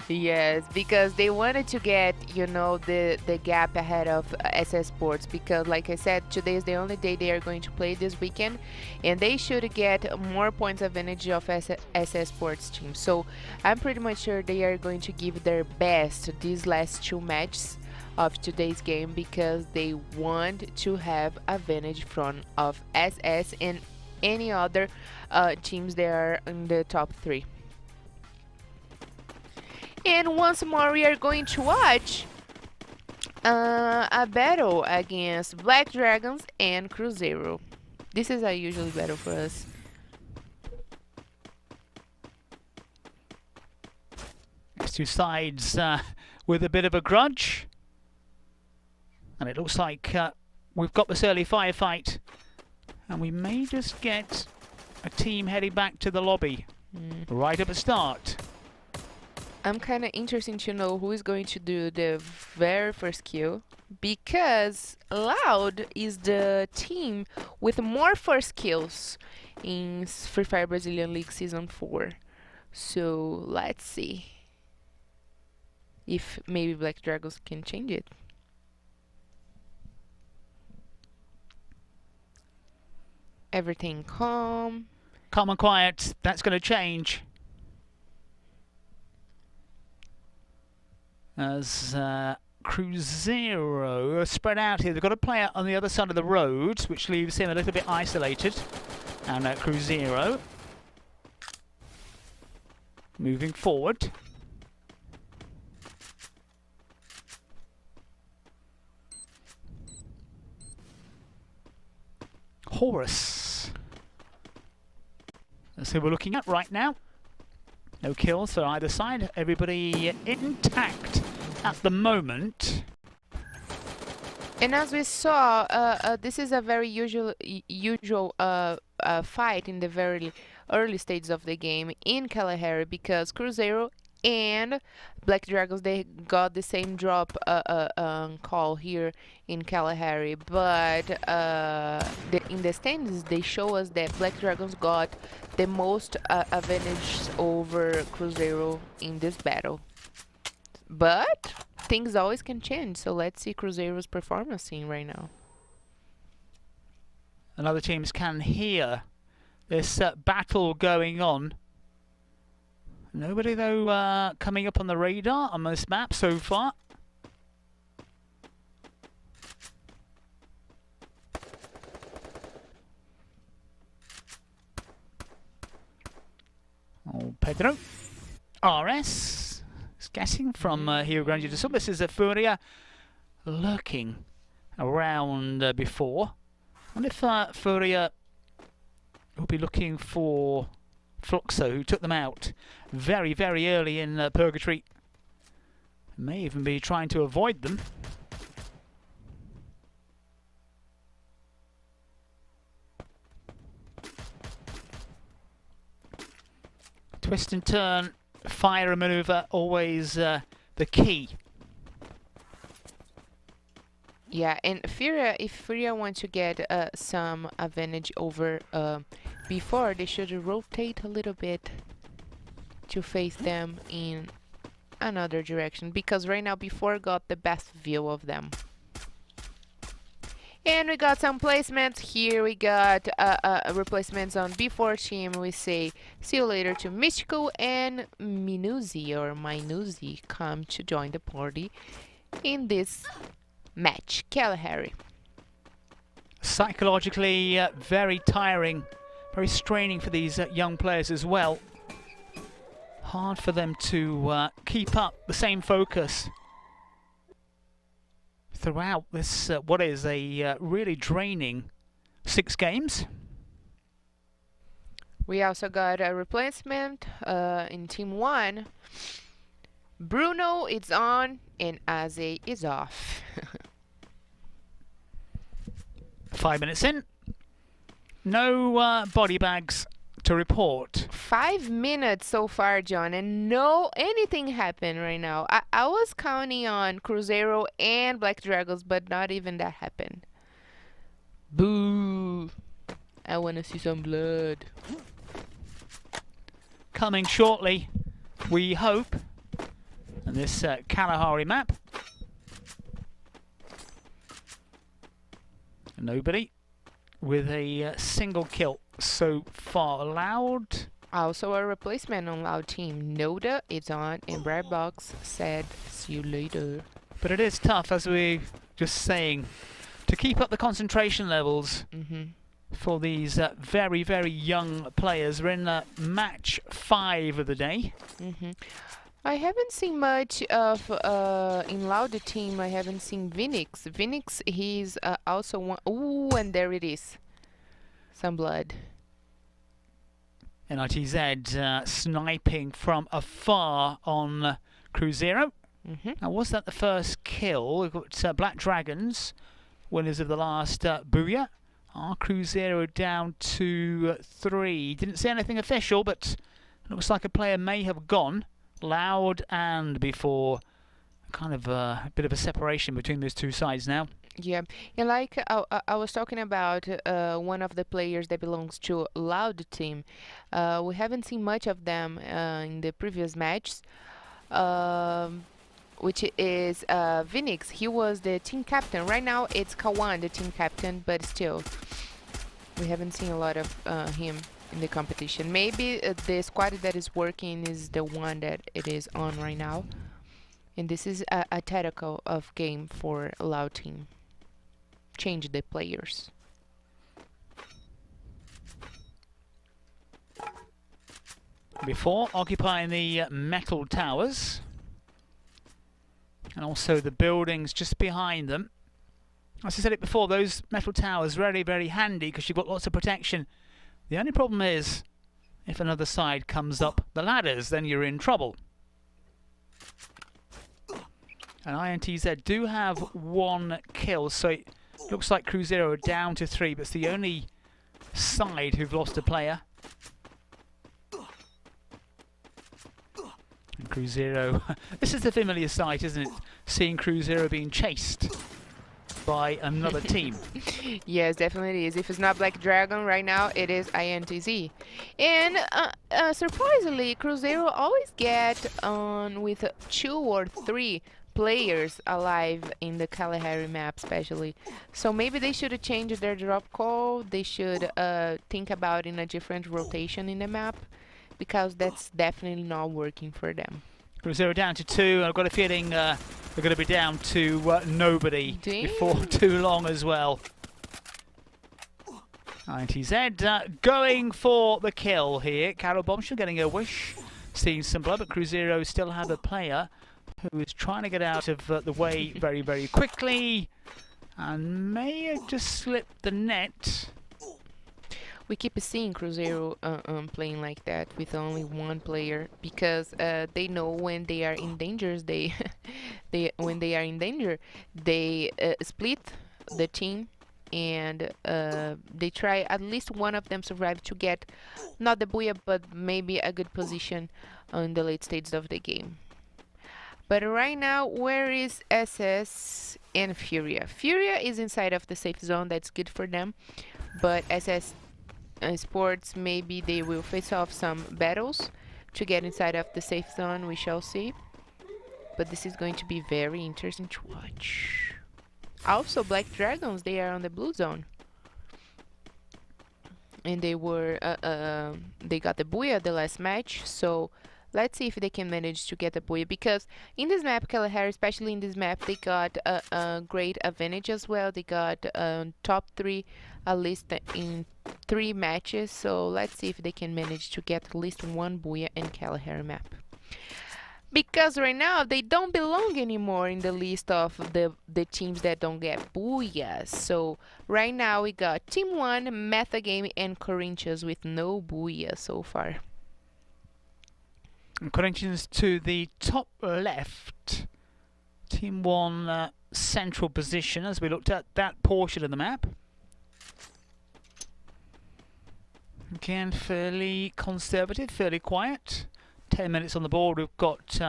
Yes, because they wanted to get, you know, the gap ahead of SS Sports, because like I said, today is the only day they are going to play this weekend, and they should get more points advantage of SS Sports team. So I'm pretty much sure they are going to give their best these last two matches of today's game, because they want to have advantage from of SS and any other teams that are in the top 3. And once more we are going to watch a battle against Black Dragons and Cruzeiro. This is a usual battle for us. These two sides with a bit of a grudge, and it looks like we've got this early firefight. And we may just get a team heading back to the lobby right at the start. I'm kind of interested to know who is going to do the very first kill, because Loud is the team with more first kills in Free Fire Brazilian League Season 4. So let's see if maybe Black Dragons can change it. Everything calm. Calm and quiet. That's going to change. As Cruzeiro are spread out here. They've got a player on the other side of the road, which leaves him a little bit isolated. And Cruzeiro moving forward. Horus. That's who we're looking at right now. No kills for either side. Everybody intact at the moment. And as we saw, this is a very usual fight in the very early stages of the game in Kalahari, because Cruzeiro and Black Dragons, they got the same drop call here in Kalahari, but in the standings they show us that Black Dragons got the most advantage over Cruzeiro in this battle. But things always can change, so let's see Cruzeiro's performance scene right now. And other teams can hear this battle going on. Nobody, though, coming up on the radar on this map so far. Oh, Pedro. RS is getting from Rio Grande do Sul. This is FURIA lurking around before. I wonder if FURIA will be looking for Fluxo, who took them out very, very early in Purgatory. May even be trying to avoid them. Twist and turn, fire and maneuver, always the key. Yeah, and FURIA, if FURIA wants to get some advantage over before, they should rotate a little bit to face them in another direction, because right now before got the best view of them. And we got some placements here. We got replacements on B4 team. We say see you later to Mystical and Minuzi come to join the party in this match. Kalahari. Psychologically very tiring, very straining for these young players as well. Hard for them to keep up the same focus throughout this, what is a really draining 6 games. We also got a replacement in Team 1. Bruno is on and Aze is off. 5 minutes in. No body bags to report. 5 minutes so far, John, and no anything happened right now. I was counting on Cruzeiro and Black Dragons, but not even that happened. Boo! I want to see some blood. Coming shortly, we hope, on this Kalahari map. Nobody with a single kill so far. Loud. Also a replacement on Loud team. Noda is on and Brad Box said see you later. But it is tough, as we just saying, to keep up the concentration levels for these very, very young players. We're in match 5 of the day. I haven't seen much of in Loud team. I haven't seen Vinix. Vinix, he's also one. Ooh, and there it is. Some blood. And INTZ sniping from afar on Cruzeiro. Now, was that the first kill? We've got Black Dragons, winners of the last Booyah. Our Cruzeiro down to 3. Didn't see anything official, but looks like a player may have gone. Loud and before, kind of a bit of a separation between those two sides now. Yeah, and like I was talking about one of the players that belongs to Loud team. We haven't seen much of them in the previous matches, which is Vinix. He was the team captain. Right now it's Kawan, the team captain, but still, we haven't seen a lot of him in the competition. Maybe the squad that is working is the one that it is on right now. And this is a tactical of game for Loud team. Change the players. Before occupying the metal towers and also the buildings just behind them. As I said it before, those metal towers very, very handy because you've got lots of protection. The only problem is if another side comes up the ladders, then you're in trouble. And INTZ do have 1 kill, so it looks like Cruzeiro are down to 3, but it's the only side who've lost a player. And Cruzeiro, this is the familiar sight, isn't it? Seeing Cruzeiro being chased by another team. Yes, definitely is. If it's not Black Dragon right now, it is INTZ. And surprisingly, Cruzeiro always get on with 2 or 3 players alive in the Kalahari map, especially. So maybe they should change their drop call. They should think about in a different rotation in the map, because that's definitely not working for them. Cruzeiro down to 2. I've got a feeling they're going to be down to nobody before too long as well. INTZ going for the kill here. Carol Bombshell getting a wish, seeing some blood, but Cruzeiro still have a player who is trying to get out of the way very, very quickly and may have just slipped the net. We keep seeing Cruzeiro playing like that with only 1 player, because they know when they are in danger, they split the team and they try at least one of them survive to get not the booyah but maybe a good position in the late stages of the game. But right now, where is SS and FURIA? FURIA is inside of the safe zone. That's good for them. But SS Sports, maybe they will face off some battles to get inside of the safe zone. We shall see. But this is going to be very interesting to watch. Also, Black Dragons, they are on the blue zone. And they were, they got the Booyah the last match. So let's see if they can manage to get the Booyah. Because in this map, Kalahari, especially in this map, they got a great advantage as well. They got top 3 at least in 3 matches. So let's see if they can manage to get at least 1 Booyah in Kalahari map. Because right now they don't belong anymore in the list of the teams that don't get Booyahs. So right now we got Team 1, Metagame, and Corinthians with no Booyah so far. And Corinthians to the top left. Team 1 central position as we looked at that portion of the map. Again, fairly conservative, fairly quiet. 10 minutes on the board. We've got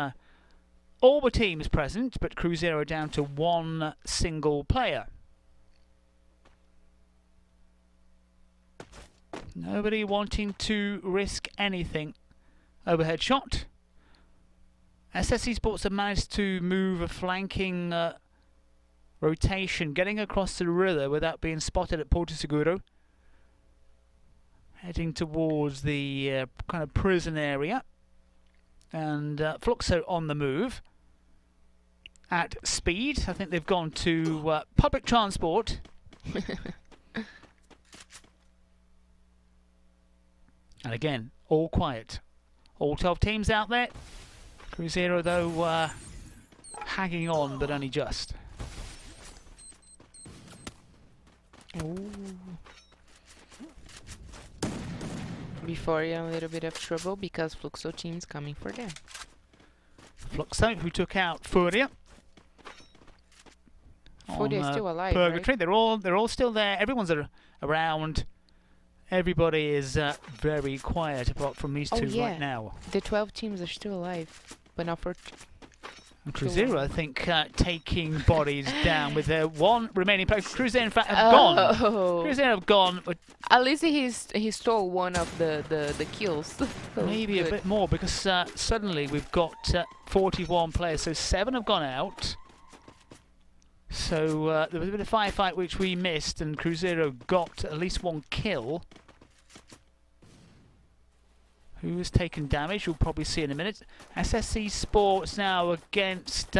all the teams present, but Cruzeiro down to 1 single player. Nobody wanting to risk anything. Overhead shot. SS Esports have managed to move a flanking rotation, getting across the river without being spotted at Porto Seguro. Heading towards the kind of prison area. And Fluxo on the move at speed. I think they've gone to public transport. And again, all quiet. All 12 teams out there. Cruzeiro, though, hanging on, but only just. Ooh. Before you're in a little bit of trouble because Fluxo team's coming for them. Fluxo, who took out FURIA. FURIA is still alive, Purgatory. right? They're all still there. Everyone's around. Everybody is very quiet apart from these two right now. The 12 teams are still alive, but not for. And Cruzeiro, I think, taking bodies down with their 1 remaining player. Cruzeiro, in fact, have gone. Cruzeiro have gone. But at least he stole 1 of the kills. Maybe a bit more, because suddenly we've got 41 players, so 7 have gone out. So there was a bit of firefight which we missed, and Cruzeiro got at least 1 kill. Who has taken damage, we'll probably see in a minute. SSE Sports now against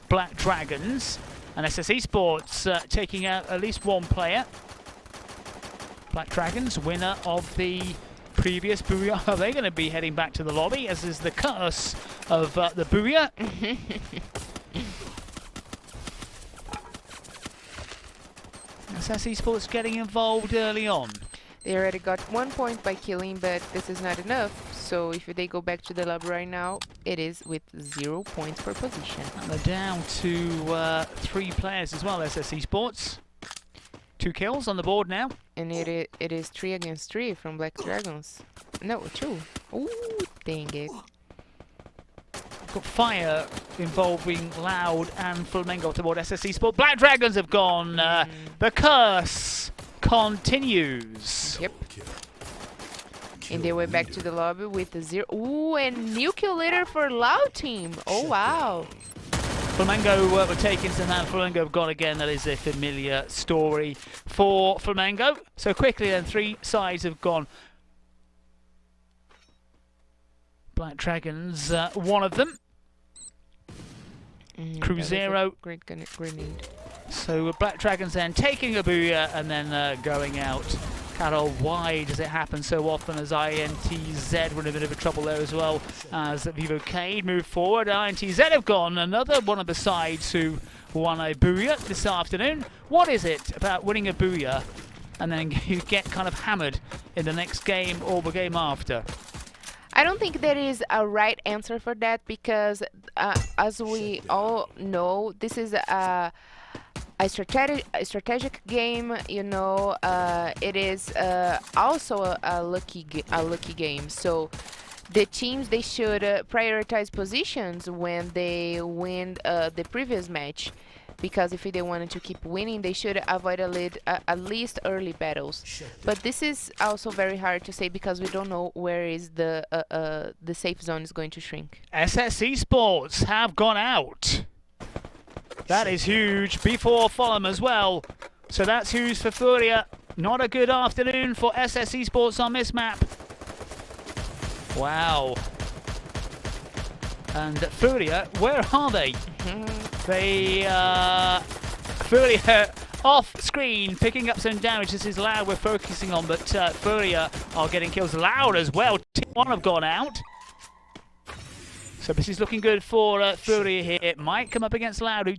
Black Dragons. And SSE Sports taking out at least 1 player. Black Dragons, winner of the previous Booyah. Are they going to be heading back to the lobby, as is the curse of the Booyah? SSE Sports getting involved early on. They already got 1 point by killing, but this is not enough. So if they go back to the lobby right now, it is with 0 points per position. And they're down to 3 players as well, SSE Sports. 2 kills on the board now. And it is 3 against 3 from Black Dragons. No, 2. Ooh, dang it. Got fire involving Loud and Flamengo toward SSE Sport. Black Dragons have gone. The curse continues. Yep. And they went back to the lobby with a 0. Ooh, and new kill leader for Loud team. Oh, wow. Flamengo were taken to hand. Flamengo have gone again. That is a familiar story for Flamengo. So quickly then, 3 sides have gone. Black Dragons, 1 of them. Cruzeiro. Great grenade. So Black Dragons then taking a Booyah and then going out. Carol, why does it happen so often, as INTZ were in a bit of trouble there as well as Vivo Keyd move forward. INTZ have gone, another one of the sides who won a Booyah this afternoon. What is it about winning a Booyah and then you get kind of hammered in the next game or the game after? I don't think there is a right answer for that, because as we all know, this is a strategic game, you know. It is also a lucky game. So the teams, they should prioritize positions when they win the previous match, because if they wanted to keep winning, they should avoid at least early battles. But this is also very hard to say because we don't know where is the safe zone is going to shrink. SS Esports have gone out. That is huge. B4 follow them as well. So that's huge for FURIA. Not a good afternoon for SS Esports on this map. Wow. And FURIA, where are they? FURIA off screen, picking up some damage. This is Loud we're focusing on, but FURIA are getting kills. Loud as well. Team 1 have gone out. So this is looking good for FURIA here. It might come up against Loud, who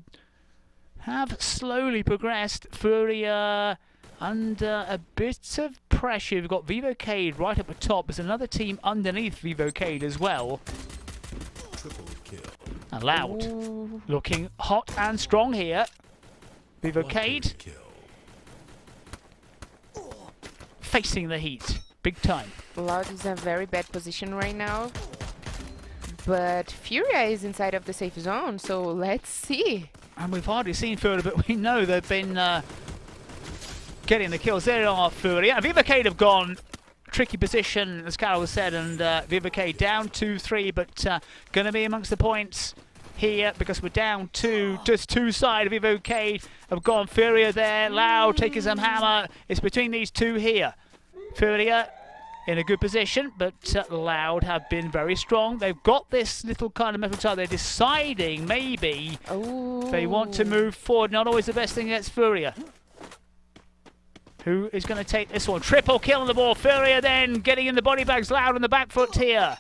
have slowly progressed. FURIA under a bit of pressure. We've got Vivo Keyd right up the top. There's another team underneath Vivo Keyd as well. And Loud looking hot and strong here. Vivo Keyd facing the heat big time. Loud is in a very bad position right now, but FURIA is inside of the safe zone, so let's see. And we've hardly seen FURIA, but we know they've been getting the kills. There are FURIA. Vivo Keyd have gone tricky position, as Carol said, and Vivo Keyd down 2-3, but going to be amongst the points here because we're down 2, just 2 side. Vivo Keyd have gone. FURIA there, Loud taking some hammer. It's between these two here. FURIA in a good position, but Loud have been very strong. They've got this little kind of metal tile. They're deciding maybe they want to move forward. Not always the best thing against FURIA. Who is going to take this one? Triple kill on the ball. FURIA then getting in the body bags. Loud on the back foot here.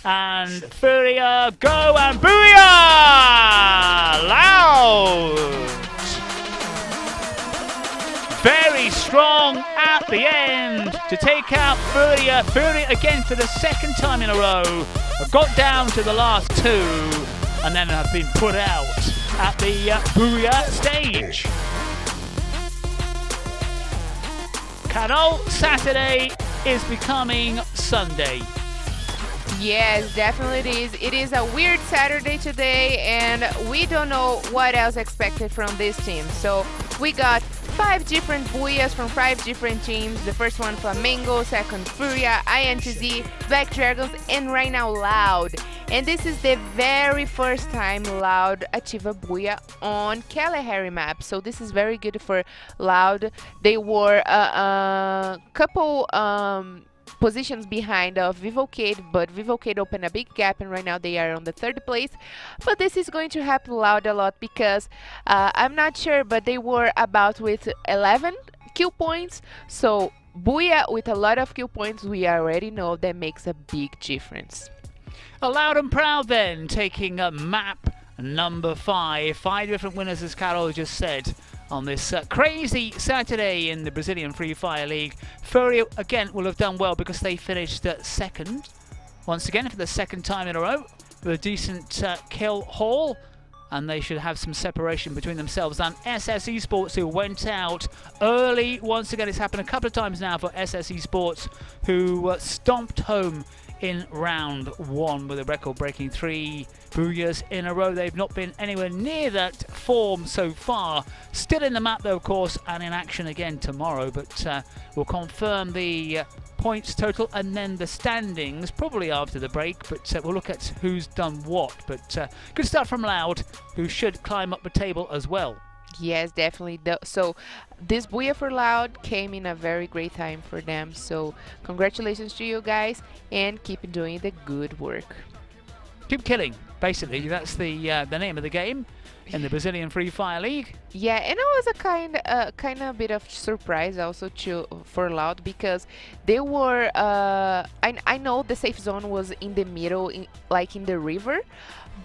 And FURIA go and booyah! Loud! Very strong at the end to take out FURIA. FURIA again for the second time in a row have got down to the last 2 and then have been put out at the booyah stage. Carol, Saturday is becoming Sunday. Yes, definitely it is. It is a weird Saturday today, and we don't know what else expected from this team. So we got 5 different booyahs from 5 different teams. The first one Flamengo, second FURIA, INTZ, Black Dragons, and right now Loud. And this is the very first time Loud achieve a booyah on Kalahari map. So this is very good for Loud. They were a couple positions behind of Vivo Keyd, but Vivo Keyd opened a big gap and right now they are on the 3rd place. But this is going to help Loud a lot because I'm not sure, but they were about with 11 kill points. So booyah with a lot of kill points, we already know that makes a big difference. Loud and proud then, taking map number 5. 5 different winners, as Carol just said, on this crazy Saturday in the Brazilian Free Fire League. FURIA again will have done well because they finished 2nd once again for the 2nd time in a row with a decent kill haul, and they should have some separation between themselves and SS Esports, who went out early. Once again, it's happened a couple of times now for SS Esports, who stomped home in round 1 with a record-breaking 3 booyahs in a row. They've not been anywhere near that form so far. Still in the map though, of course, and in action again tomorrow, but we'll confirm the points total and then the standings probably after the break, but we'll look at who's done what. But good start from Loud, who should climb up the table as well. Yes, definitely. So this booyah for Loud came in a very great time for them. So congratulations to you guys and keep doing the good work. Keep killing, basically. That's the name of the game in the Brazilian Free Fire League. Yeah, and it was a kind of bit of surprise also for Loud because they were I know the safe zone was in the middle, like in the river,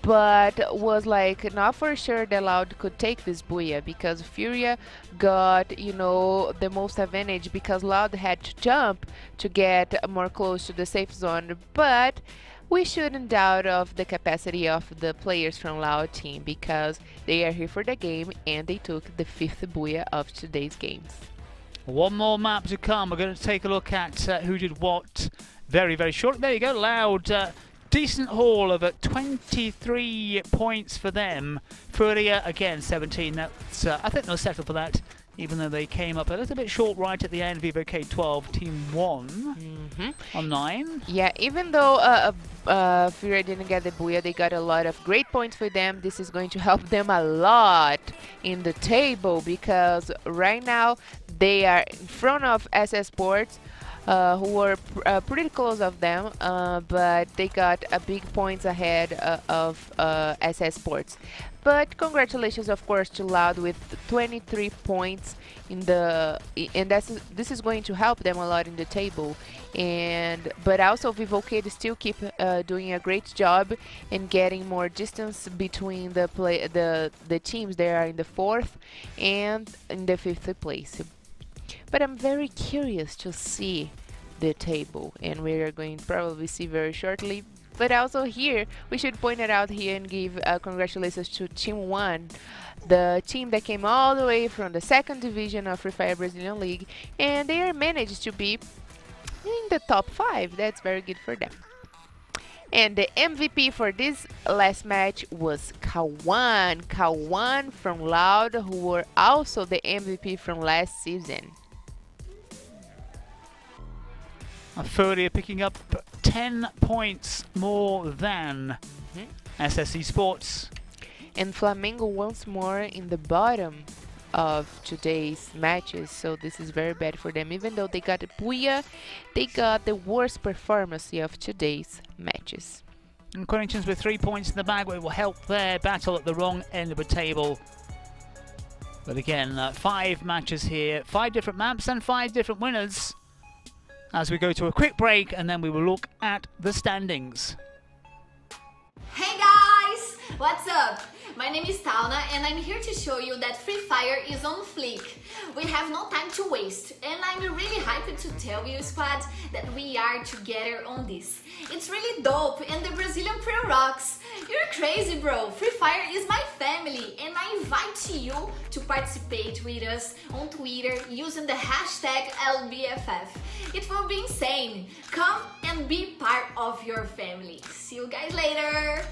but was like not for sure that Loud could take this booyah because FURIA got, you know, the most advantage because Loud had to jump to get more close to the safe zone. But we shouldn't doubt of the capacity of the players from Loud team because they are here for the game and they took the 5th booyah of today's games. One more map to come. We're going to take a look at who did what very, very shortly. There you go, Loud. Decent haul of 23 points for them. FURIA, again, 17. That's, I think they'll settle for that, even though they came up a little bit short right at the end. Vivo Keyd 12, Team 1 on 9. Yeah, even though FURIA didn't get the Booyah, they got a lot of great points for them. This is going to help them a lot in the table, because right now they are in front of Esports, who were pretty close of them, but they got a big points ahead of Esports. But congratulations, of course, to Loud with 23 points in the, and this is going to help them a lot in the table. But also Vivo Keyd still keep doing a great job in getting more distance between the teams. They are in the 4th and in the 5th place. But I'm very curious to see the table, and we are going to probably see very shortly. But also here, we should point it out here and give congratulations to Team 1, the team that came all the way from the 2nd division of Free Fire Brazilian League, and they are managed to be in the top 5. That's very good for them. And the MVP for this last match was Kawan. Kawan from Loud, who were also the MVP from last season. FURIA picking up 10 points more than SS Esports. And Flamengo once more in the bottom of today's matches, so this is very bad for them. Even though they got a Booyah, they got the worst performance of today's matches. And Corinthians with 3 points in the bag will help their battle at the wrong end of the table. But again, 5 matches here, 5 different maps and 5 different winners. As we go to a quick break, and then we will look at the standings. Hey guys! What's up? My name is Tauna and I'm here to show you that Free Fire is on fleek. We have no time to waste, and I'm really hyped to tell you, squad, that we are together on this. It's really dope and the Brazilian Pro rocks. You're crazy, bro. Free Fire is my family and I invite you to participate with us on Twitter using the hashtag LBFF. It will be insane. Come and be part of your family. See you guys later.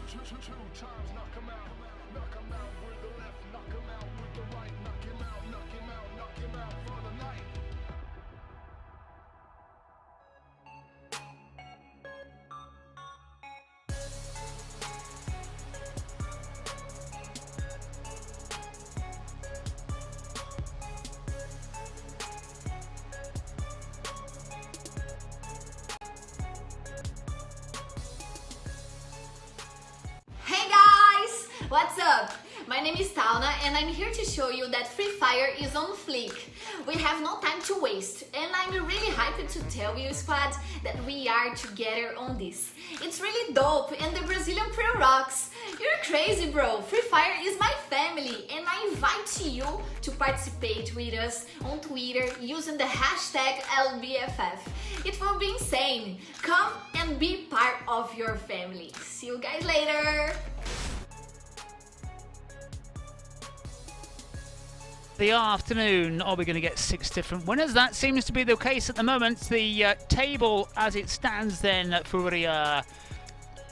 Two times, knock him out. Knock him out with the left, knock him out with the right. Knock him out, knock him out, knock him out for the night. Hey guys! What's up? My name is Talna and I'm here to show you that Free Fire is on fleek. We have no time to waste and I'm really hyped to tell you, squad, that we are together on this. It's really dope and the Brazilian Pro rocks. You're crazy, bro. Free Fire is my family and I invite you to participate with us on Twitter using the hashtag LBFF. It will be insane. Come and be part of your family. See you guys later. The afternoon, are we going to get 6 different winners? That seems to be the case at the moment. The table as it stands then, FURIA.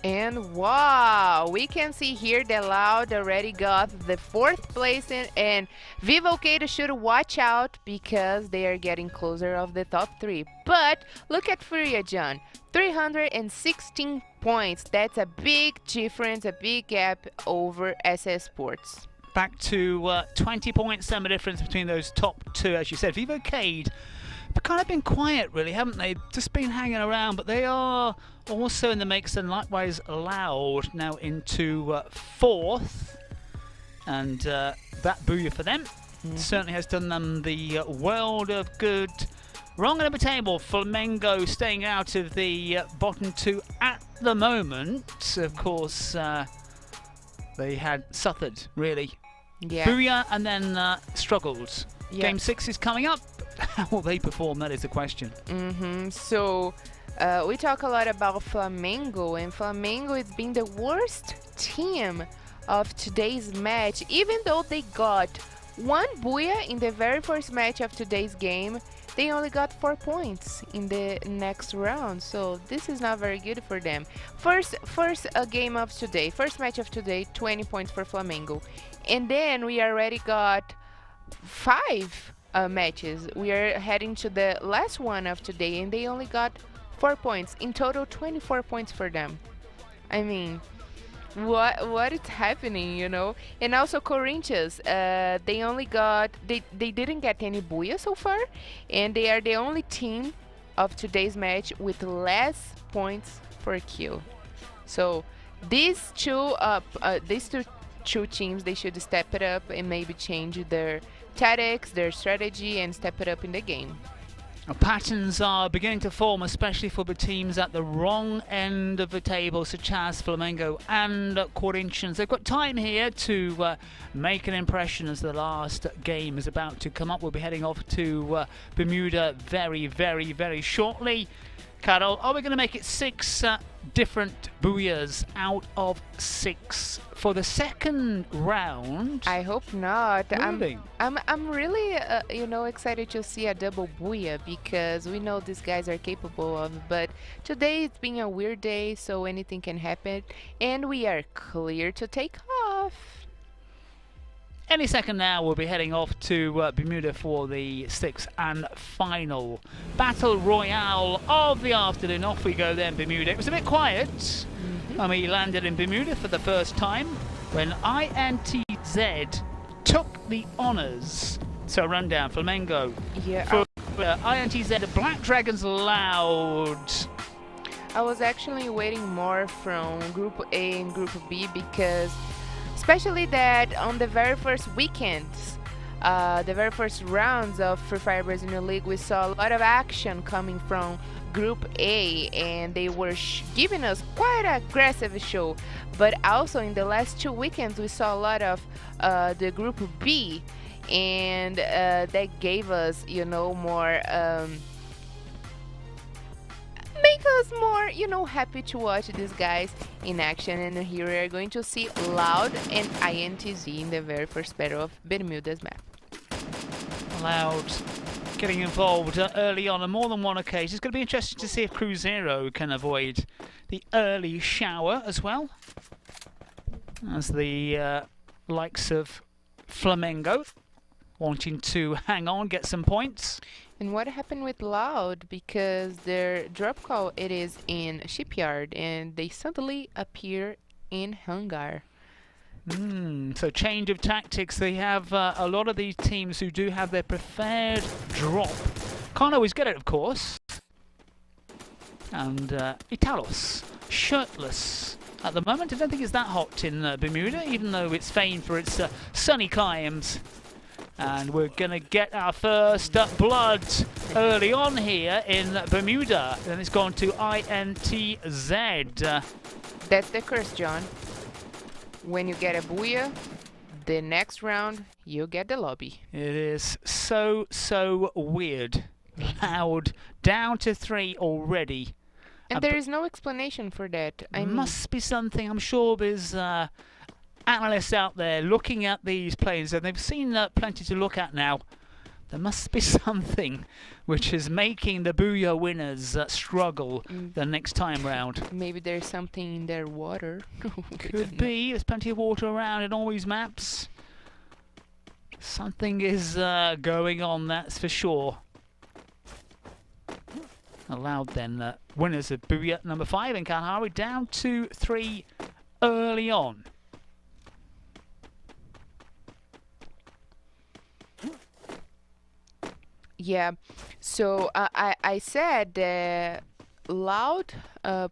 And wow, we can see here that Loud already got the 4th place in, and Vivo Keyd should watch out because they are getting closer of the top 3. But look at FURIA, John, 316 points. That's a big difference, a big gap over Esports. Back to 20 points, then the difference between those top 2, as you said. Vivo Keyd have kind of been quiet, really, haven't they? Just been hanging around, but they are also in the mix, and likewise Loud now into 4th. And that booyah for them certainly has done them the world of good. Wrong end of the table, Flamengo staying out of the bottom 2 at the moment. Of course, they had suffered, really. Yeah. FURIA and then struggled. Yeah. Game 6 is coming up. How will they perform? That is the question. So we talk a lot about Flamengo, and Flamengo has been the worst team of today's match. Even though they got 1 booyah in the very first match of today's game, they only got 4 points in the next round. So this is not very good for them. First game of today, first match of today, 20 points for Flamengo. And then we already got 5 matches. We are heading to the last one of today, and they only got 4 points. In total, 24 points for them. I mean, what is happening, you know? And also Corinthians, they only got, they didn't get any booyah so far, and they are the only team of today's match with less points per kill. So these two teams, they should step it up and maybe change their tactics, their strategy, and step it up in the game. Patterns are beginning to form, especially for the teams at the wrong end of the table, such as Flamengo and Corinthians. They've got time here to make an impression as the last game is about to come up. We'll be heading off to Bermuda very, very, very shortly. Carol, are we going to make it 6 different booyahs out of 6 for the second round? I hope not. Really? I'm really excited to see a double booyah because we know these guys are capable of. But today it's been a weird day, so anything can happen, and we are clear to take off. Any second now, we'll be heading off to Bermuda for the 6th and final Battle Royale of the afternoon. Off we go then, Bermuda. It was a bit quiet when we landed in Bermuda for the first time, when INTZ took the honours. So rundown, Flamengo. Yeah. For INTZ, Black Dragons Loud. I was actually waiting more from Group A and Group B because especially that on the very first weekends, the very first rounds of Free Fire Brazilian League, we saw a lot of action coming from Group A, and they were giving us quite an aggressive show. But also in the last 2 weekends, we saw a lot of the Group B, and that gave us, more make us more, happy to watch these guys in action. And here we are going to see Loud and INTZ in the very first battle of Bermuda's map. Loud getting involved early on more than one occasion. It's going to be interesting to see if Cruzeiro can avoid the early shower as well. as the likes of Flamengo wanting to hang on, get some points. And what happened with Loud? Because their drop call, it is in Shipyard, and they suddenly appear in Hangar. So change of tactics. They have a lot of these teams who do have their preferred drop. Can't always get it, of course. And Italos, shirtless. At the moment, I don't think it's that hot in Bermuda, even though it's famed for its sunny climes. And we're going to get our first blood early on here in Bermuda. Then it's gone to INTZ. That's the curse, John. When you get a booyah, the next round, you get the lobby. It is so weird. Loud, down to 3 already. And there is no explanation for that. Must be something. I'm sure there's analysts out there looking at these players, and they've seen plenty to look at now. There must be something which is making the Booyah winners struggle the next time round. Maybe there's something in their water. Could be. There's plenty of water around in all these maps. Something is going on, that's for sure. Allowed then. Winners of Booyah number 5 in Kalahari, down to 3 early on. Yeah, so I said that Loud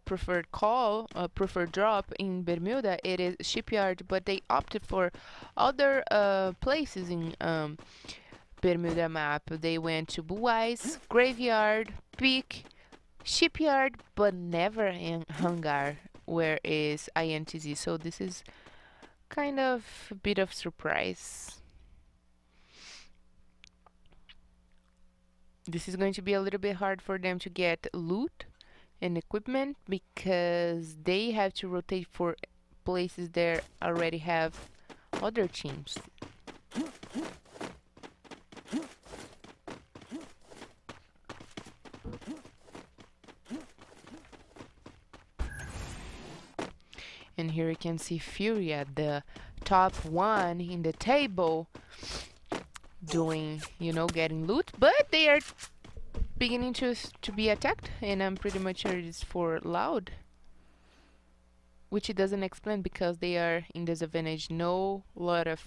preferred call, preferred drop in Bermuda, it is Shipyard, but they opted for other places in Bermuda map. They went to Blue Eyes, Graveyard, Peak, Shipyard, but never in Hangar, where is INTZ. So this is kind of a bit of surprise. This is going to be a little bit hard for them to get loot and equipment because they have to rotate for places that already have other teams. And here you can see FURIA, the top 1 in the table, doing, you know, getting loot, but they are beginning to be attacked, and I'm pretty much sure it's for Loud, which it doesn't explain because they are in disadvantage. No lot of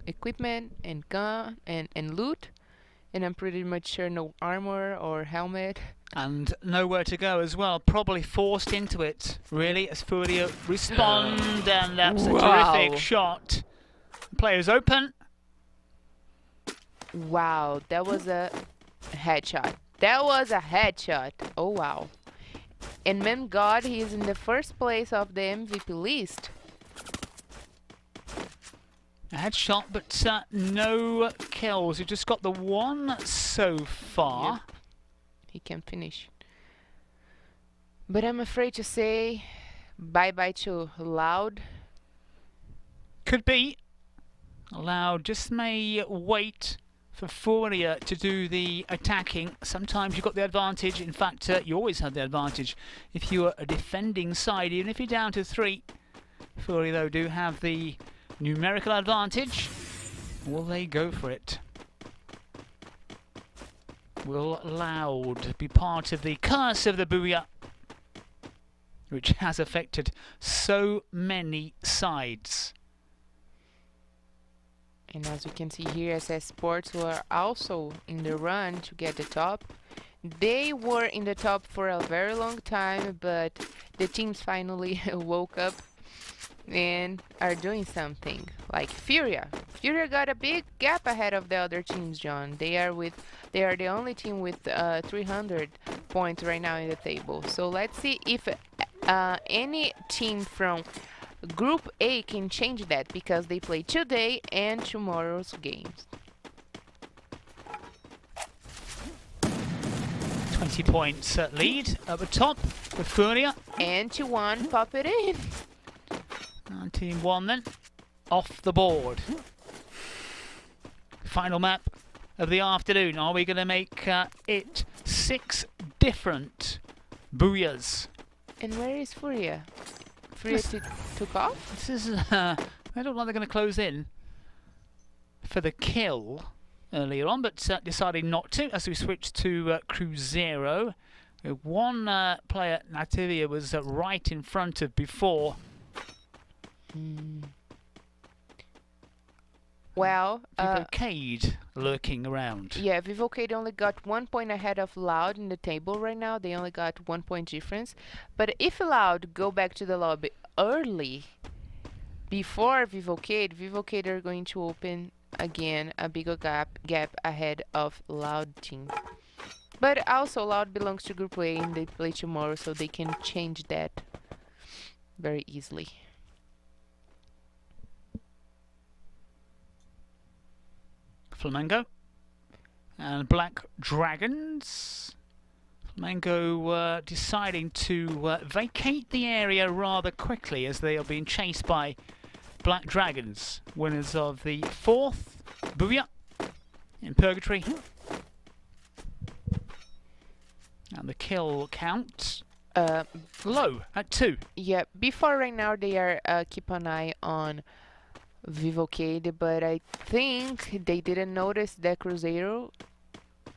equipment and gun and loot, and I'm pretty much sure no armor or helmet. And nowhere to go as well. Probably forced into it, really, as FURIA respond, and that's a terrific shot. Players open. Wow, that was a headshot. That was a headshot. Oh, wow. And man, God, he's in the first place of the MVP list. A headshot, but no kills. He just got the 1 so far. Yep. He can finish. But I'm afraid to say bye-bye to Loud. Could be. Loud just may wait for FURIA to do the attacking. Sometimes you've got the advantage. In fact, you always have the advantage if you are a defending side, even if you're down to 3. FURIA, though, do have the numerical advantage. Will they go for it? Will Loud be part of the curse of the Booyah, which has affected so many sides? And as we can see here, Esports were also in the run to get the top. They were in the top for a very long time, but the teams finally woke up and are doing something. Like FURIA. FURIA got a big gap ahead of the other teams, John. They are the only team with 300 points right now in the table. So let's see if any team from Group A can change that, because they play today and tomorrow's games. 20 points lead at the top with FURIA. And to 1, pop it in. Team 1 then, off the board. Final map of the afternoon. Are we going to make it 6 different Booyahs? And where is FURIA? FURIA took off. This is, they look like they're going to close in for the kill earlier on, but decided not to as we switch to Cruzeiro. One player, Nativia, was right in front of before. Well, Vivo Keyd lurking around. Yeah, Vivo Keyd only got 1 point ahead of Loud in the table right now. They only got 1 point difference. But if Loud go back to the lobby early, before Vivo Keyd are going to open again a bigger gap ahead of Loud team. But also Loud belongs to Group A and they play tomorrow, so they can change that very easily. Flamengo and Black Dragons. Flamengo deciding to vacate the area rather quickly as they are being chased by Black Dragons, winners of the 4th Booyah in Purgatory. And the kill count low at 2. Yeah, before right now they are keep an eye on Vivo Keyd, but I think they didn't notice that Cruzeiro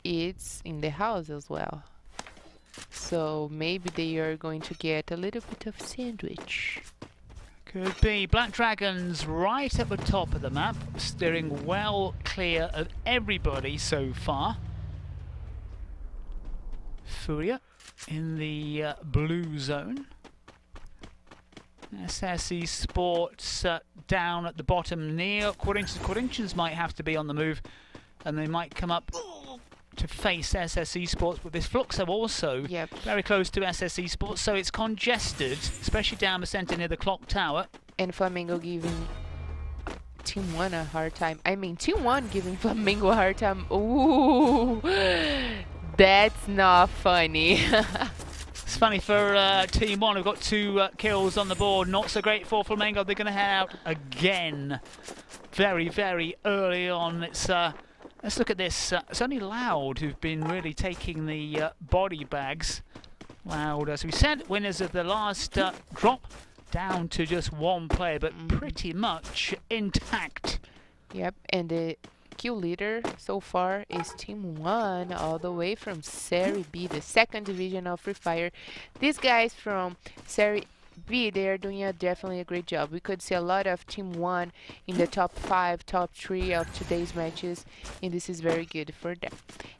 is in the house as well. So maybe they are going to get a little bit of sandwich. Could be. Black Dragons right at the top of the map, steering well clear of everybody so far. FURIA in the blue zone. Esports down at the bottom near Corinthians might have to be on the move, and they might come up to face Esports, but this Fluxo also very close to Esports, so it's congested, especially down the centre near the clock tower. And Flamengo giving Team 1 a hard time. I mean, Team 1 giving Flamengo a hard time. Ooh, that's not funny. It's funny for Team 1, who've got 2 kills on the board. Not so great for Flamengo. They're going to head out again very, very early on. It's let's look at this. It's only Loud who've been really taking the body bags. Loud, as we said, winners of the last drop, down to just 1 player, but pretty much intact. Yep, and the kill leader so far is Team 1, all the way from Serie B, the 2nd division of Free Fire. These guys from Serie B, they are doing definitely a great job. We could see a lot of Team 1 in the top 5, top 3 of today's matches, and this is very good for them.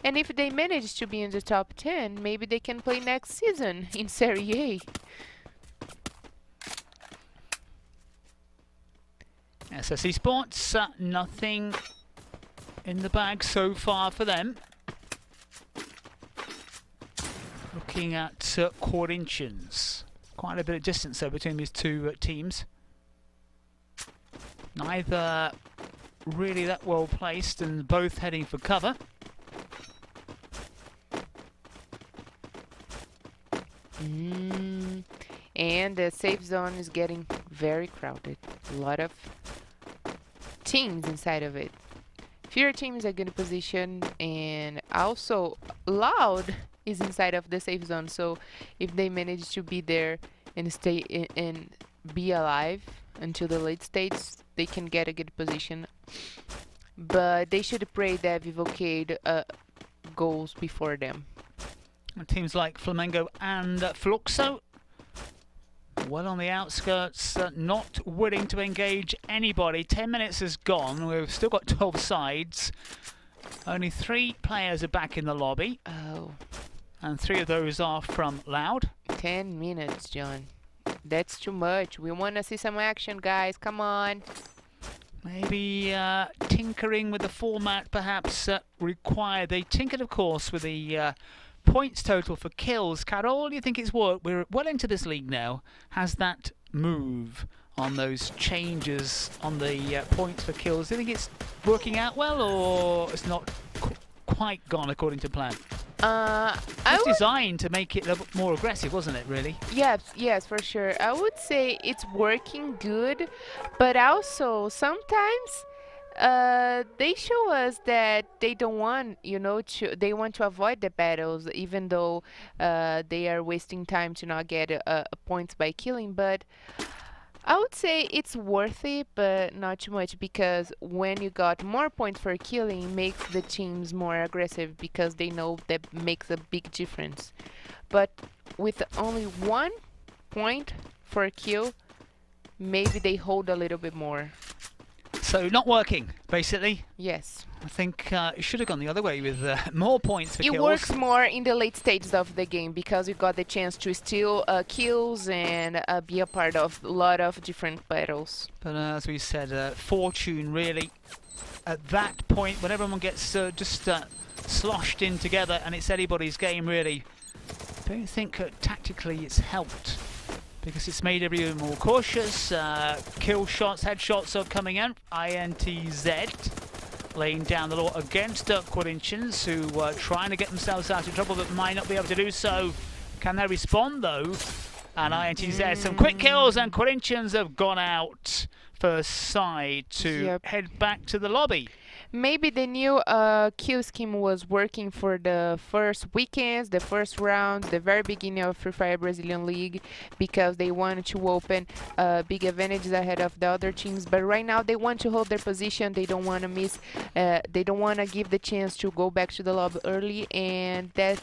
And if they manage to be in the top 10, maybe they can play next season in Serie A. Esports, nothing in the bag so far for them. Looking at Corinthians. Quite a bit of distance though between these 2 teams. Neither really that well placed and both heading for cover. And the safe zone is getting very crowded. A lot of teams inside of it. FURIA team is a good position, and also Loud is inside of the safe zone, so if they manage to be there and stay and be alive until the late stage, they can get a good position. But they should pray that Vivo Keyd goes before them. And teams like Flamengo and Fluxo, well on the outskirts, not willing to engage anybody. 10 minutes has gone. We've still got 12 sides. Only 3 players are back in the lobby. Oh. And 3 of those are from Loud. 10 minutes, John. That's too much. We want to see some action, guys. Come on. Maybe tinkering with the format perhaps required. They tinkered, of course, with the points total for kills. Carol, do you think it's worked? We're well into this league now. Has that move on those changes on the points for kills, do you think it's working out well, or it's not quite gone according to plan? It's designed to make it a little bit more aggressive, wasn't it, really? Yes, for sure. I would say it's working good, but also sometimes They show us that they don't want, they want to avoid the battles, even though they are wasting time to not get points by killing. But I would say it's worth it, but not too much, because when you got more points for killing, it makes the teams more aggressive, because they know that makes a big difference. But with only 1 point for a kill, maybe they hold a little bit more. So not working, basically. Yes. I think it should have gone the other way with more points for kills. It works more in the late stages of the game, because you got the chance to steal kills and be a part of a lot of different battles. But as we said, fortune really at that point, when everyone gets just sloshed in together and it's anybody's game really. I don't think tactically it's helped, because it's made everyone more cautious. Kill shots, headshots are coming in. INTZ laying down the law against Corinthians, who are trying to get themselves out of trouble but might not be able to do so. Can they respond though? And INTZ, some quick kills, and Corinthians have gone out first side to head back to the lobby. Maybe the new kill scheme was working for the first weekends, the first round, the very beginning of Free Fire Brazilian League, because they wanted to open big advantages ahead of the other teams. But right now they want to hold their position. They don't want to miss. They don't want to give the chance to go back to the lobby early, and that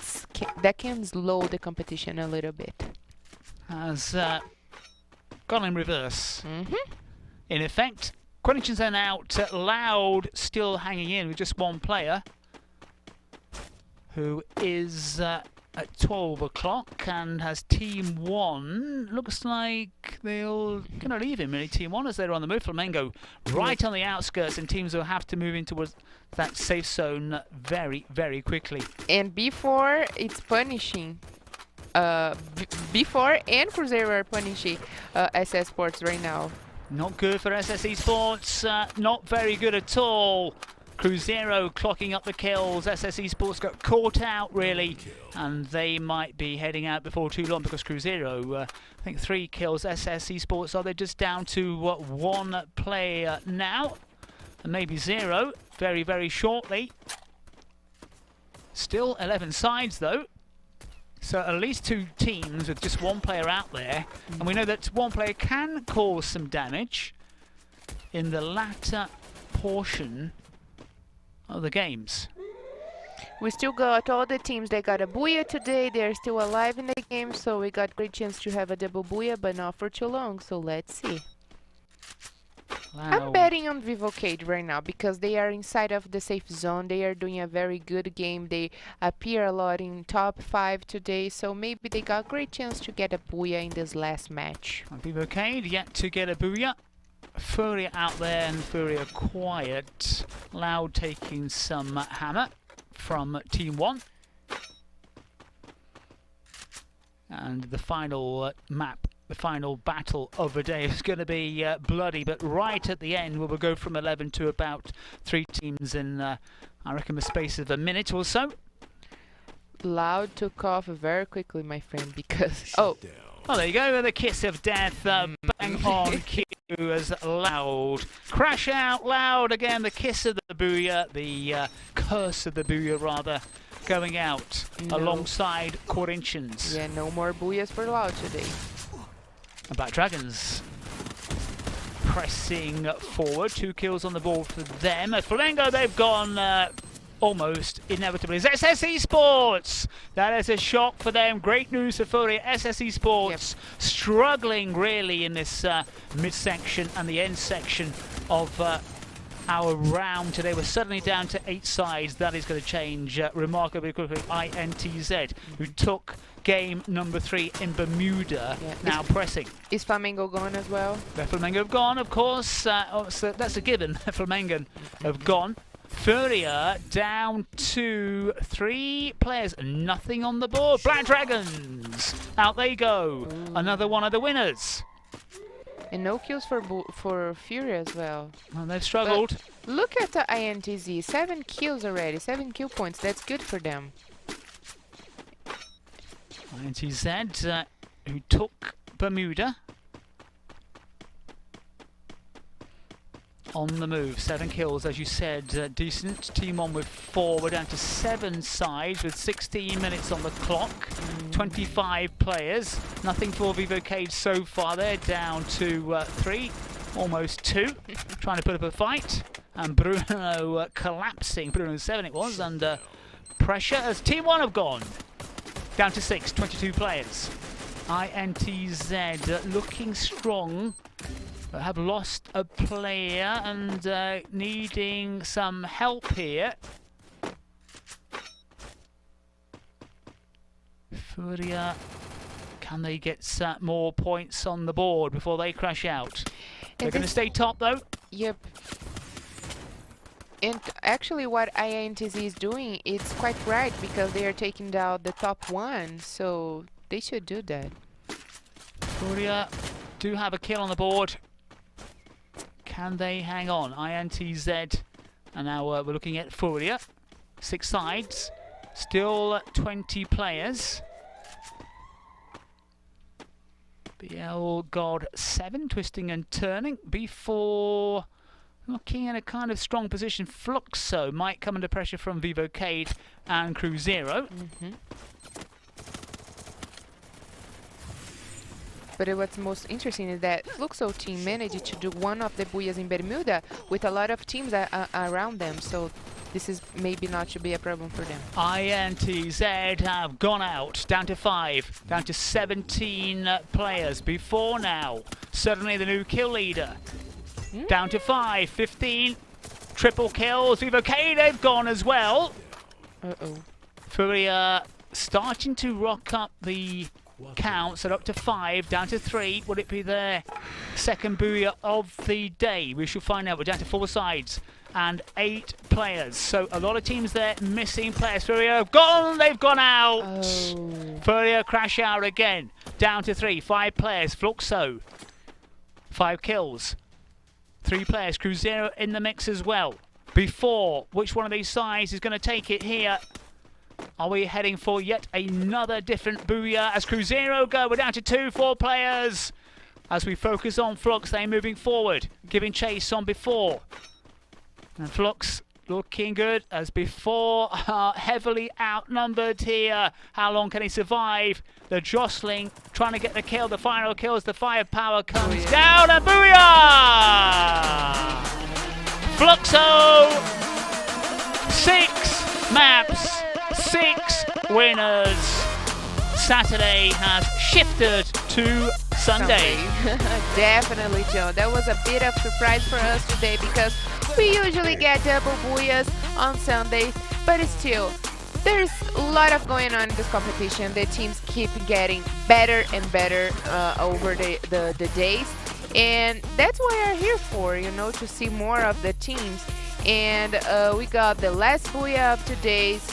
can slow the competition a little bit. Has gone in reverse. In effect. Corinthians are out. Loud still hanging in with just one player, who is at 12 o'clock and has Team 1. Looks like they're going to leave him, really, Team 1, as they're on the move. Flamengo right on the outskirts, and teams will have to move in towards that safe zone very, very quickly. And before it's punishing, before and Cruzeiro are punishing SS Sports right now. Not good for SS Esports, not very good at all. Cruzeiro clocking up the kills. SS Esports got caught out, really, and they might be heading out before too long, because Cruzeiro, I think 3 kills. SS Esports, are they just down to 1 player now? And maybe 0 very, very shortly. Still 11 sides, though. So at least 2 teams with just 1 player out there. And we know that 1 player can cause some damage in the latter portion of the games. We still got all the teams that got a booyah today. They're still alive in the game, so we got great chance to have a double booyah, but not for too long. So let's see. I'm betting on Vivo Keyd right now, because they are inside of the safe zone. They are doing a very good game. They appear a lot in top 5 today, so maybe they got a great chance to get a booyah in this last match. Vivo Keyd yet to get a booyah. FURIA out there, and FURIA quiet. Loud taking some hammer from Team 1. And the final map, the final battle of the day is going to be bloody, but right at the end we will go from 11 to about 3 teams in, I reckon, the space of a minute or so. Loud took off very quickly, my friend, because... Oh, there you go, the kiss of death, bang on cue as Loud. Crash out, Loud again, the kiss of the booyah, the curse of the booyah, rather, going out alongside Corinthians. Yeah, no more booyahs for Loud today. And Black Dragons pressing forward. 2 kills on the board for them. At Flamengo, they've gone almost inevitably. It's SS Esports! That is a shock for them. Great news for FURIA. SS Esports struggling really in this midsection and the end section of our round today. We're suddenly down to 8 sides. That is going to change remarkably quickly. INTZ, who took game number 3 in Bermuda, now pressing. Is Flamengo gone as well? Flamengo have gone, of course. So that's a given. Flamengo have gone. FURIA down to 3 players, nothing on the board. Black Dragons, out they go. Another one of the winners. And no kills for FURIA as well. Well, they've struggled. But look at the INTZ, 7 kills already, 7 kill points. That's good for them. INTZ, who took Bermuda. on the move. 7 kills, as you said, decent. Team 1 with 4. We're down to 7 sides with 16 minutes on the clock. 25 players. Nothing for Vivo Keyd so far. They're down to 3, almost 2. Trying to put up a fight. And Bruno collapsing. Bruno 7 it was, under pressure as Team 1 have gone. Down to 6, 22 players. INTZ looking strong. Have lost a player and needing some help here. FURIA, can they get more points on the board before they crash out? They're going to stay top though. Yep. And actually what INTZ is doing, it's quite right because they are taking down the top 1, so they should do that. FURIA do have a kill on the board. Can they hang on? INTZ, and now we're looking at FURIA. 6 sides, still 20 players. BL God 7, twisting and turning. B4 looking in a kind of strong position. Fluxo might come under pressure from Vivo Keyd and Cruzeiro. But what's most interesting is that Fluxo team managed to do one of the Buyas in Bermuda with a lot of teams around them, so this is maybe not should be a problem for them. INTZ have gone out, down to 5, down to 17 players. Before now, suddenly the new kill leader. Down to 5, 15, triple kills. Vivo Keyd, they've gone as well. FURIA starting to rock up the counts, at up to 5, down to 3. Would it be their second booyah of the day? We shall find out. We're down to 4 sides and 8 players. So a lot of teams there missing players. FURIA have gone, they've gone out. FURIA crash out again. Down to 3, 5 players. Fluxo, 5 kills. 3 players. Cruzeiro in the mix as well. Before, which one of these sides is going to take it here? Are we heading for yet another different booyah as Cruzeiro go? We're down to 2, 4 players. As we focus on Flux, they're moving forward, giving chase on before. And Flux looking good as before, heavily outnumbered here. How long can he survive? The jostling, trying to get the kill, the final kill as the firepower comes down, and booyah! Fluxo, 6 maps. 6 winners. Saturday has shifted to Sunday. Definitely, Joe. That was a bit of surprise for us today because we usually get double booyahs on Sundays, but still, there's a lot of going on in this competition. The teams keep getting better and better over the days, and that's why we're here for, you know, to see more of the teams. And we got the last booyah of today's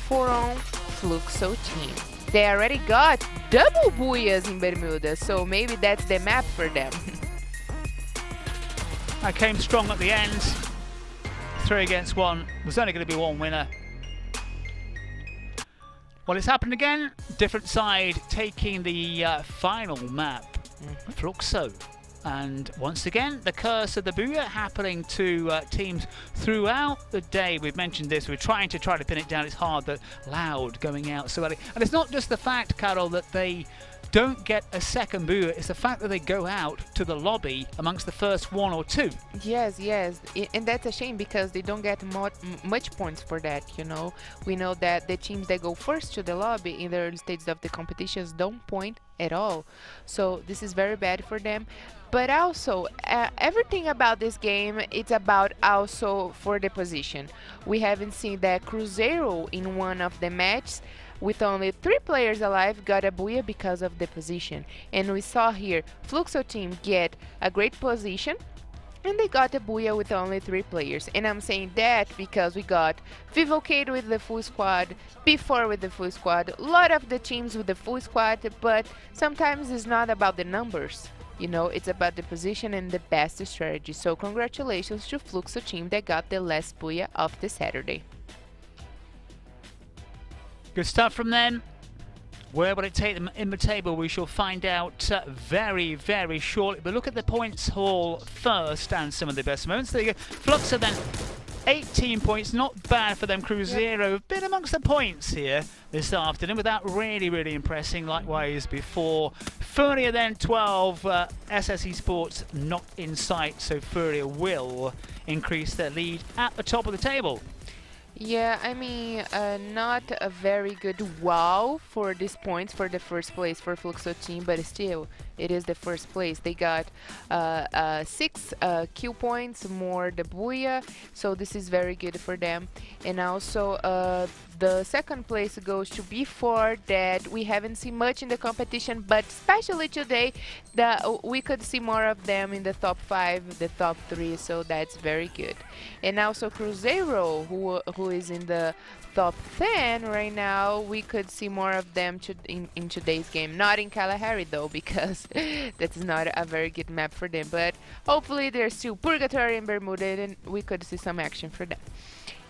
from Fluxo team. They already got double booyahs in Bermuda, so maybe that's the map for them. I came strong at the end. 3 against 1. There's only going to be 1 winner. Well, it's happened again. Different side taking the final map. Fluxo. And once again, the curse of the booyah happening to teams throughout the day. We've mentioned this. We're trying to pin it down. It's hard that Loud going out so early. And it's not just the fact, Carol, that they don't get a second booyah. It's the fact that they go out to the lobby amongst the first 1 or 2. Yes. And that's a shame because they don't get much points for that, you know. We know that the teams that go first to the lobby in the early stages of the competitions don't point at all. So this is very bad for them. But also, everything about this game, it's about also for the position. We haven't seen that Cruzeiro in one of the matches with only 3 players alive got a booyah because of the position. And we saw here Fluxo team get a great position and they got a booyah with only 3 players. And I'm saying that because we got Vivo Keyd with the full squad, B4 with the full squad, a lot of the teams with the full squad, but sometimes it's not about the numbers. You know, it's about the position and the best strategy. So congratulations to Fluxo team that got the last booyah of the Saturday. Good stuff from them. Where will it take them in the table? We shall find out very, very shortly. But look at the points haul first and some of the best moments. There you go. Fluxo then 18 points, not bad for them. Cruzeiro, a bit amongst the points here this afternoon without really impressing. Likewise before. FURIA then 12, SS Esports not in sight, so FURIA will increase their lead at the top of the table. Yeah, I mean, not a very good wow for these points for the first place for Fluxo team, but still, it is the first place. They got 6 kill points more the Booyah, so this is very good for them. And also, the second place goes to B4 that we haven't seen much in the competition, but especially today, we could see more of them in the top 5, the top 3, so that's very good. And also Cruzeiro, who is in the top 10 right now, we could see more of them in today's game. Not in Kalahari though, because that's not a very good map for them, but hopefully they're still Purgatory and Bermuda and we could see some action for them.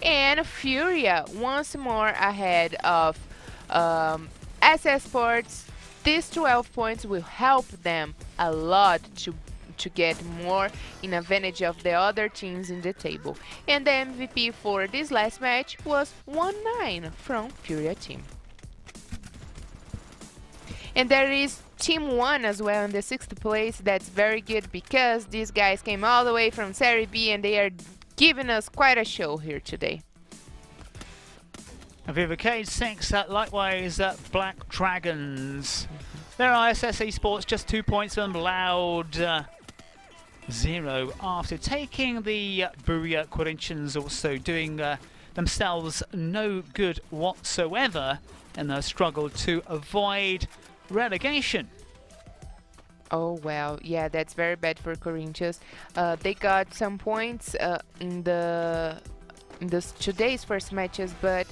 And FURIA once more ahead of SS Sports. These 12 points will help them a lot to get more in advantage of the other teams in the table. And the MVP for this last match was 1-9 from FURIA team. And there is Team 1 as well in the 6th place. That's very good because these guys came all the way from Serie B and they are giving us quite a show here today. Vivo Keyd 6, likewise Black Dragons. There are SS Esports, just 2 points from Loud 0 after taking the Booyah. Corinthians also doing themselves no good whatsoever in their struggle to avoid relegation. Oh well, yeah, that's very bad for Corinthians. They got some points in today's first matches, but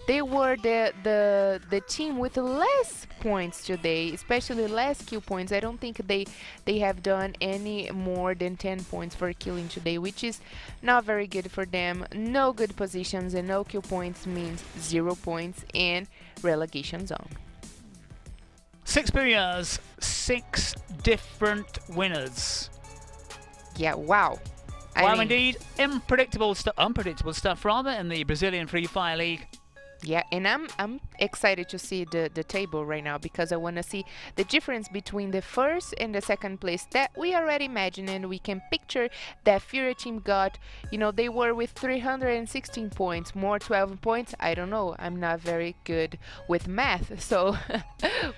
they were the team with less points today, especially less kill points. I don't think they have done any more than 10 points for killing today, which is not very good for them. No good positions and no kill points means 0 points and relegation zone. 6 Booyahs, 6 different winners. Yeah, wow. Wow, indeed. Unpredictable stuff rather in the Brazilian Free Fire League. Yeah, and I'm excited to see the table right now because I want to see the difference between the first and the second place that we already imagined, and we can picture that FURIA team got, you know, they were with 316 points, more 12 points. I don't know, I'm not very good with math, so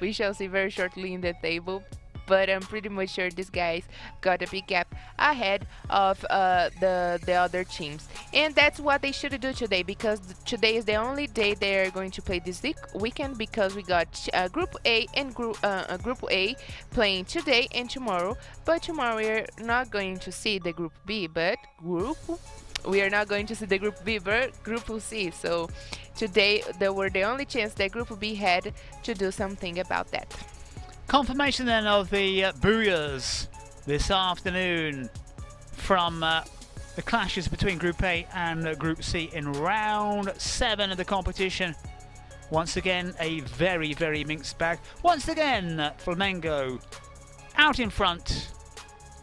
we shall see very shortly in the table. But I'm pretty much sure these guys got a big gap ahead of the other teams. And that's what they should do today, because today is the only day they're going to play this weekend, because we got Group A and Group A playing today and tomorrow. But tomorrow we're not going to see the Group B, but we are not going to see the Group B, but Group C. So today there were the only chance that Group B had to do something about that. Confirmation then of the Booyahs this afternoon from the clashes between Group A and Group C in round 7 of the competition. Once again, a very mixed bag. Once again, Flamengo out in front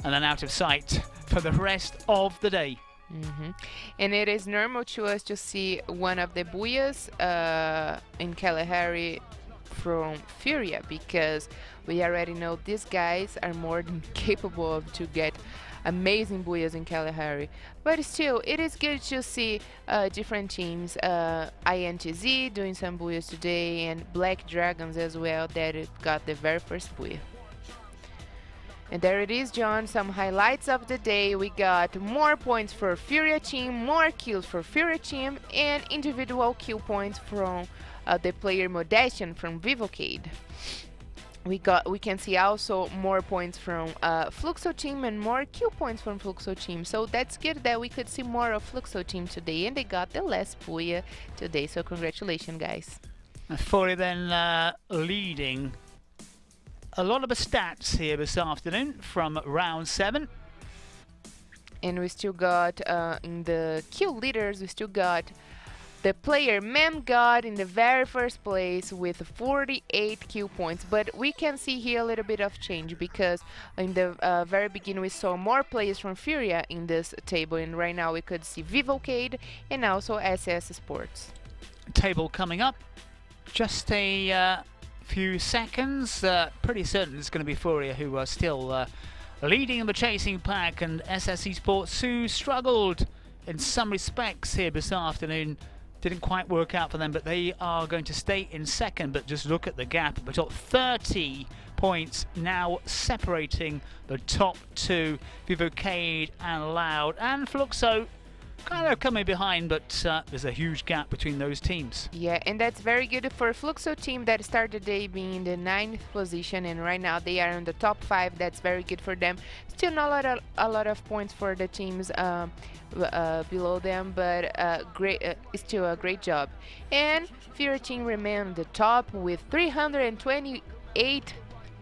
and then out of sight for the rest of the day. And it is normal to us to see one of the Booyahs in Kalahari from FURIA, because we already know these guys are more than capable of to get amazing Booyahs in Kalahari. But still, it is good to see different teams, INTZ doing some Booyahs today, and Black Dragons as well, that it got the very first Booyah. And there it is, John, some highlights of the day. We got more points for FURIA team, more kills for FURIA team, and individual kill points from the player Modestian from Vivo Keyd. We can see also more points from Fluxo team and more kill points from Fluxo team. So that's good that we could see more of Fluxo team today, and they got the last Booyah today. So congratulations, guys. FURIA then leading a lot of the stats here this afternoon from round 7. And we still got in the kill leaders, we still got the player Man God in the very first place with 48 kill points, but we can see here a little bit of change because in the very beginning we saw more players from FURIA in this table, and right now we could see Vivo Keyd and also SS Sports. Table coming up, just a few seconds. Pretty certain it's going to be FURIA who are still leading the chasing pack, and SS Esports who struggled in some respects here this afternoon. Didn't quite work out for them, but they are going to stay in second. But just look at the gap. The top 30 points now separating the top two. Vivo Keyd and Loud and Fluxo kind of coming behind, but there's a huge gap between those teams. Yeah, and that's very good for Fluxo team that started the day being in the 9th position, and right now they are in the top 5. That's very good for them. Still not a lot of points for the teams below them, but still a great job. And FURIA team remain the top with 328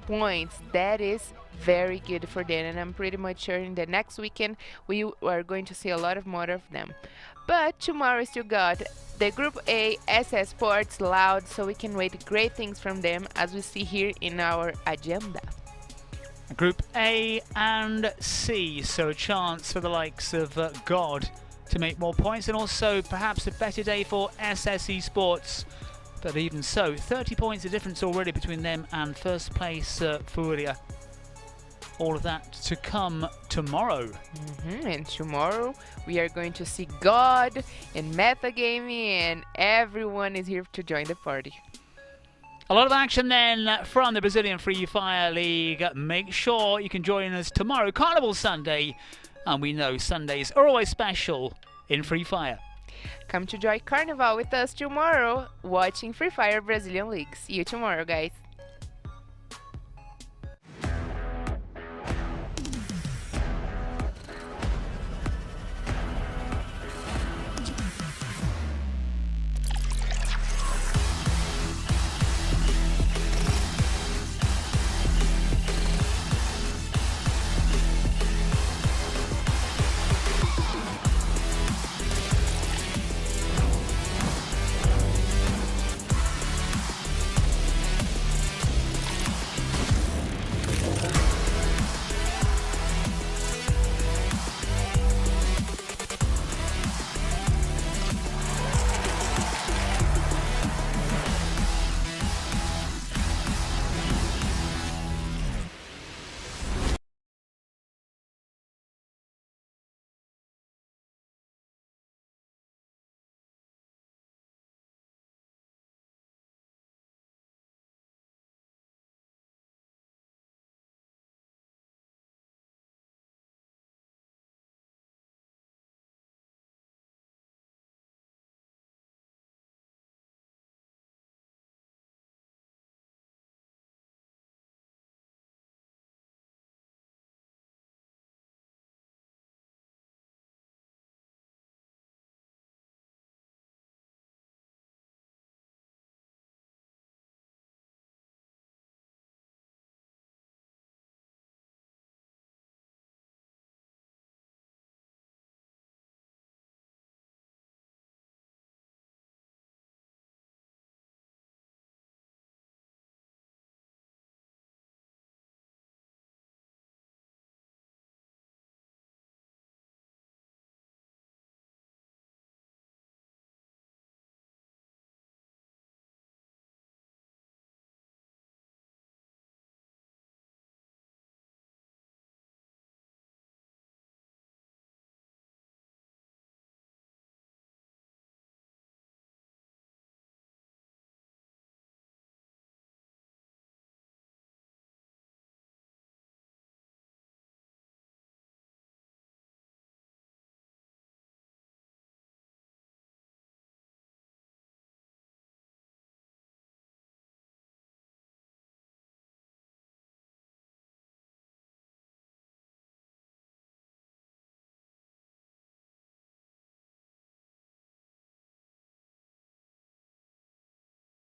points. That is very good for them, and I'm pretty much sure in the next weekend we are going to see a lot more of them. But tomorrow still got the Group A, SS Sports, Loud, so we can wait great things from them as we see here in our agenda. Group A and C, so a chance for the likes of God to make more points, and also perhaps a better day for SS Esports. But even so, 30 points of difference already between them and first place FURIA. All of that to come tomorrow. And tomorrow we are going to see God and Metagaming, and everyone is here to join the party. A lot of action then from the Brazilian Free Fire League. Make sure you can join us tomorrow, Carnival Sunday. And we know Sundays are always special in Free Fire. Come to join Carnival with us tomorrow, watching Free Fire Brazilian League. See you tomorrow, guys.